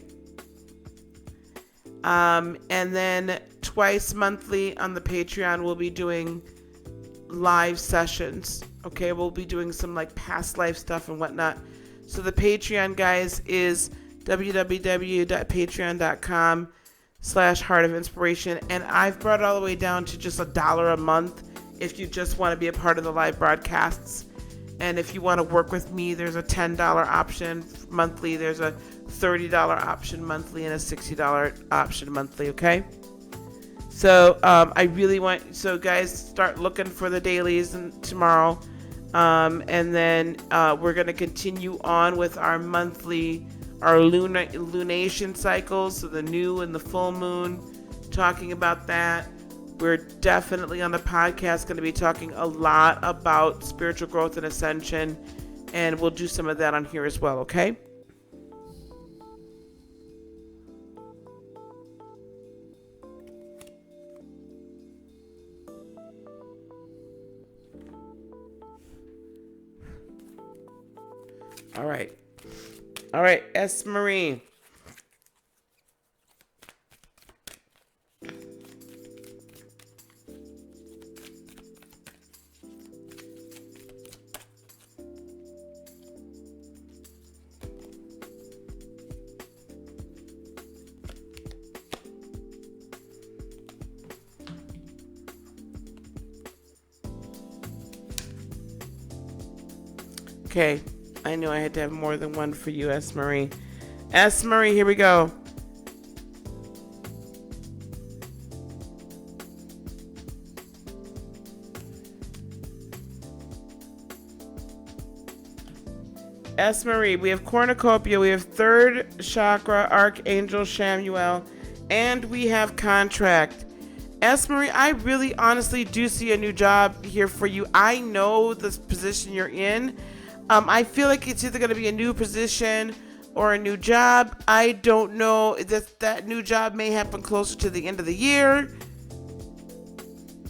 And then twice monthly on the Patreon, we'll be doing live sessions. Okay, we'll be doing some like past life stuff and whatnot. So the Patreon, guys, is www.patreon.com/Heart of Inspiration. And I've brought it all the way down to just $1 a month if you just want to be a part of the live broadcasts. And if you want to work with me, there's a $10 option monthly, there's a $30 option monthly, and a $60 option monthly, okay? So I really want, so guys, start looking for the dailies tomorrow. And then we're going to continue on with our monthly, our lunation cycles, so the new and the full moon, talking about that. We're definitely on the podcast going to be talking a lot about spiritual growth and ascension, and we'll do some of that on here as well, okay? All right. All right, S. Marie. Okay, I knew I had to have more than one for you, S. Marie. S. Marie, here we go. S. Marie, we have cornucopia, we have third chakra, Archangel Shamuel, and we have contract. S. Marie, I really honestly do see a new job here for you. I know this position you're in. I feel like it's either going to be a new position or a new job. I don't know. That new job may happen closer to the end of the year.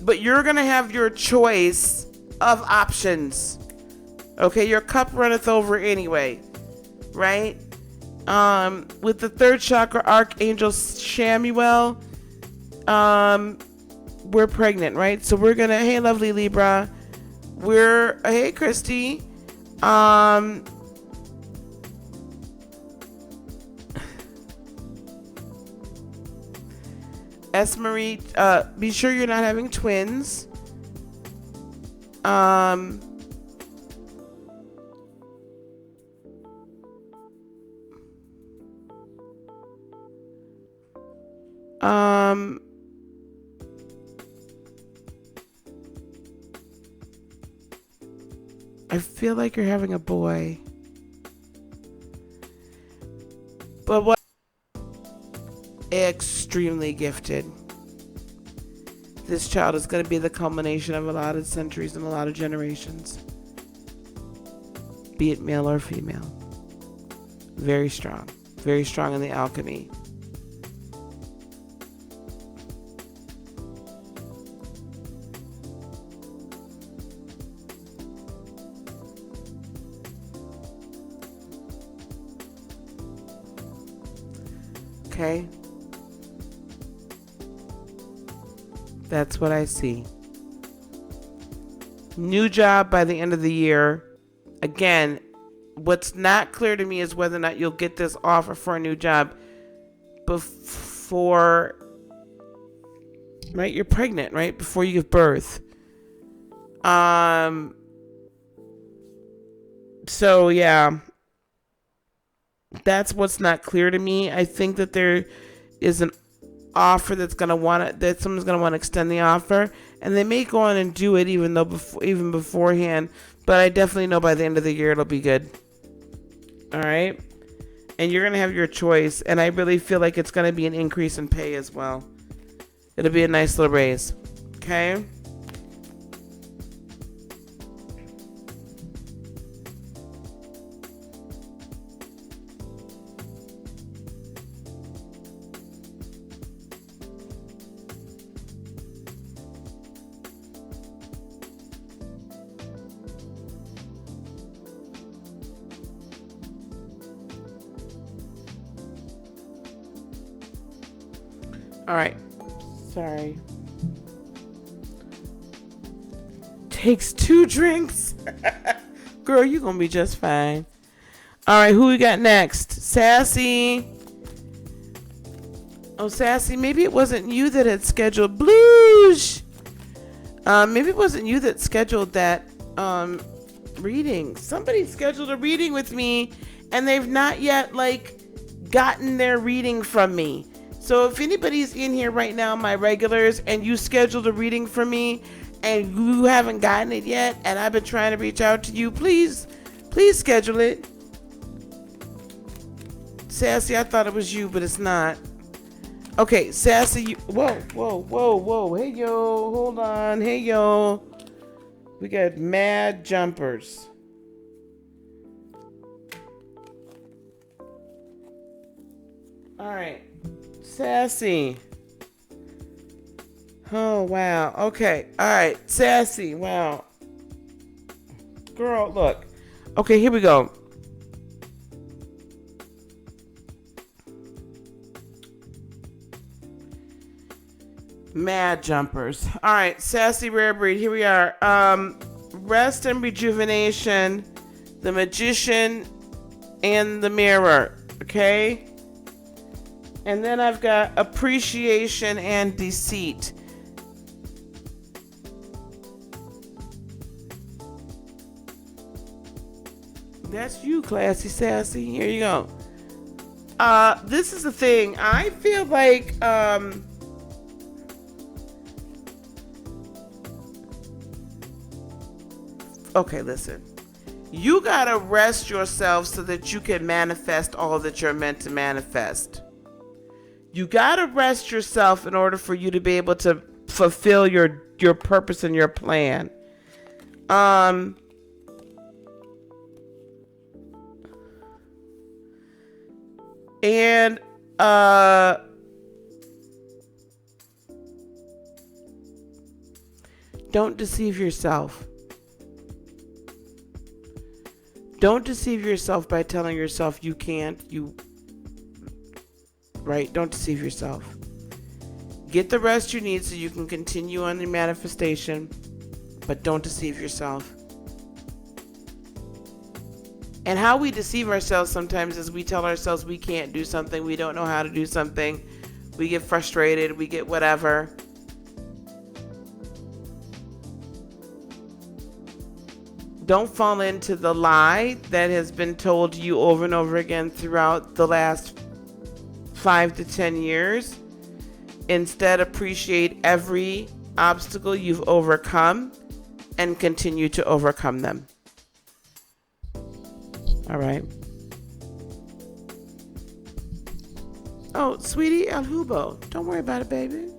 But you're going to have your choice of options. Okay, your cup runneth over anyway, right? With the third chakra, Archangel Shamuel, we're pregnant, right? So we're gonna, hey, lovely Libra, hey, Christy, S. Marie, be sure you're not having twins. I feel like you're having a boy. But what? Extremely gifted. This child is going to be the culmination of a lot of centuries and a lot of generations. Be it male or female. Very strong. Very strong in the alchemy. Okay? That's what I see. New job by the end of the year. Again, what's not clear to me is whether or not you'll get this offer for a new job before, right? You're pregnant, right? Before you give birth. So yeah. That's what's not clear to me. I think that there is an offer that someone's gonna want to extend the offer, and they may go on and do it even beforehand. But I definitely know by the end of the year it'll be good. All right, and you're gonna have your choice, and I really feel like it's gonna be an increase in pay as well. It'll be a nice little raise. Okay. All right. Sorry. Takes 2 drinks. Girl, you gonna be just fine. All right, who we got next? Sassy. Oh, Sassy, maybe it wasn't you that had scheduled Blues. Maybe it wasn't you that scheduled that reading. Somebody scheduled a reading with me, and they've not yet gotten their reading from me. So if anybody's in here right now, my regulars, and you scheduled a reading for me and you haven't gotten it yet, and I've been trying to reach out to you, please schedule it. Sassy, I thought it was you, but it's not. Okay, Sassy, whoa. Hey, yo, hold on. Hey, yo. We got mad jumpers. All right. Sassy. Oh, wow. Okay. All right. Sassy. Wow. Girl, look. Okay, here we go. Mad jumpers. All right. Sassy rare breed. Here we are. Rest and rejuvenation. The magician and the mirror. Okay. And then I've got appreciation and deceit. That's you, classy sassy. Here you go. This is the thing. I feel like, okay, listen. You gotta rest yourself so that you can manifest all that you're meant to manifest. You gotta rest yourself in order for you to be able to fulfill your purpose and your plan. And don't deceive yourself. Don't deceive yourself by telling yourself you can't, right? Don't deceive yourself. Get the rest you need so you can continue on the manifestation, but don't deceive yourself. And how we deceive ourselves sometimes is we tell ourselves we can't do something, we don't know how to do something, we get frustrated, we get whatever. Don't fall into the lie that has been told to you over and over again throughout the last 5 to 10 years. Instead, appreciate every obstacle you've overcome and continue to overcome them. All right. Oh, sweetie, El Hubo. Don't worry about it, baby.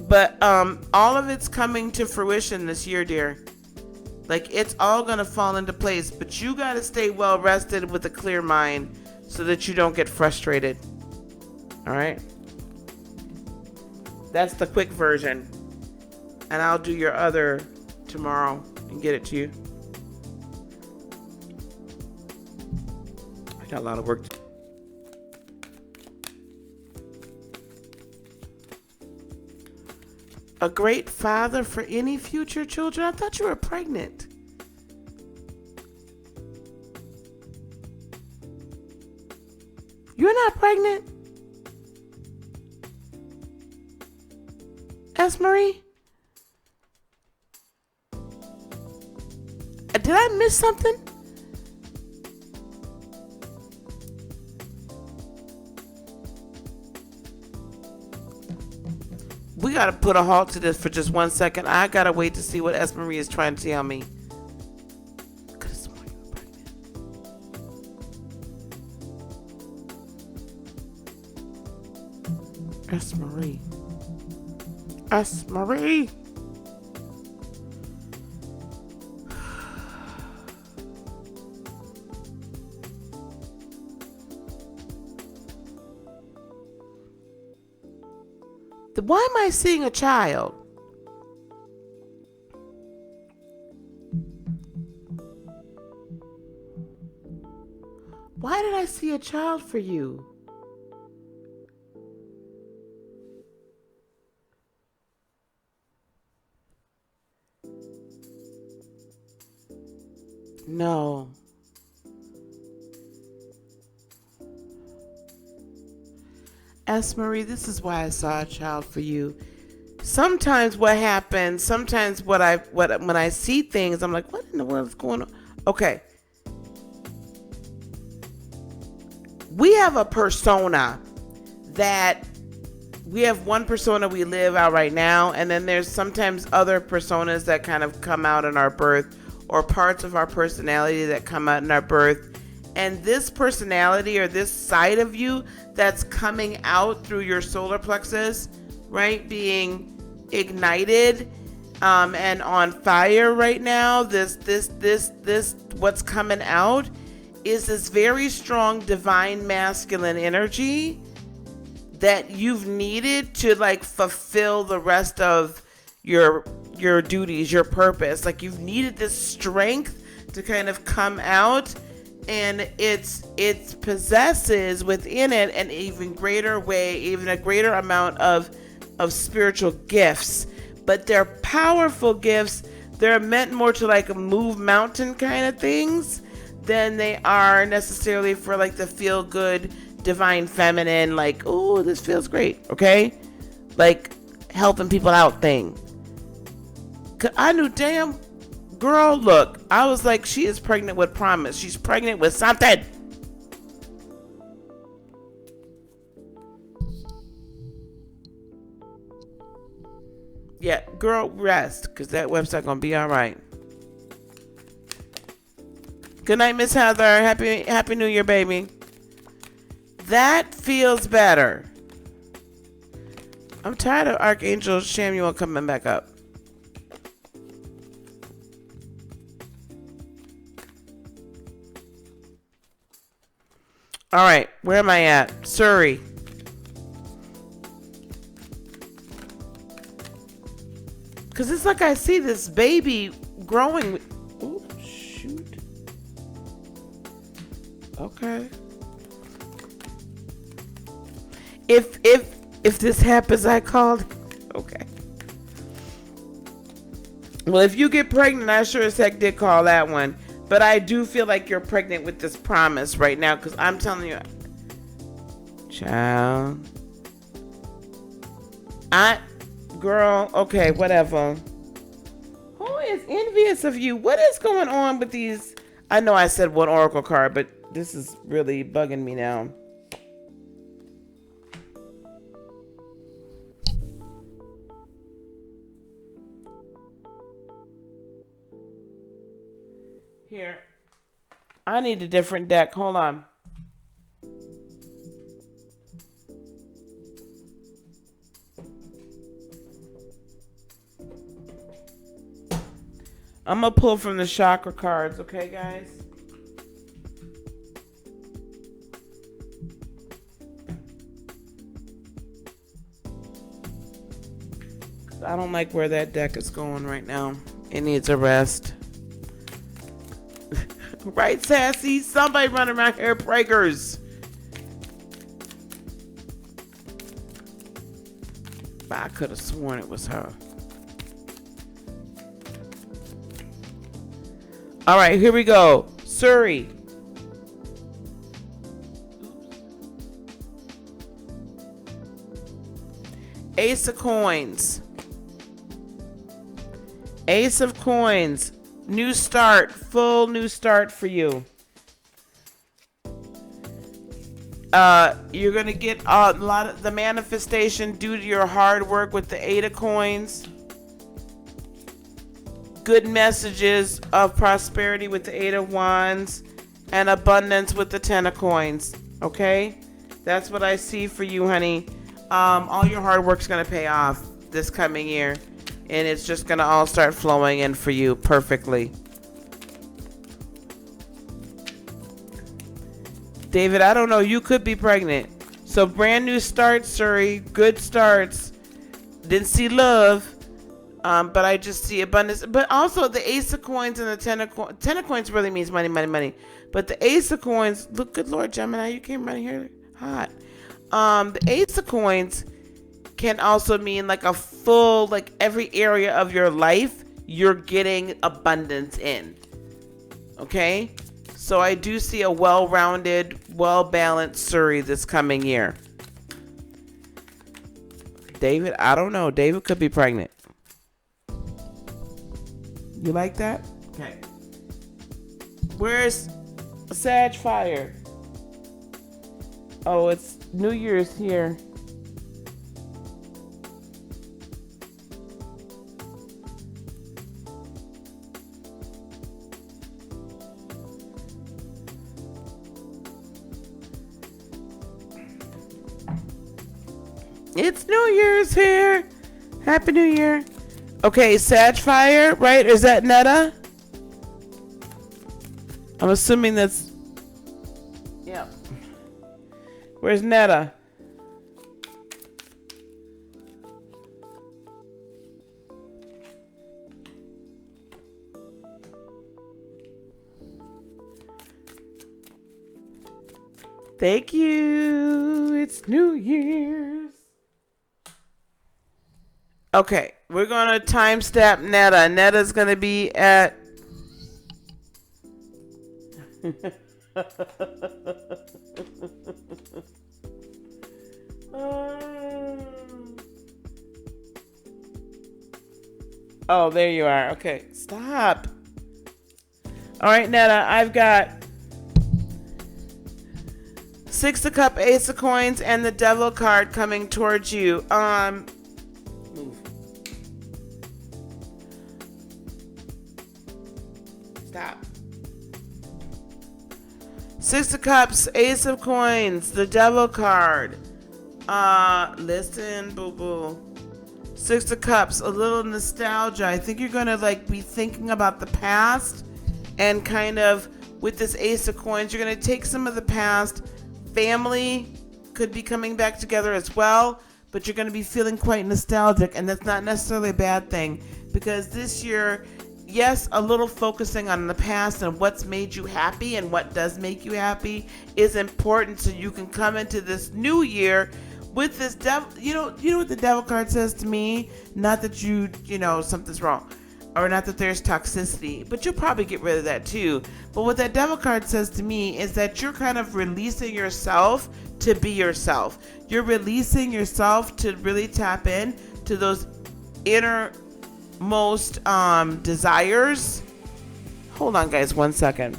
But all of it's coming to fruition this year, dear. Like, it's all going to fall into place. But you got to stay well rested with a clear mind so that you don't get frustrated. All right? That's the quick version. And I'll do your other tomorrow and get it to you. I got a lot of work to do. A great father for any future children? I thought you were pregnant. You're not pregnant? S. Marie? Did I miss something? We gotta put a halt to this for just 1 second. I gotta wait to see what S. Marie is trying to tell me. Cause you were pregnant. S. Marie. S. Marie. Why am I seeing a child? Why did I see a child for you? No. S. Marie, this is why I saw a child for you. Sometimes what happens, sometimes when I see things, I'm like, what in the world is going on? Okay. We have a persona that we have one persona we live out right now, and then there's sometimes other personas that kind of come out in our birth, or parts of our personality that come out in our birth. And this personality or this side of you that's coming out through your solar plexus, right, being ignited and on fire right now, this what's coming out is this very strong divine masculine energy that you've needed to like fulfill the rest of your duties, your purpose. Like, you've needed this strength to kind of come out, and it possesses within it an even greater way, even a greater amount of spiritual gifts. But they're powerful gifts. They're meant more to like move mountain kind of things than they are necessarily for like the feel good divine feminine, like, oh, this feels great, okay, like helping people out thing. 'Cause I knew, damn girl, look, I was like, she is pregnant with promise. She's pregnant with something. Yeah, girl, rest, because that website gonna be all right. Good night, Miss Heather. Happy New Year, baby. That feels better. I'm tired of Archangel Samuel coming back up. All right, where am I at? Surrey. Because it's like I see this baby growing. Oh, shoot. Okay. If this happens, I called. Okay. Well, if you get pregnant, I sure as heck did call that one. But I do feel like you're pregnant with this promise right now, because I'm telling you, child. Girl, okay, whatever. Who is envious of you? What is going on with these? I know I said one oracle card, but this is really bugging me now. Here. I need a different deck. Hold on. I'm going to pull from the chakra cards, okay, guys? I don't like where that deck is going right now. It needs a rest. Right, Sassy? Somebody running around here, breakers. I could have sworn it was her. All right, here we go. Surrey. Ace of Coins. Ace of Coins. New start. Full new start for you. You're going to get a lot of the manifestation due to your hard work with the Eight of Coins. Good messages of prosperity with the Eight of Wands. And abundance with the Ten of Coins. Okay? That's what I see for you, honey. All your hard work's going to pay off this coming year. And it's just going to all start flowing in for you perfectly. David, I don't know. You could be pregnant. So brand new starts, Surrey. Good starts. Didn't see love. But I just see abundance. But also the Ace of Coins and the Ten of Coins. Ten of Coins really means money, money, money. But the Ace of Coins, look, good Lord, Gemini, you came running here hot. The Ace of Coins can also mean like a full, like every area of your life, you're getting abundance in. Okay? So I do see a well-rounded, well-balanced Surrey this coming year. David, I don't know. David could be pregnant. You like that? Okay. Where's Sag Fire? Oh, it's New Year's here. It's New Year's here. Happy New Year. Okay, Sag Fire, right? Is that Netta? I'm assuming that's... Yeah. Where's Netta? Thank you. It's New Year's. Okay, we're going to time stamp Netta. Netta's going to be at... Oh, there you are. Okay, stop. All right, Netta, I've got Six of Cups, Ace of Coins, and the Devil card coming towards you. Move. Stop. Six of Cups, Ace of Coins, the Devil card. Listen, boo boo. Six of Cups, a little nostalgia. I think you're gonna be thinking about the past, and kind of with this Ace of Coins, you're gonna take some of the past. Family could be coming back together as well, but you're gonna be feeling quite nostalgic, and that's not necessarily a bad thing, because this year, yes, a little focusing on the past and what's made you happy and what does make you happy is important, so you can come into this new year with this devil. You know what the devil card says to me? Not that something's wrong, or not that there's toxicity, but you'll probably get rid of that too. But what that devil card says to me is that you're kind of releasing yourself to be yourself. You're releasing yourself to really tap in to those innermost desires. Hold on, guys, 1 second.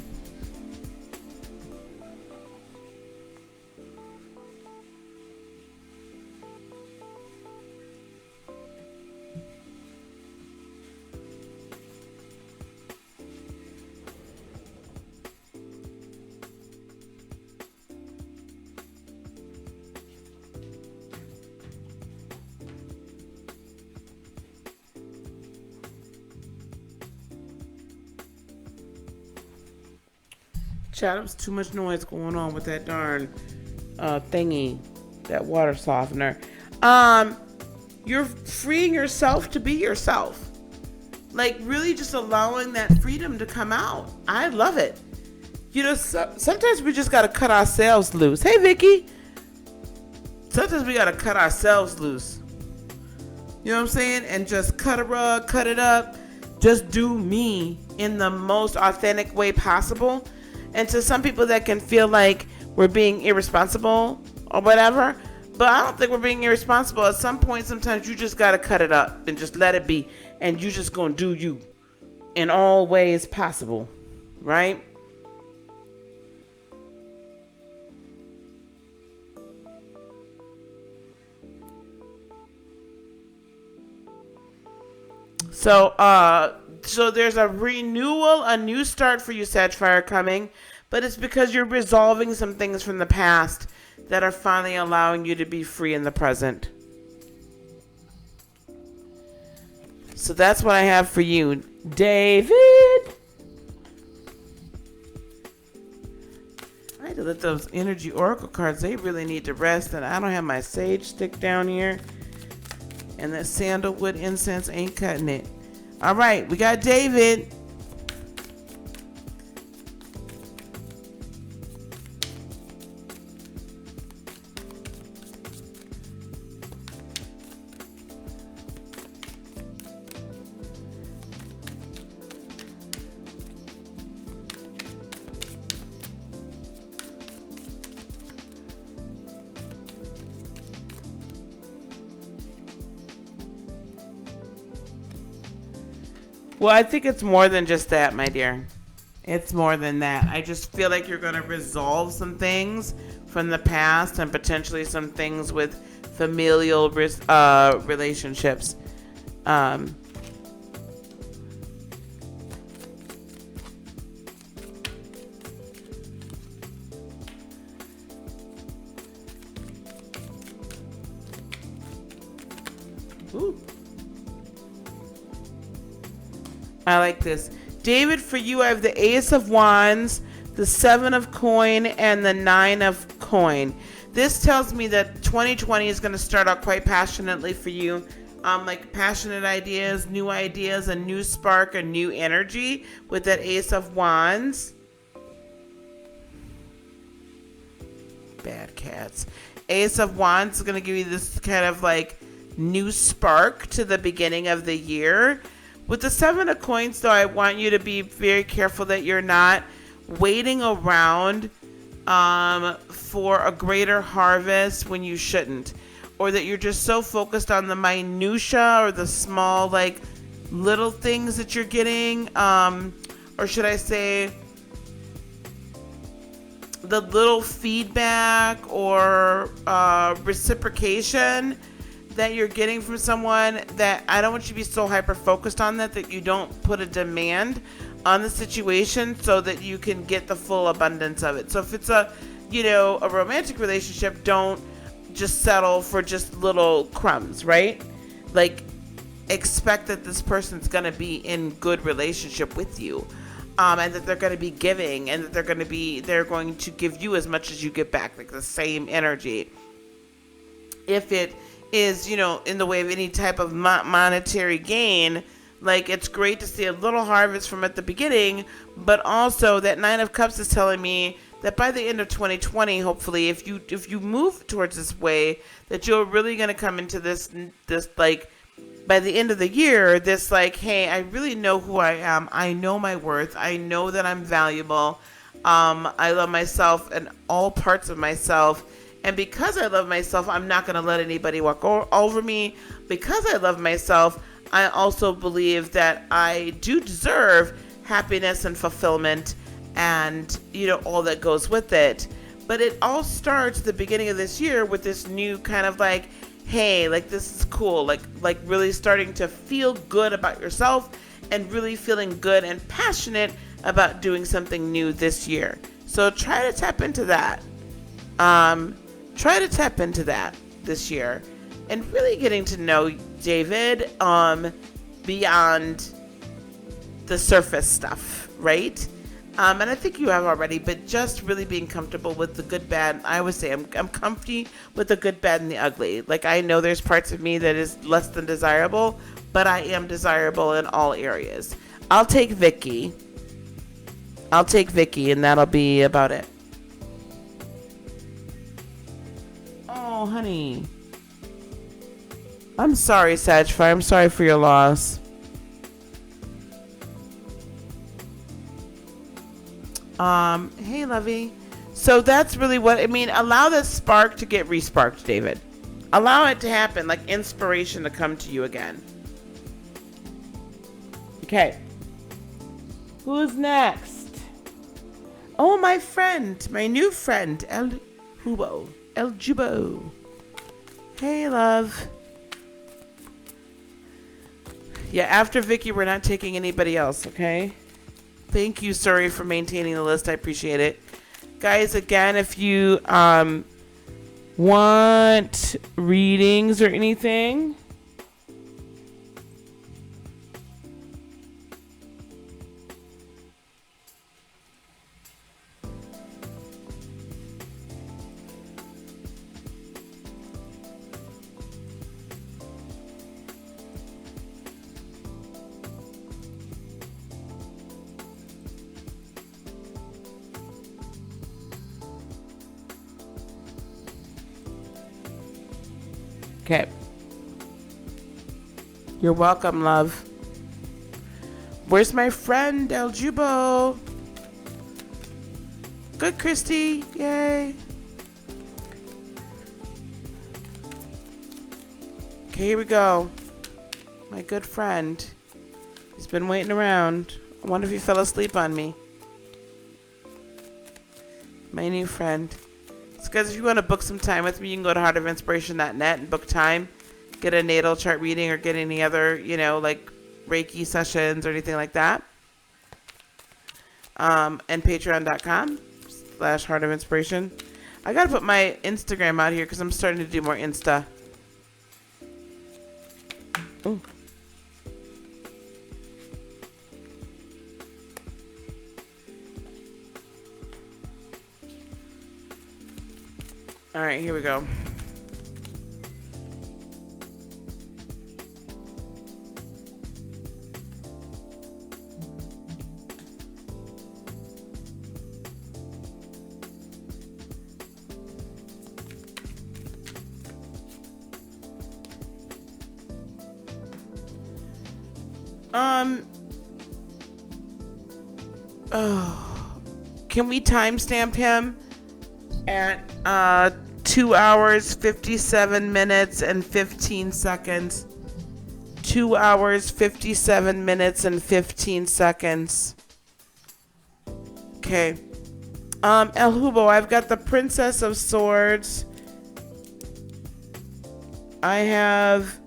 Chat, was too much noise going on with that darn thingy, that water softener. You're freeing yourself to be yourself. Really just allowing that freedom to come out. I love it. Sometimes we just gotta cut ourselves loose. Hey, Vicky. Sometimes we gotta cut ourselves loose. You know what I'm saying? And just cut a rug, cut it up. Just do me in the most authentic way possible. And to some people that can feel like we're being irresponsible or whatever, but I don't think we're being irresponsible. At some point, sometimes you just gotta cut it up and just let it be, and you just gonna do you in all ways possible, right? So there's a renewal, a new start for you, Sagittarius, coming, but it's because you're resolving some things from the past that are finally allowing you to be free in the present. So that's what I have for you, David. I had to let those energy oracle cards, they really need to rest, and I don't have my sage stick down here, and that sandalwood incense ain't cutting it. All right, we got David. Well, I think it's more than just that, my dear. It's more than that. I just feel like you're going to resolve some things from the past, and potentially some things with familial relationships. Ooh. I like this. David, for you, I have the Ace of Wands, the Seven of Coin, and the Nine of Coin. This tells me that 2020 is going to start out quite passionately for you. Passionate ideas, a new spark, a new energy with that Ace of Wands. Bad cats. Ace of Wands is going to give you this kind of new spark to the beginning of the year. With the Seven of Coins, though, I want you to be very careful that you're not waiting around for a greater harvest when you shouldn't. Or that you're just so focused on the minutia or the small, little things that you're getting. Or should I say, the little feedback or reciprocation that you're getting from someone, that I don't want you to be so hyper focused on that you don't put a demand on the situation so that you can get the full abundance of it. So if it's a, a romantic relationship, don't just settle for just little crumbs, right? Like, expect that this person's going to be in good relationship with you, and that they're going to be giving, and that they're going to give you as much as you give back, like the same energy. If it is, in the way of any type of monetary gain, like, it's great to see a little harvest from at the beginning, but also that Nine of Cups is telling me that by the end of 2020, hopefully, if you move towards this way, that you're really going to come into this like, by the end of the year, this like, hey, I really know who I am. I know my worth. I know that I'm valuable. I love myself and all parts of myself. And because I love myself, I'm not going to let anybody walk over me. Because I love myself, I also believe that I do deserve happiness and fulfillment and, all that goes with it. But it all starts at the beginning of this year with this new kind of like, hey, like, this is cool. Like really starting to feel good about yourself and really feeling good and passionate about doing something new this year. So try to tap into that. Try to tap into that this year and really getting to know David beyond the surface stuff, right? And I think you have already, but just really being comfortable with the good, bad. I always say I'm comfy with the good, bad, and the ugly. Like, I know there's parts of me that is less than desirable, but I am desirable in all areas. I'll take Vicky, and that'll be about it. Oh, honey. I'm sorry, Sagfire. I'm sorry for your loss. Hey, Lovey. So that's really what I mean. Allow that spark to get resparked, David. Allow it to happen, like inspiration to come to you again. Okay. Who's next? Oh, my friend, my new friend, El Jubo. Hey, love. Yeah, after Vicky, we're not taking anybody else, okay? Thank you, Suri, for maintaining the list. I appreciate it. Guys, again, if you want readings or anything, okay. You're welcome, love. Where's my friend, El Jubo? Good, Christy. Yay. Okay, here we go. My good friend. He's been waiting around. I wonder if he fell asleep on me. My new friend. So guys, if you want to book some time with me, you can go to heartofinspiration.net and book time. Get a natal chart reading or get any other, like Reiki sessions or anything like that. And patreon.com/heartofinspiration. I got to put my Instagram out here because I'm starting to do more Insta. Ooh. All right, here we go. Can we timestamp him at 2 hours, 57 minutes, and 15 seconds? 2 hours, 57 minutes, and 15 seconds. Okay. El Hubo, I've got the Princess of Swords. I have...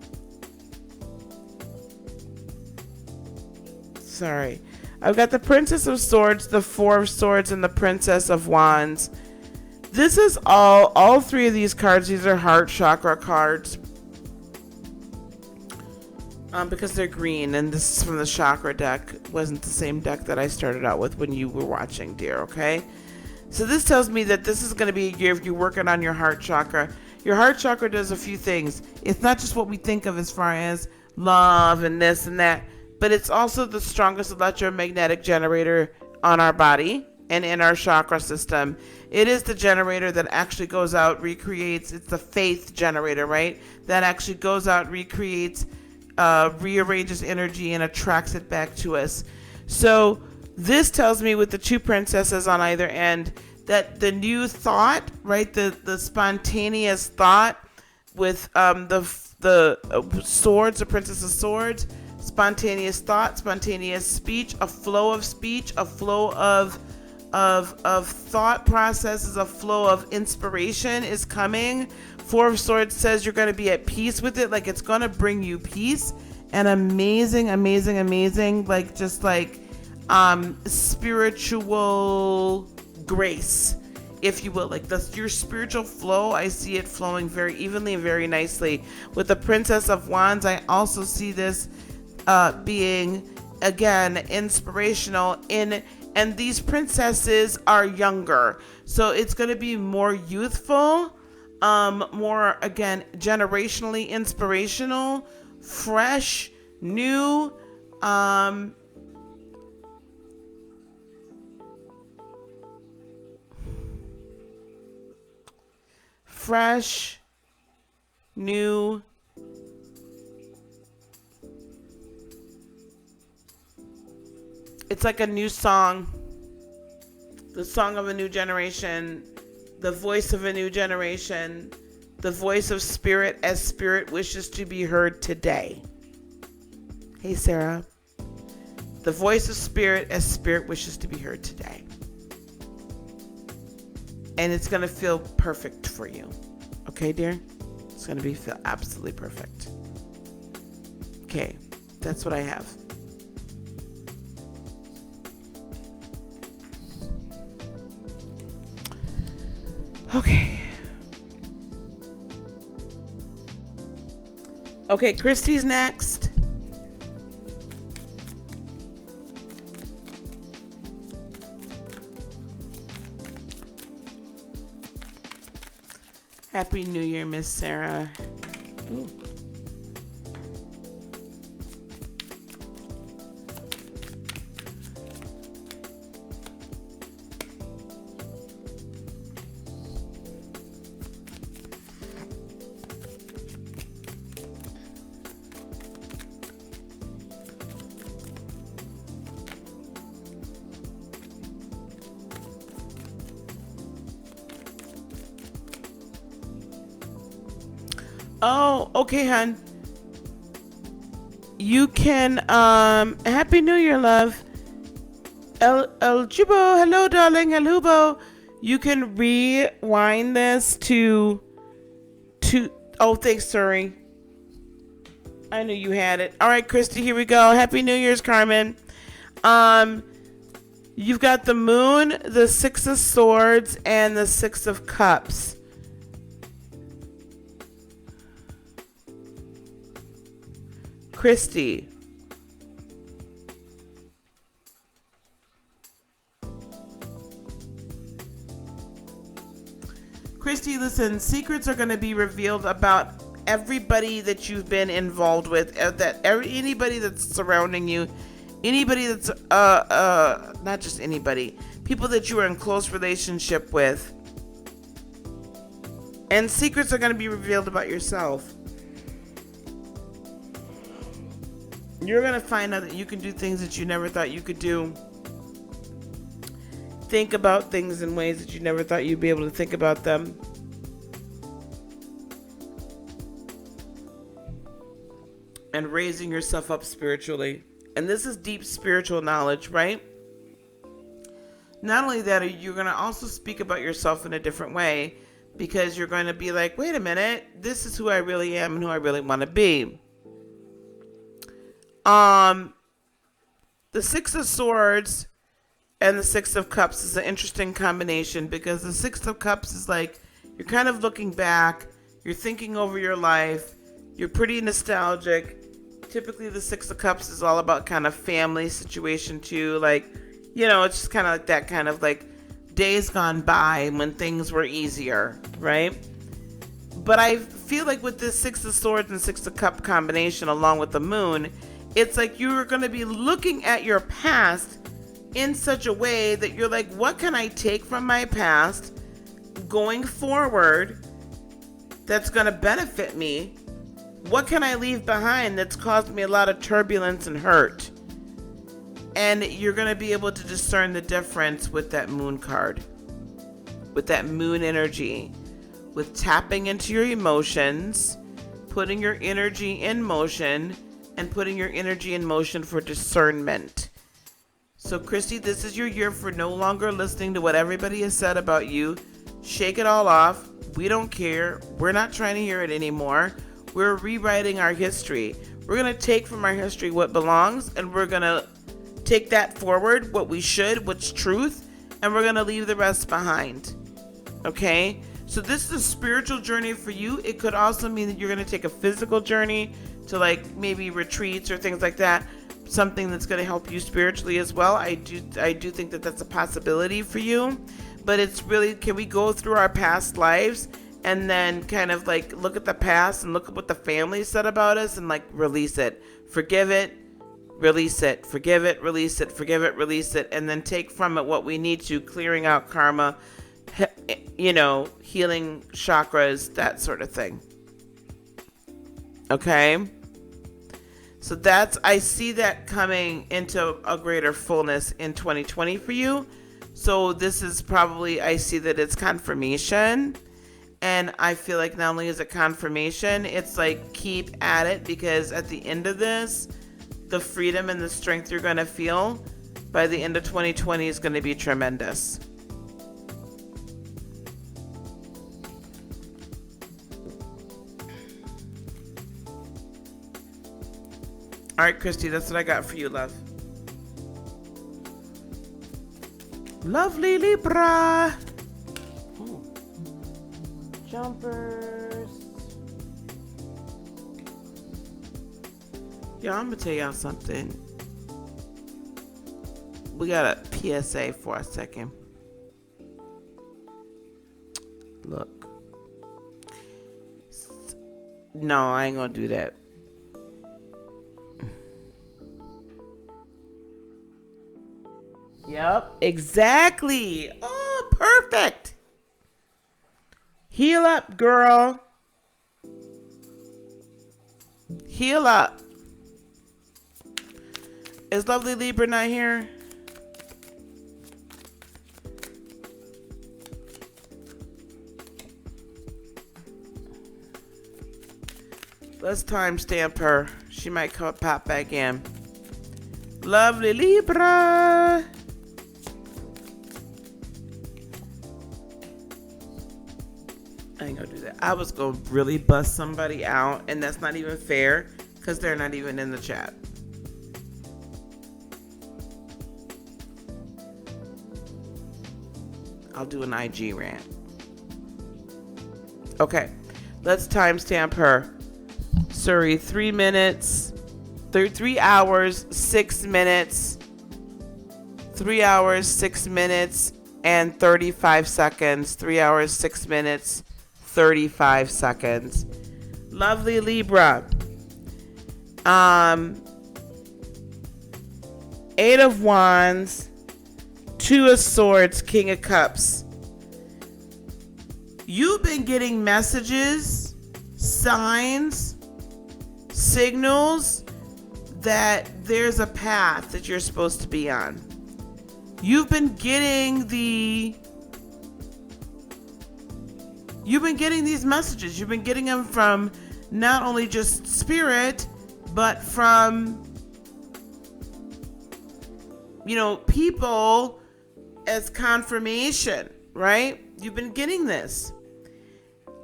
Sorry. I've got the Princess of Swords, the Four of Swords, and the Princess of Wands. This is all three of these cards. These are heart chakra cards. Because they're green, and this is from the chakra deck. It wasn't the same deck that I started out with when you were watching, dear, okay? So this tells me that this is going to be a year if you're working on your heart chakra. Your heart chakra does a few things. It's not just what we think of as far as love and this and that, but it's also the strongest electromagnetic generator on our body and in our chakra system. It is the generator that actually goes out, recreates. It's the faith generator, right? That actually goes out, recreates, rearranges energy and attracts it back to us. So this tells me with the two princesses on either end that the new thought, right, the spontaneous thought with the swords, the Princess of Swords, spontaneous thought, spontaneous speech, a flow of speech, a flow of thought processes, a flow of inspiration is coming. Four of Swords says you're going to be at peace with it, like it's going to bring you peace and amazing, like just like spiritual grace, if you will, like your spiritual flow. I see it flowing very evenly and very nicely. With the Princess of Wands, I also see this being again inspirational and these princesses are younger, so it's going to be more youthful, more again generationally inspirational, fresh, new, fresh, new, it's like a new song, the song of a new generation, the voice of a new generation, the voice of spirit as spirit wishes to be heard today. Hey, Sarah. The voice of spirit as spirit wishes to be heard today. And it's going to feel perfect for you. Okay, dear? It's going to feel absolutely perfect. Okay, that's what I have. Okay. Okay, Christy's next. Happy New Year, Miss Sarah. Ooh. Oh, okay, hon. You can, Happy New Year, love. El Jubo, hello, darling, El Hubo. You can rewind this to, oh, thanks, sorry. I knew you had it. All right, Christy, here we go. Happy New Year's, Carmen. You've got the Moon, the Six of Swords, and the Six of Cups. Christy. Christy, listen, secrets are going to be revealed about everybody that you've been involved with, anybody that's surrounding you, anybody that's, not just anybody, people that you are in close relationship with. And secrets are going to be revealed about yourself. You're going to find out that you can do things that you never thought you could do. Think about things in ways that you never thought you'd be able to think about them. And raising yourself up spiritually. And this is deep spiritual knowledge, right? Not only that, you're going to also speak about yourself in a different way, because you're going to be like, wait a minute, this is who I really am and who I really want to be. The Six of Swords and the Six of Cups is an interesting combination because the Six of Cups is like you're kind of looking back, you're thinking over your life, you're pretty nostalgic. Typically, the Six of Cups is all about kind of family situation too. Like, it's just kind of like that kind of like days gone by when things were easier, right? But I feel like with this Six of Swords and Six of Cup combination along with the moon, it's like you're going to be looking at your past in such a way that you're like, what can I take from my past going forward that's going to benefit me? What can I leave behind that's caused me a lot of turbulence and hurt? And you're going to be able to discern the difference with that moon card, with that moon energy, with tapping into your emotions, putting your energy in motion, and putting your energy in motion for discernment. So, Christy, this is your year for no longer listening to what everybody has said about you. Shake it all off. We don't care. We're not trying to hear it anymore. We're rewriting our history. We're going to take from our history what belongs, and we're going to take that forward, what we should, what's truth, and we're going to leave the rest behind. Okay? So this is a spiritual journey for you. It could also mean that you're going to take a physical journey to like maybe retreats or things like that. Something that's going to help you spiritually as well. I do think that that's a possibility for you. But it's really, can we go through our past lives and then kind of like look at the past and look at what the family said about us and like release it, forgive it, release it, forgive it, release it, forgive it, release it, and then take from it what we need to, clearing out karma, healing chakras, that sort of thing. Okay? So I see that coming into a greater fullness in 2020 for you. So this is probably, I see that it's confirmation. And I feel like not only is it confirmation, it's like keep at it, because at the end of this, the freedom and the strength you're going to feel by the end of 2020 is going to be tremendous. All right, Christy, that's what I got for you, love. Lovely Libra. Ooh. Jumpers. Y'all, I'm going to tell y'all something. We got a PSA for a second. Look. No, I ain't going to do that. Yep, exactly. Oh, perfect. Heal up, girl. Heal up. Is lovely Libra not here? Let's timestamp her. She might pop back in. Lovely Libra. I ain't gonna do that. I was gonna really bust somebody out, and that's not even fair because they're not even in the chat. I'll do an IG rant. Okay, let's timestamp her. Suri, 3 minutes, 3 hours, 6 minutes, 3 hours, 6 minutes, and 35 seconds. 3 hours, 6 minutes, 35 seconds. Lovely Libra. 8 of Wands, 2 of Swords, King of Cups. You've been getting messages, signs, signals that there's a path that you're supposed to be on. You've been getting these messages. You've been getting them from not only just spirit, but from, people as confirmation, right? You've been getting this.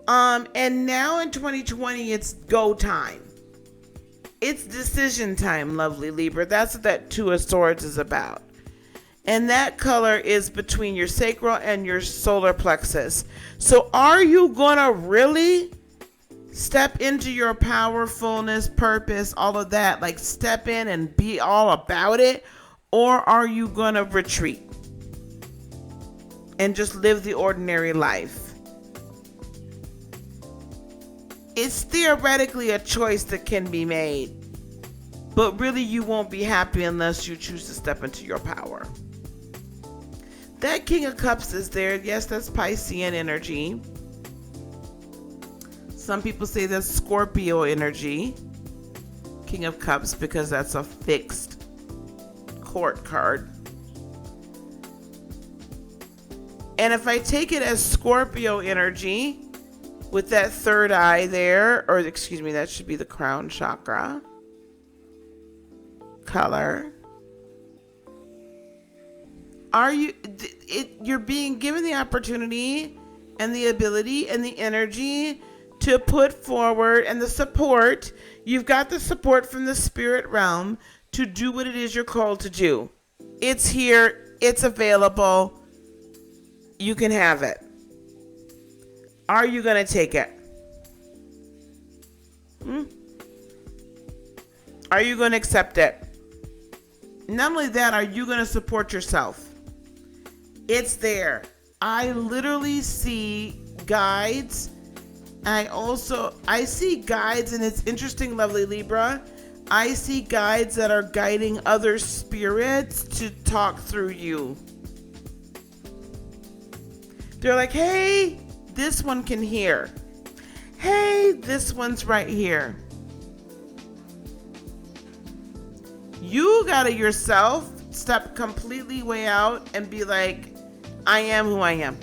And now in 2020, it's go time. It's decision time, lovely Libra. That's what that Two of Swords is about. And that color is between your sacral and your solar plexus. So are you going to really step into your powerfulness, purpose, all of that? Like step in and be all about it? Or are you going to retreat and just live the ordinary life? It's theoretically a choice that can be made, but really you won't be happy unless you choose to step into your power. That King of Cups is there. Yes, that's Piscean energy. Some people say that's Scorpio energy. King of Cups, because that's a fixed court card. And if I take it as Scorpio energy, with that third eye there, or excuse me, that should be the crown chakra color. You're being given the opportunity and the ability and the energy to put forward, and the support. You've got the support from the spirit realm to do what it is you're called to do. It's here. It's available. You can have it. Are you going to take it? Are you going to accept it? Not only that, are you going to support yourself? It's there. I literally see guides. I see guides, and it's interesting, lovely Libra. I see guides that are guiding other spirits to talk through you. They're like, hey, this one can hear. Hey, this one's right here. You gotta yourself step completely way out and be like, I am who I am.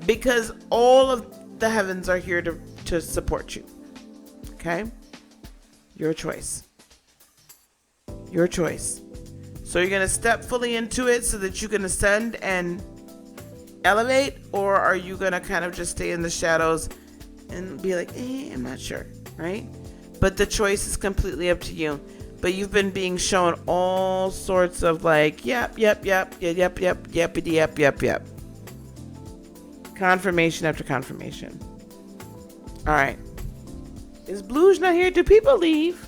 Because all of the heavens are here to support you. Okay? Your choice. Your choice. So you're gonna step fully into it so that you can ascend and elevate, or are you gonna kind of just stay in the shadows and be like, I'm not sure, right? But the choice is completely up to you. But you've been being shown all sorts of like, yep. Confirmation after confirmation. All right. Is Blue's not here? Do people leave?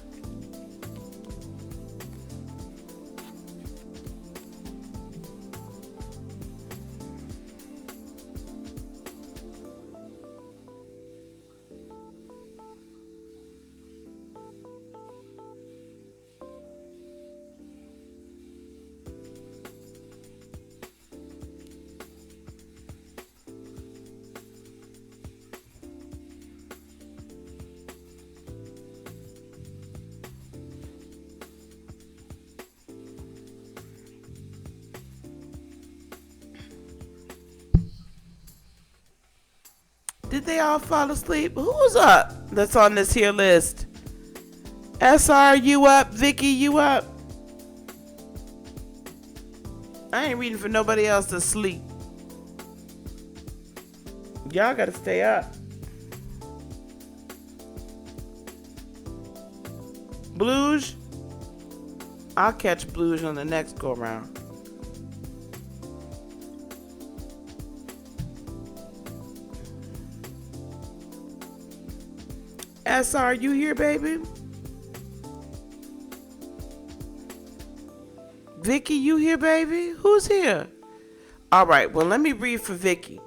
Did they all fall asleep? Who's up that's on this here list? SR, you up? Vicky, you up? I ain't reading for nobody else to sleep. Y'all gotta stay up. Blues? I'll catch Blues on the next go round. SR, you here, baby? Vicky, you here, baby? Who's here? All right, well, let me read for Vicky.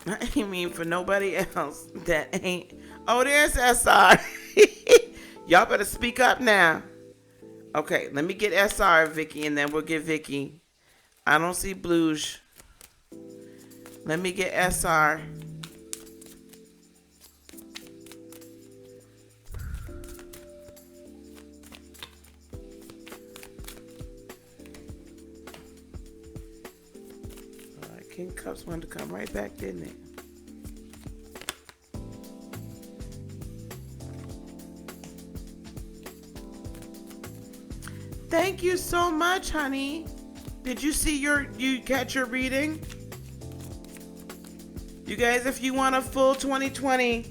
I ain't mean for nobody else that ain't. Oh, there's SR. Y'all better speak up now. Okay, let me get SR, Vicky, and then we'll get Vicky. I don't see Blues. Let me get SR. King Cups wanted to come right back, didn't it? Thank you so much, honey. Did you see you catch your reading? You guys, if you want a full 2020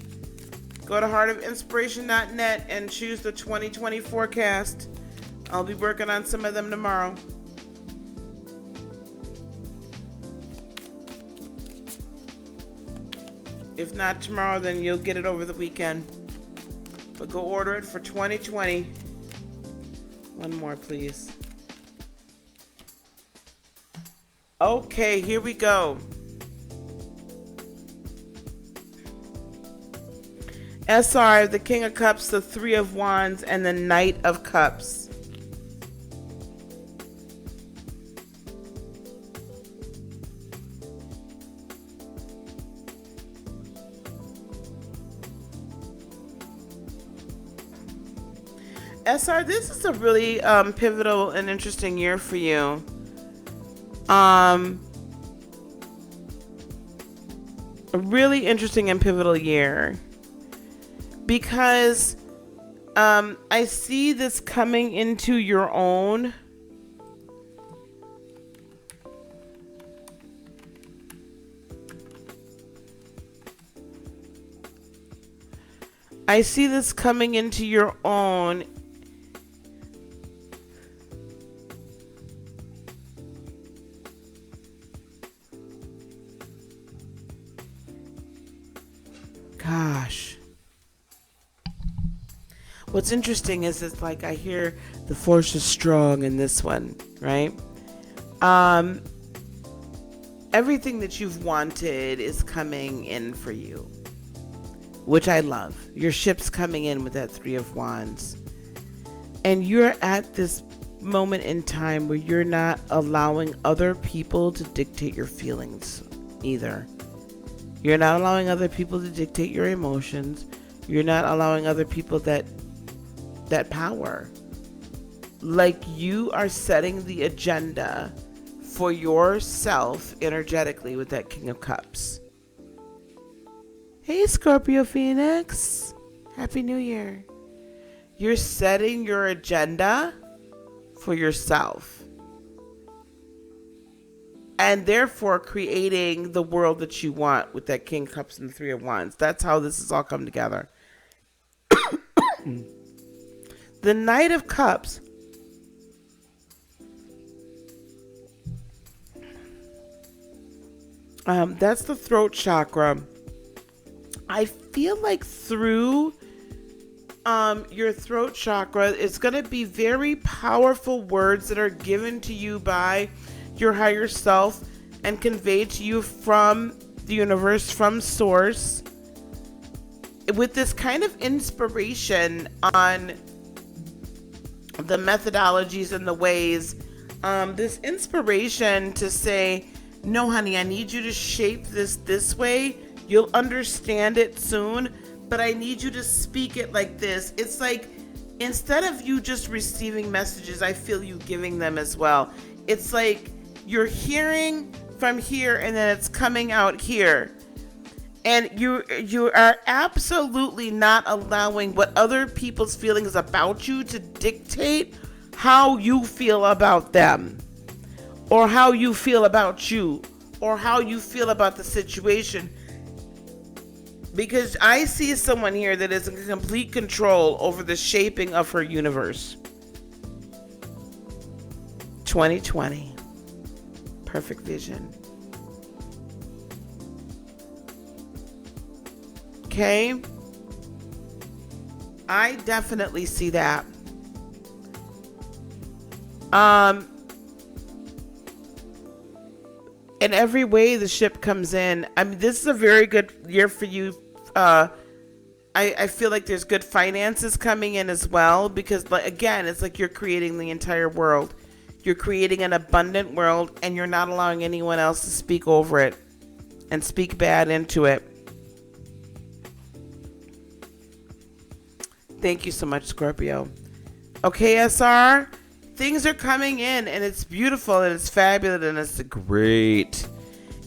Go to heartofinspiration.net and choose the 2020 forecast. I'll be working on some of them tomorrow. If not tomorrow, then you'll get it over the weekend. But go order it for 2020. One more, please. Okay, here we go. SR, the King of Cups, the Three of Wands, and the Knight of Cups. SR, this is a really pivotal and interesting year for you. A really interesting and pivotal year. Because I see this coming into your own. I see this coming into your own. Gosh. What's interesting is it's like I hear the force is strong in this one, right? Everything that you've wanted is coming in for you, which I love. Your ship's coming in with that Three of Wands. And you're at this moment in time where you're not allowing other people to dictate your feelings either. You're not allowing other people to dictate your emotions. You're not allowing other people that power. Like you are setting the agenda for yourself energetically with that King of Cups. Hey, Scorpio Phoenix. Happy New Year. You're setting your agenda for yourself. And therefore creating the world that you want with that King of Cups and the Three of Wands. That's how this has all come together. The Knight of Cups. That's the throat chakra. I feel like through your throat chakra, it's going to be very powerful words that are given to you by your higher self and conveyed to you from the universe, from source, with this kind of inspiration on the methodologies and the ways, this inspiration to say, no, honey, I need you to shape this way. You'll understand it soon, but I need you to speak it like this. It's like, instead of you just receiving messages, I feel you giving them as well. It's like you're hearing from here and then it's coming out here. And you are absolutely not allowing what other people's feelings about you to dictate how you feel about them, or how you feel about you, or how you feel about the situation. Because I see someone here that is in complete control over the shaping of her universe. 2020. Perfect vision. Okay? I definitely see that. In every way the ship comes in. I mean, this is a very good year for you. I feel like there's good finances coming in as well, because again, it's like you're creating the entire world. You're creating an abundant world, and you're not allowing anyone else to speak over it and speak bad into it. Thank you so much, Scorpio. Okay, SR, things are coming in, and it's beautiful, and it's fabulous, and it's great.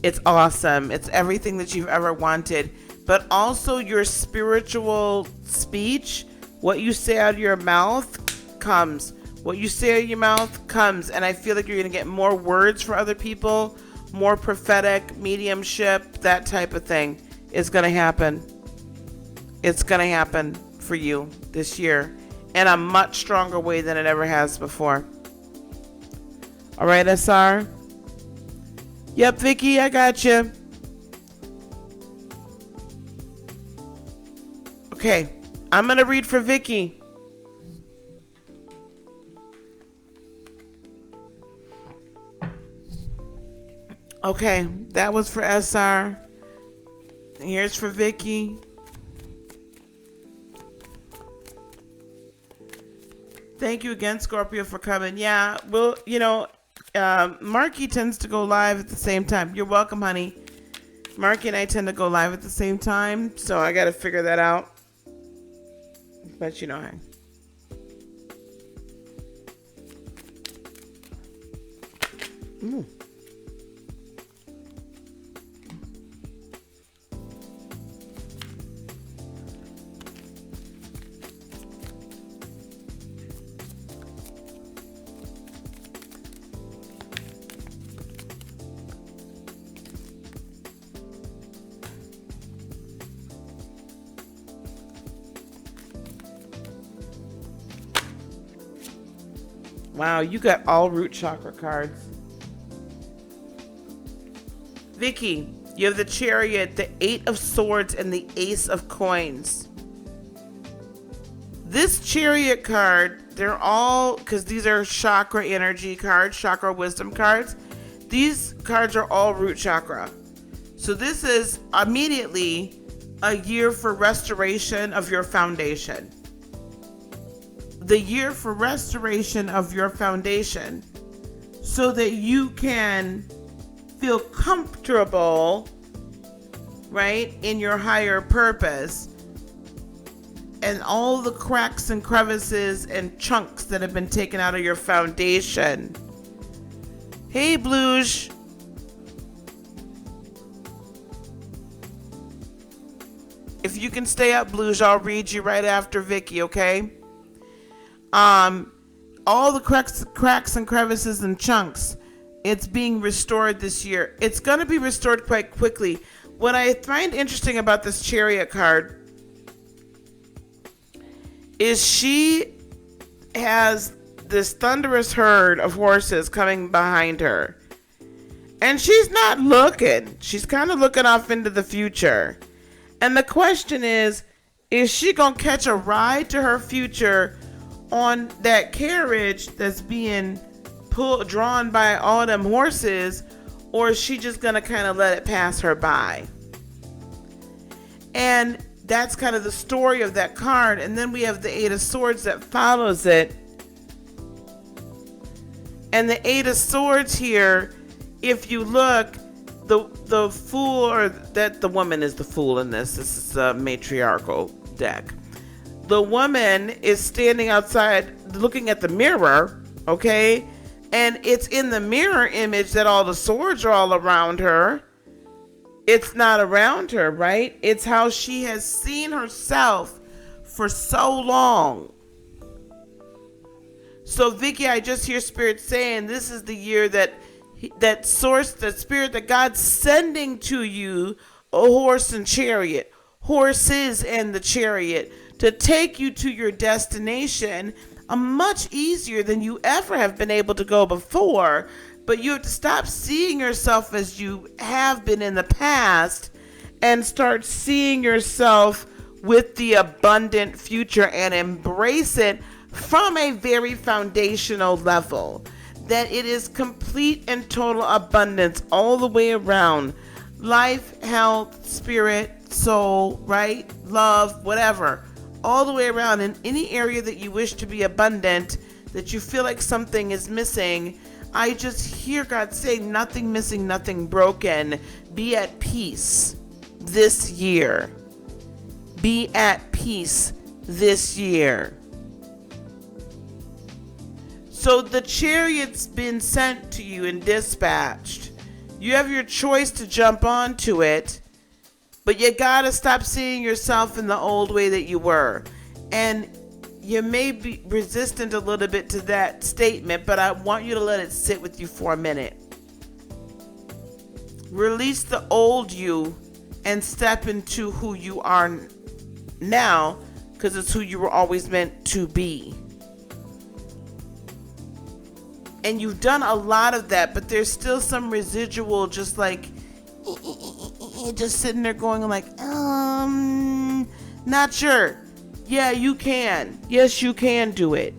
It's awesome. It's everything that you've ever wanted. But also your spiritual speech, what you say out of your mouth comes. What you say out of your mouth comes. And I feel like you're going to get more words for other people, more prophetic, mediumship, that type of thing is going to happen. It's going to happen for you this year in a much stronger way than it ever has before. All right, SR? Yep, Vicky, I got you. Okay, I'm going to read for Vicky. Okay, that was for SR. Here's for Vicky. Thank you again, Scorpio, for coming. Yeah, well, Marky tends to go live at the same time. You're welcome, honey. Marky and I tend to go live at the same time, so I got to figure that out. But hey. Ooh. Wow, you got all root chakra cards. Vicky, you have the Chariot, the 8 of Swords, and the Ace of Coins. This Chariot card, they're all, because these are chakra energy cards, chakra wisdom cards. These cards are all root chakra. So this is immediately a year for restoration of your foundation. The year for restoration of your foundation so that you can feel comfortable, right, in your higher purpose, and all the cracks and crevices and chunks that have been taken out of your foundation. Hey, Bluge. If you can stay up, Bluge, I'll read you right after Vicky, okay? All the cracks and crevices and chunks, it's being restored this year. It's going to be restored quite quickly. What I find interesting about this Chariot card is she has this thunderous herd of horses coming behind her. And she's not looking. She's kind of looking off into the future. And the question is she going to catch a ride to her future on that carriage that's being drawn by all them horses, or is she just gonna kind of let it pass her by? And that's kind of the story of that card. And then we have the 8 of Swords that follows it. And the 8 of Swords here, if you look, the fool, or that the woman is the fool in this is a matriarchal deck. The woman is standing outside looking at the mirror, okay? And it's in the mirror image that all the swords are all around her. It's not around her, right? It's how she has seen herself for so long. So, Vicky, I just hear Spirit saying this is the year that source, that Spirit that God's sending to you a horse and chariot, horses and the chariot, to take you to your destination much easier than you ever have been able to go before. But you have to stop seeing yourself as you have been in the past and start seeing yourself with the abundant future and embrace it from a very foundational level. That it is complete and total abundance all the way around. Life, health, spirit, soul, right? Love, whatever. All the way around in any area that you wish to be abundant, that you feel like something is missing. I just hear God say, nothing missing, nothing broken. Be at peace this year. Be at peace this year. So the chariot's been sent to you and dispatched. You have your choice to jump onto it, but you gotta stop seeing yourself in the old way that you were. And you may be resistant a little bit to that statement, but I want you to let it sit with you for a minute. Release the old you and step into who you are now because it's who you were always meant to be. And you've done a lot of that, but there's still some residual, just like, just sitting there going like, not sure. Yeah, you can. Yes, you can do it.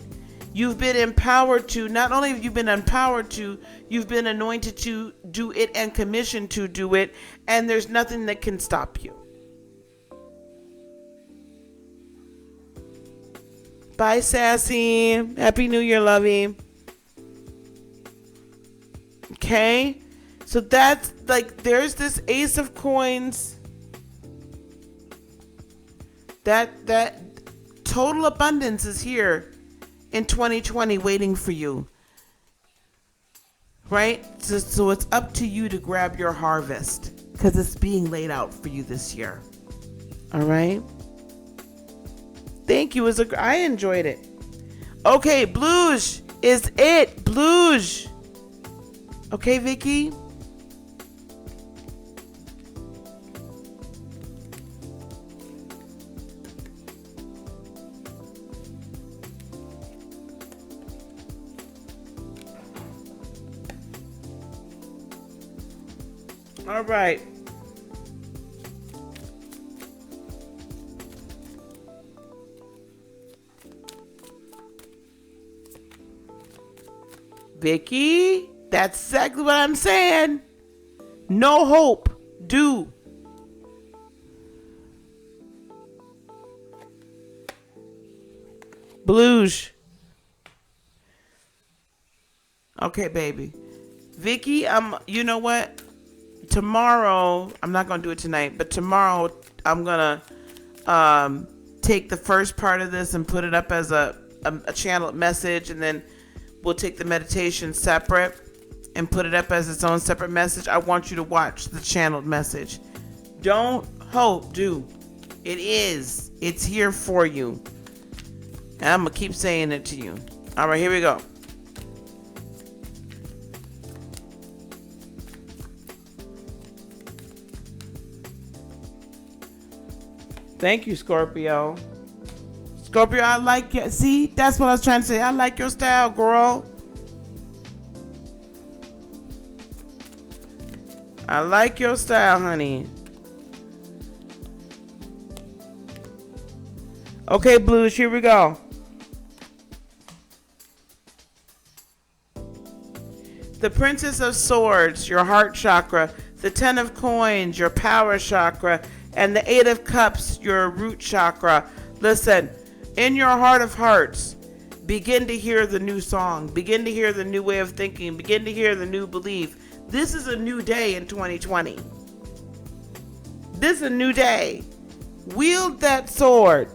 You've been empowered to, not only have you been empowered to, you've been anointed to do it and commissioned to do it, and there's nothing that can stop you. Bye, Sassy. Happy New Year, lovey. Okay? So that's like, there's this Ace of Coins. That total abundance is here in 2020 waiting for you. Right? So it's up to you to grab your harvest because it's being laid out for you this year. All right? Thank you. I enjoyed it. Okay, Blues is it. Blues. Okay, Vicky? All right. Vicky, that's exactly what I'm saying. No hope. Do. Blues. Okay, baby. Vicky, you know what? Tomorrow, I'm not going to do it tonight, but tomorrow I'm going to take the first part of this and put it up as a channeled message, and then we'll take the meditation separate and put it up as its own separate message. I want you to watch the channeled message. Don't hope, do. It is. It's here for you. And I'm going to keep saying it to you. All right, here we go. Thank you, Scorpio. Scorpio, I like you. See, that's what I was trying to say. I like your style, girl. I like your style, honey. Okay, Blues, here we go. The Princess of Swords, your heart chakra. The Ten of Coins, your power chakra. And the Eight of Cups, your root chakra. Listen, in your heart of hearts, begin to hear the new song. Begin to hear the new way of thinking. Begin to hear the new belief. This is a new day in 2020. This is a new day. Wield that sword.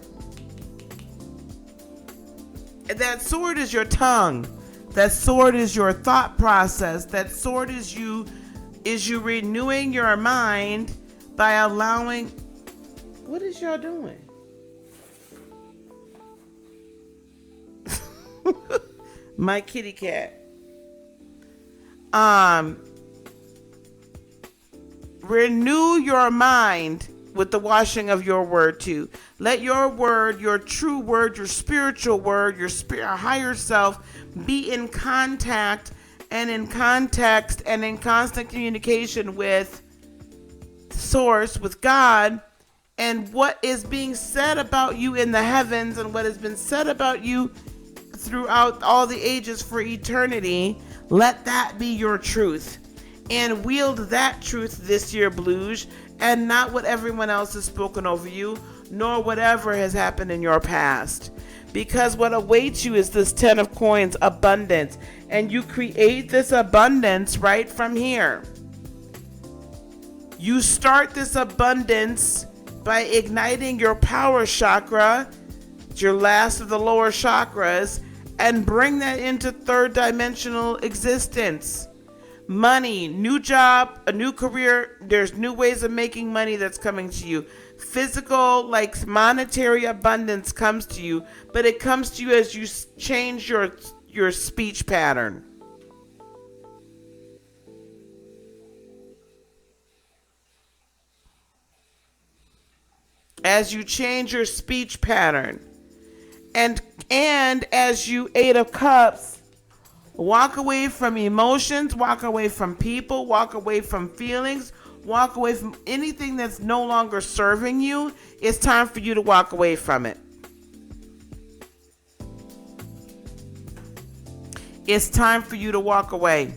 That sword is your tongue. That sword is your thought process. That sword is you renewing your mind by allowing. What is y'all doing? My kitty cat. Renew your mind with the washing of your word too. Let your word, your true word, your spiritual word, your higher self be in contact and in context and in constant communication with Source, with God, and what is being said about you in the heavens and what has been said about you throughout all the ages for eternity. Let that be your truth, and wield that truth this year, Blues, and not what everyone else has spoken over you, nor whatever has happened in your past. Because what awaits you is this Ten of Coins, abundance, and you create this abundance right from here. You start this abundance by igniting your power chakra, your last of the lower chakras, and bring that into third dimensional existence. Money, new job, a new career. There's new ways of making money that's coming to you. Physical, like monetary abundance comes to you, but it comes to you as you change your speech pattern. as you change your speech pattern, and as you Eight of Cups, walk away from emotions, walk away from people, walk away from feelings, walk away from anything that's no longer serving you. It's time for you to walk away from it. It's time for you to walk away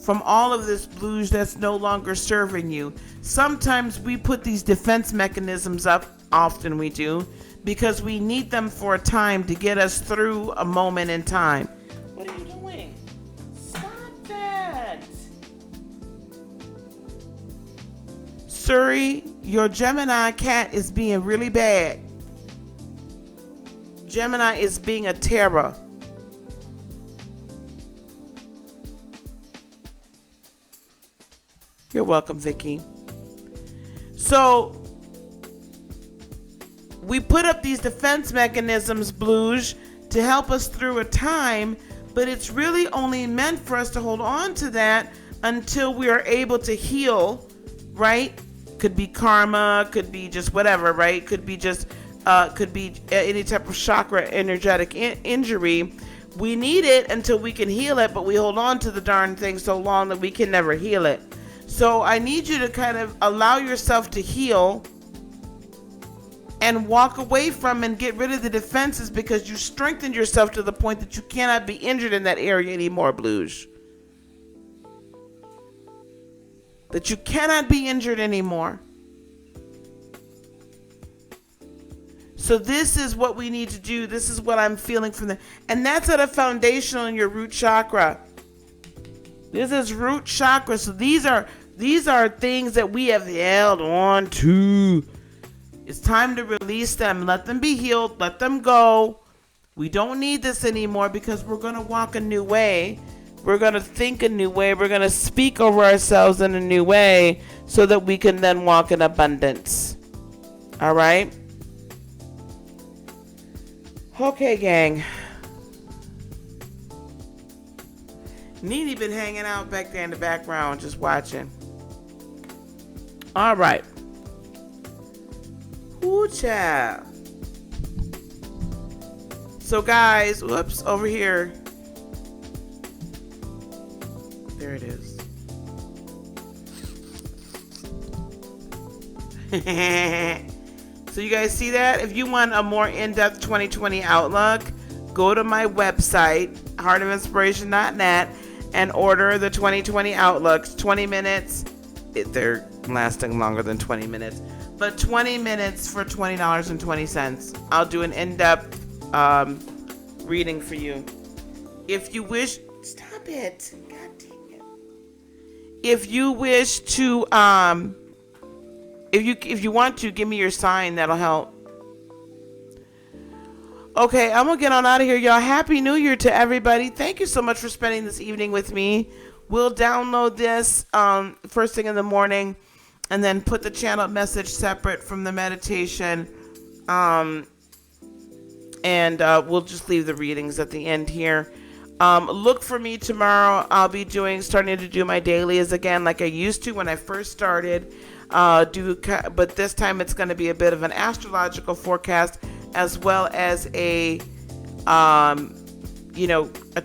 from all of this blues that's no longer serving you. Sometimes we put these defense mechanisms up, often we do, because we need them for a time to get us through a moment in time. What are you doing? Stop that. Suri, your Gemini cat is being really bad. Gemini is being a terror. You're welcome, Vicky. So we put up these defense mechanisms, Blues, to help us through a time, but it's really only meant for us to hold on to that until we are able to heal, right? Could be karma, could be just whatever, right? Could be just, could be any type of chakra energetic injury. We need it until we can heal it, but we hold on to the darn thing so long that we can never heal it. So I need you to kind of allow yourself to heal and walk away from and get rid of the defenses, because you strengthened yourself to the point that you cannot be injured in that area anymore, Blues. That you cannot be injured anymore. So this is what we need to do. This is what I'm feeling from the, and that's at a foundational in your root chakra. This is root chakra. So these are things that we have held on to. It's time to release them. Let them be healed. Let them go. We don't need this anymore, because we're going to walk a new way. We're going to think a new way. We're going to speak over ourselves in a new way so that we can then walk in abundance. All right? Okay, gang. Nene been hanging out back there in the background just watching. All right. Ooh, child. So guys, whoops, over here. There it is. So you guys see that? If you want a more in-depth 2020 outlook, go to my website, heartofinspiration.net, and order the 2020 outlooks. 20 minutes. They're lasting longer than 20 minutes. But 20 minutes for $20.20. I'll do an in-depth reading for you. If you wish... Stop it. God dang it. If you wish to... If you want to, give me your sign. That'll help. Okay, I'm going to get on out of here, y'all. Happy New Year to everybody. Thank you so much for spending this evening with me. We'll download this first thing in the morning, and then put the channel message separate from the meditation. And we'll just leave the readings at the end here. Look for me tomorrow. I'll be starting to do my dailies again like I used to when I first started. But this time it's going to be a bit of an astrological forecast, as well as a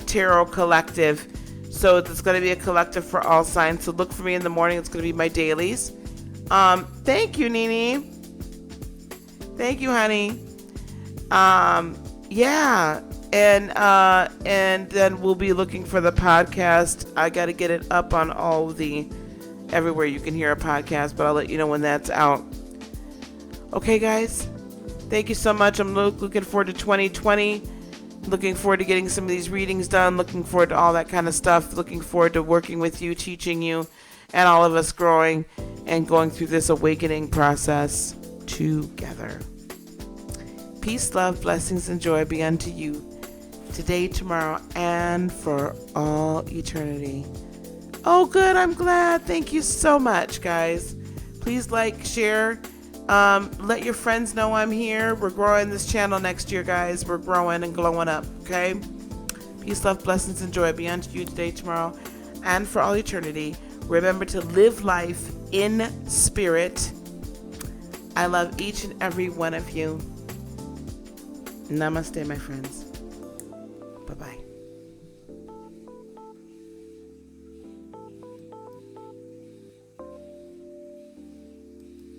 tarot collective. So it's going to be a collective for all signs. So look for me in the morning. It's going to be my dailies. Thank you, Nene. Thank you, honey. Yeah. And then we'll be looking for the podcast. I got to get it up on everywhere you can hear a podcast, but I'll let you know when that's out. Okay, guys. Thank you so much. I'm looking forward to 2020. Looking forward to getting some of these readings done. Looking forward to all that kind of stuff. Looking forward to working with you, teaching you, and all of us growing and going through this awakening process together. Peace, love, blessings, and joy be unto you today, tomorrow, and for all eternity. Oh, good. I'm glad. Thank you so much, guys. Please like, share. Let your friends know I'm here. We're growing this channel next year, guys. We're growing and glowing up, okay? Peace, love, blessings, and joy be unto you today, tomorrow, and for all eternity. Remember to live life in spirit. I love each and every one of you. Namaste, my friends. Bye-bye.